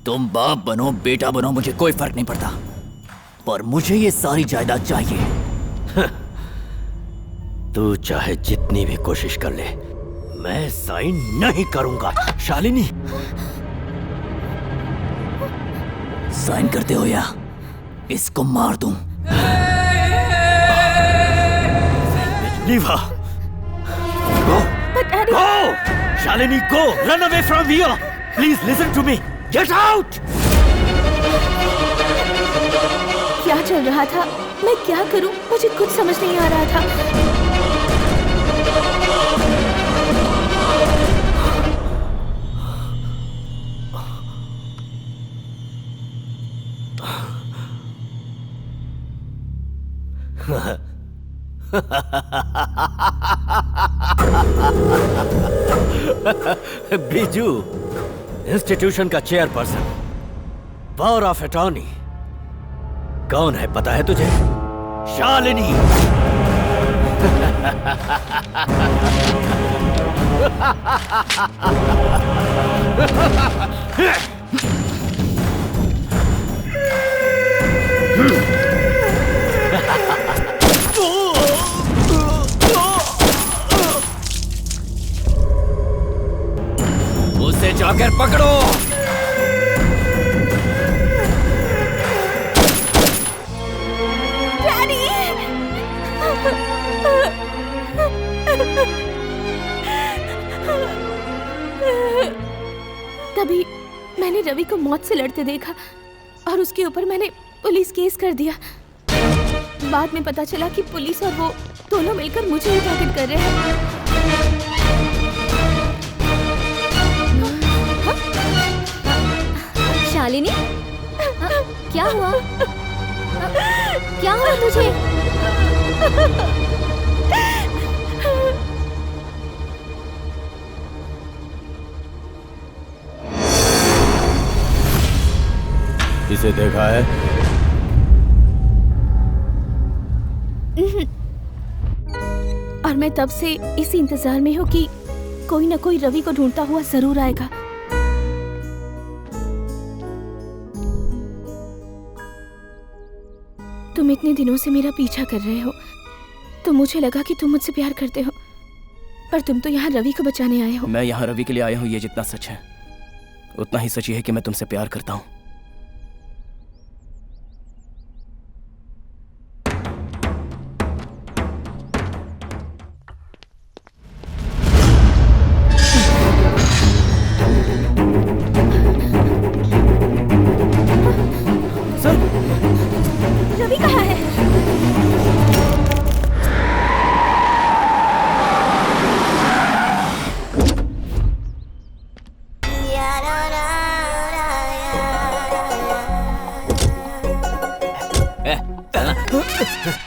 तुम बाप बनो बेटा बनो मुझे कोई फर्क नहीं पड़ता, पर मुझे ये सारी जायदाद चाहिए। तू चाहे जितनी भी कोशिश कर ले, मैं साइन नहीं करूंगा। शालिनी, साइन करते हो या इसको मार दूं? नीवा, go, go, Shalini, go, run away from here. Please listen to me. Get out. क्या चल रहा था? मैं क्या करूं? मुझे कुछ समझ नहीं आ रहा था। बिजू, इंस्टीट्यूशन का चेयरपर्सन, पावर ऑफ अटॉर्नी कौन है पता है तुझे? शालिनी। उसे जाकर पकड़ो। मैंने रवि को मौत से लड़ते देखा और उसके ऊपर मैंने पुलिस केस कर दिया। बाद में पता चला कि पुलिस और वो दोनों मिलकर मुझे ही टारगेट कर रहे हैं। शालिनी, क्या हुआ? क्या हुआ तुझे? इसे देखा है? और मैं तब से इसी इंतजार में हूँ कि कोई न कोई रवि को ढूंढता हुआ जरूर आएगा। तुम इतने दिनों से मेरा पीछा कर रहे हो तो मुझे लगा कि तुम मुझसे प्यार करते हो, पर तुम तो यहाँ रवि को बचाने आए हो। मैं यहाँ रवि के लिए आया हूँ, ये जितना सच है उतना ही सच है कि मैं तुमसे प्यार करता हूँ। रवि कहाँ है?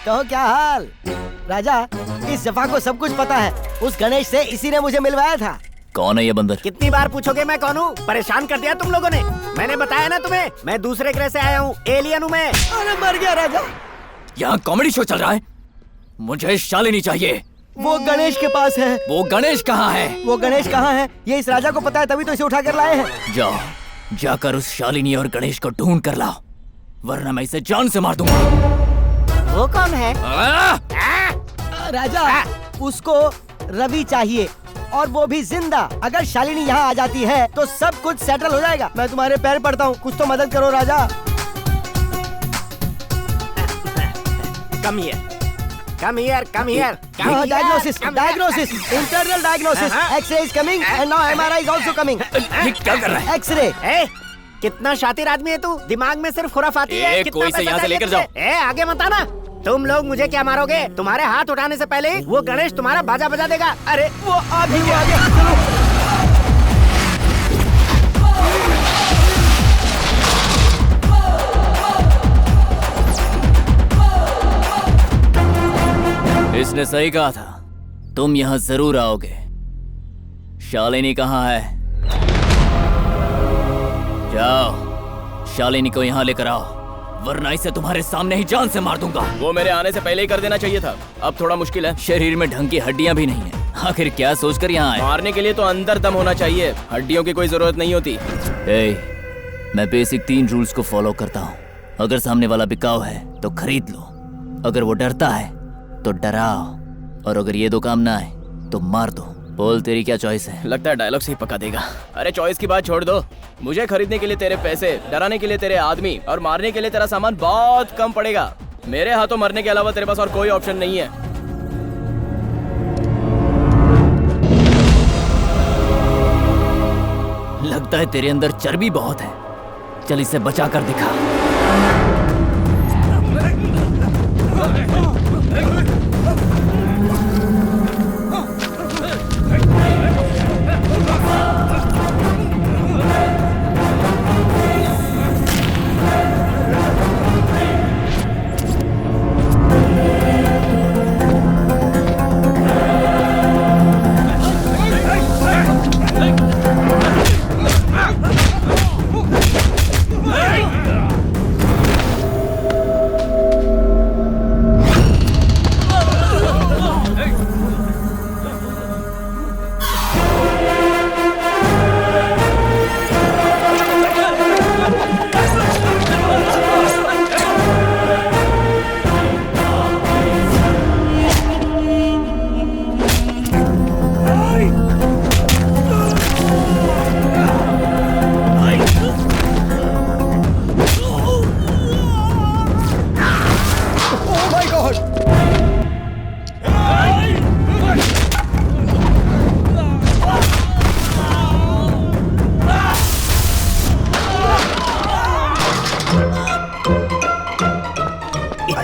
तो क्या हाल राजा? इस जफा को सब कुछ पता है। उस गणेश से इसी ने मुझे मिलवाया था। कौन है ये बंदर? कितनी बार पूछोगे मैं कौन हूँ? परेशान कर दिया तुम लोगों ने। मैंने बताया ना तुम्हें, मैं दूसरे ग्रह से आया हूँ, एलियन हूँ मैं। अरे मर गया राजा। यहाँ कॉमेडी शो चल रहा है। मुझे शालिनी चाहिए। वो गणेश के पास है। वो गणेश कहाँ है? वो गणेश कहाँ है ये इस राजा को पता है, तभी तो इसे उठा कर लाए हैं। जाओ, जाकर उस शालिनी और गणेश को ढूंढ कर लाओ, वरना मैं इसे जान से मार दूंगा। वो कौन है? राजा, उसको रवि चाहिए और वो भी जिंदा। अगर शालिनी यहाँ आ जाती है तो सब कुछ सेटल हो जाएगा। मैं तुम्हारे पैर पड़ता हूँ, कुछ तो मदद करो राजा। Come here. Diagnosis, internal diagnosis. X ray is coming and now MRI is also coming. क्या कर रहा है? एक्सरे। कितना शातिर आदमी है तू, दिमाग में सिर्फ खुराफाती है। कोई से यहाँ से लेकर जाओ। आगे मत आना। तुम लोग मुझे क्या मारोगे? तुम्हारे हाथ उठाने से पहले वो गणेश तुम्हारा बाजा बजा देगा। अरे वो आ गया। इसने सही कहा था, तुम यहाँ जरूर आओगे। शालिनी कहाँ है? जाओ, शालिनी को यहाँ लेकर आओ, वरना इसे तुम्हारे सामने ही जान से मार दूंगा। वो मेरे आने से पहले ही कर देना चाहिए था, अब थोड़ा मुश्किल है। शरीर में ढंग की हड्डियां भी नहीं है, आखिर क्या सोचकर यहाँ आए? मारने के लिए तो अंदर दम होना चाहिए, हड्डियों की कोई जरूरत नहीं होती। मैं बेसिक 3 रूल्स को फॉलो करता हूँ। अगर सामने वाला बिकाऊ है तो खरीद लो, अगर वो डरता है तो डराओ, और अगर ये 2 काम ना आए तो मार दो। बोल, तेरी क्या चॉइस है? लगता है डायलॉग से ही पका देगा। अरे चॉइस की बात छोड़ दो, मुझे खरीदने के लिए तेरे पैसे, डराने के लिए तेरे आदमी और मारने के लिए तेरा सामान बहुत कम पड़ेगा। मेरे हाथों मरने के अलावा तेरे पास और कोई ऑप्शन नहीं है। लगता है तेरे अंदर चर्बी बहुत है, चल इसे बचा कर दिखा।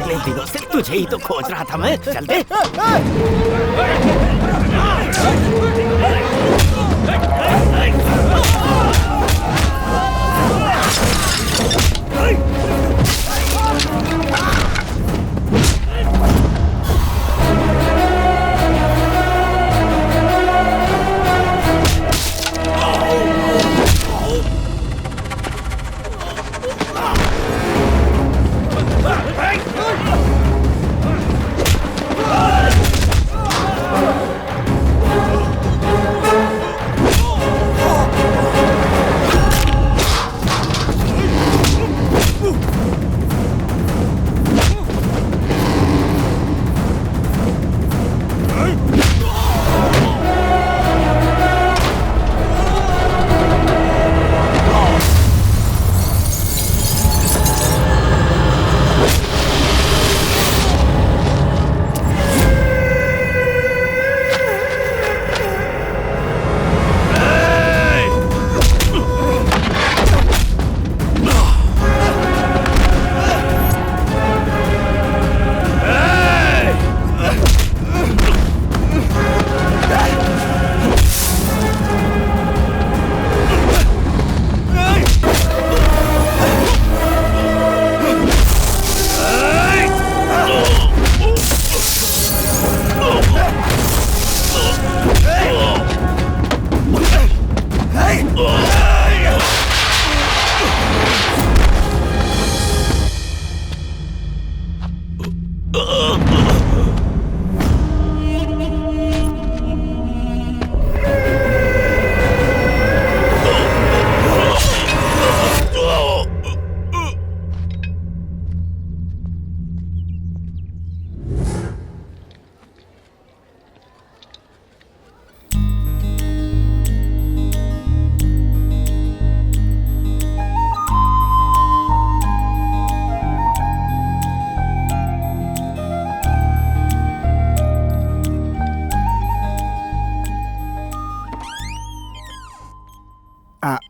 कितने दिनों से तुझे ही तो खोज रहा था मैं। चल दे।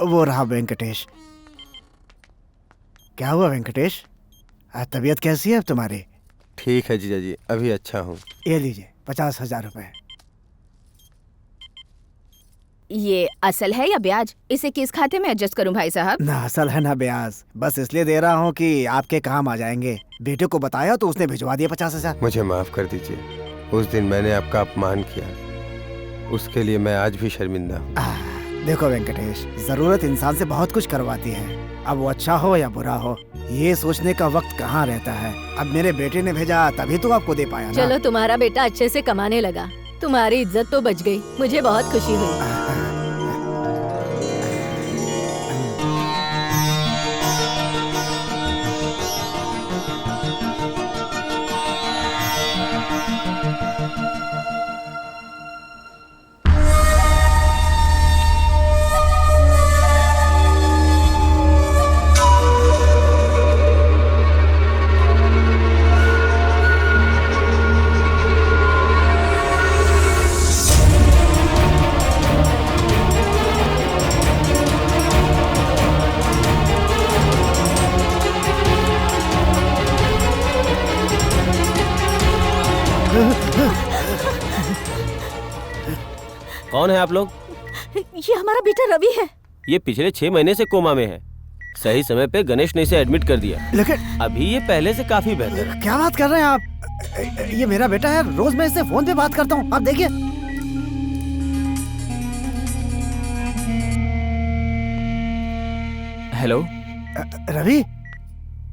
वो रहा वेंकटेश। क्या हुआ वेंकटेश? तबीयत कैसी है अब तुम्हारी? ठीक है जीजा जी, अभी अच्छा हूँ। ये लीजिए 50,000 रुपए। ये असल है या ब्याज? इसे किस खाते में एडजस्ट करूं भाई साहब? ना असल है ना ब्याज, बस इसलिए दे रहा हूँ कि आपके काम आ जाएंगे। बेटे को बताया तो उसने भिजवा दिया 50,000। मुझे माफ कर दीजिए, उस दिन मैंने आपका अपमान किया, उसके लिए मैं आज भी शर्मिंदा हूँ। देखो वेंकटेश, जरूरत इंसान से बहुत कुछ करवाती है। अब वो अच्छा हो या बुरा हो, ये सोचने का वक्त कहाँ रहता है। अब मेरे बेटे ने भेजा तभी तो आपको दे पाया ना। चलो तुम्हारा बेटा अच्छे से कमाने लगा, तुम्हारी इज्जत तो बच गई, मुझे बहुत खुशी हुई। कौन है आप लोग? ये हमारा बेटा रवि है। ये पिछले 6 महीने से कोमा में है। सही समय पे गणेश ने इसे एडमिट कर दिया, लेकिन अभी ये पहले से काफी बेहतर है। क्या बात कर रहे हैं आप? ये मेरा बेटा है, रोज मैं इससे फोन पे बात करता हूँ। आप देखिए। हेलो रवि।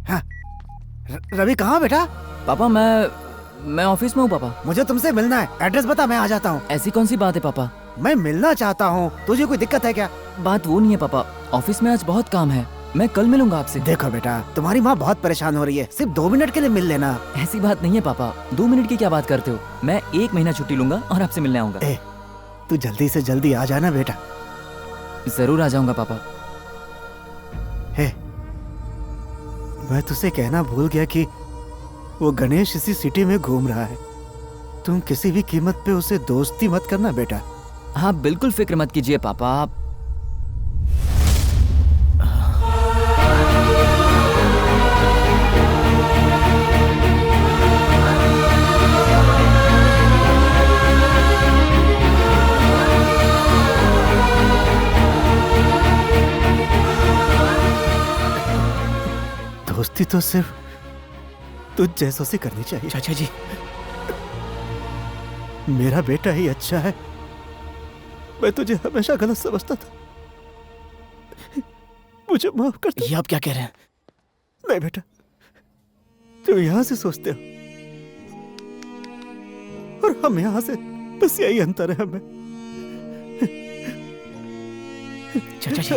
हाँ, रवि कहाँ बेटा? पापा मैं ऑफिस में हूँ पापा। मुझे तुमसे मिलना है, एड्रेस बता, मैं आ जाता हूँ। ऐसी कौन सी बात है पापा? मैं मिलना चाहता हूँ, तुझे कोई दिक्कत है क्या? बात वो नहीं है पापा, ऑफिस में आज बहुत काम है, मैं कल मिलूंगा आपसे। देखो बेटा, तुम्हारी माँ बहुत परेशान हो रही है, सिर्फ 2 मिनट के लिए मिल लेना। ऐसी बात नहीं है पापा, 2 मिनट की क्या बात करते हो? मैं 1 महीना छुट्टी लूंगा और आपसे मिलने आऊंगा। तू जल्दी से जल्दी आ जाना बेटा। जरूर आ जाऊंगा पापा। मैं तुझसे कहना भूल गया कि वो गणेश इसी सिटी में घूम रहा है। तुम किसी भी कीमत पे उसे दोस्ती मत करना बेटा। हाँ बिल्कुल फिक्र मत कीजिए पापा। आप दोस्ती तो सिर्फ तुझ जैसों से करनी चाहिए। चाचा जी, मेरा बेटा ही अच्छा है, मैं तुझे हमेशा गलत समझता था, मुझे माफ कर दे। ये आप क्या कह रहे हैं? नहीं बेटा, तुम यहां से सोचते हो और हम यहां से, बस यही अंतर है हमें। चाचा जी,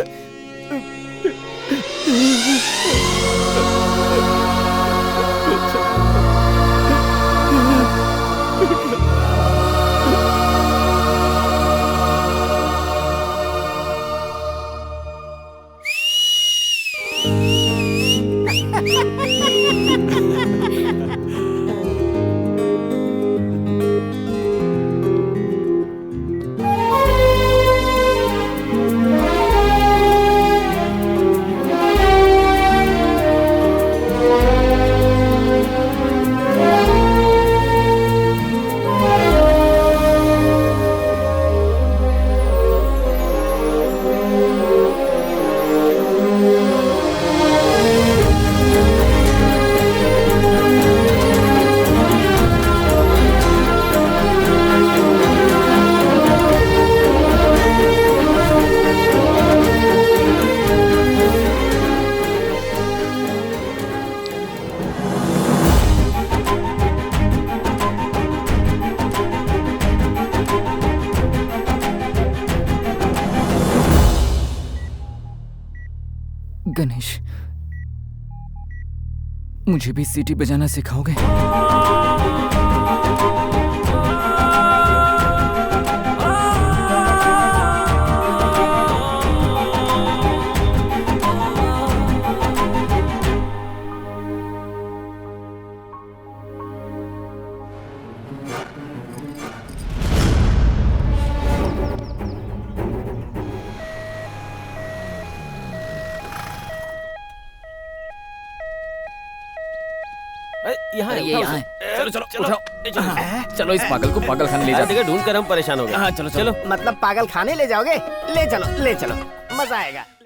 गणेश, मुझे भी सीटी बजाना सिखाओगे? यहाँ अरे ये यहाँ है। चलो उठाओ। चलो इस पागल को पागल खाने ले जाते हैं। ढूंढ कर हम परेशान हो गए। हाँ चलो चलो। मतलब पागल खाने ले जाओगे? ले चलो मजा आएगा।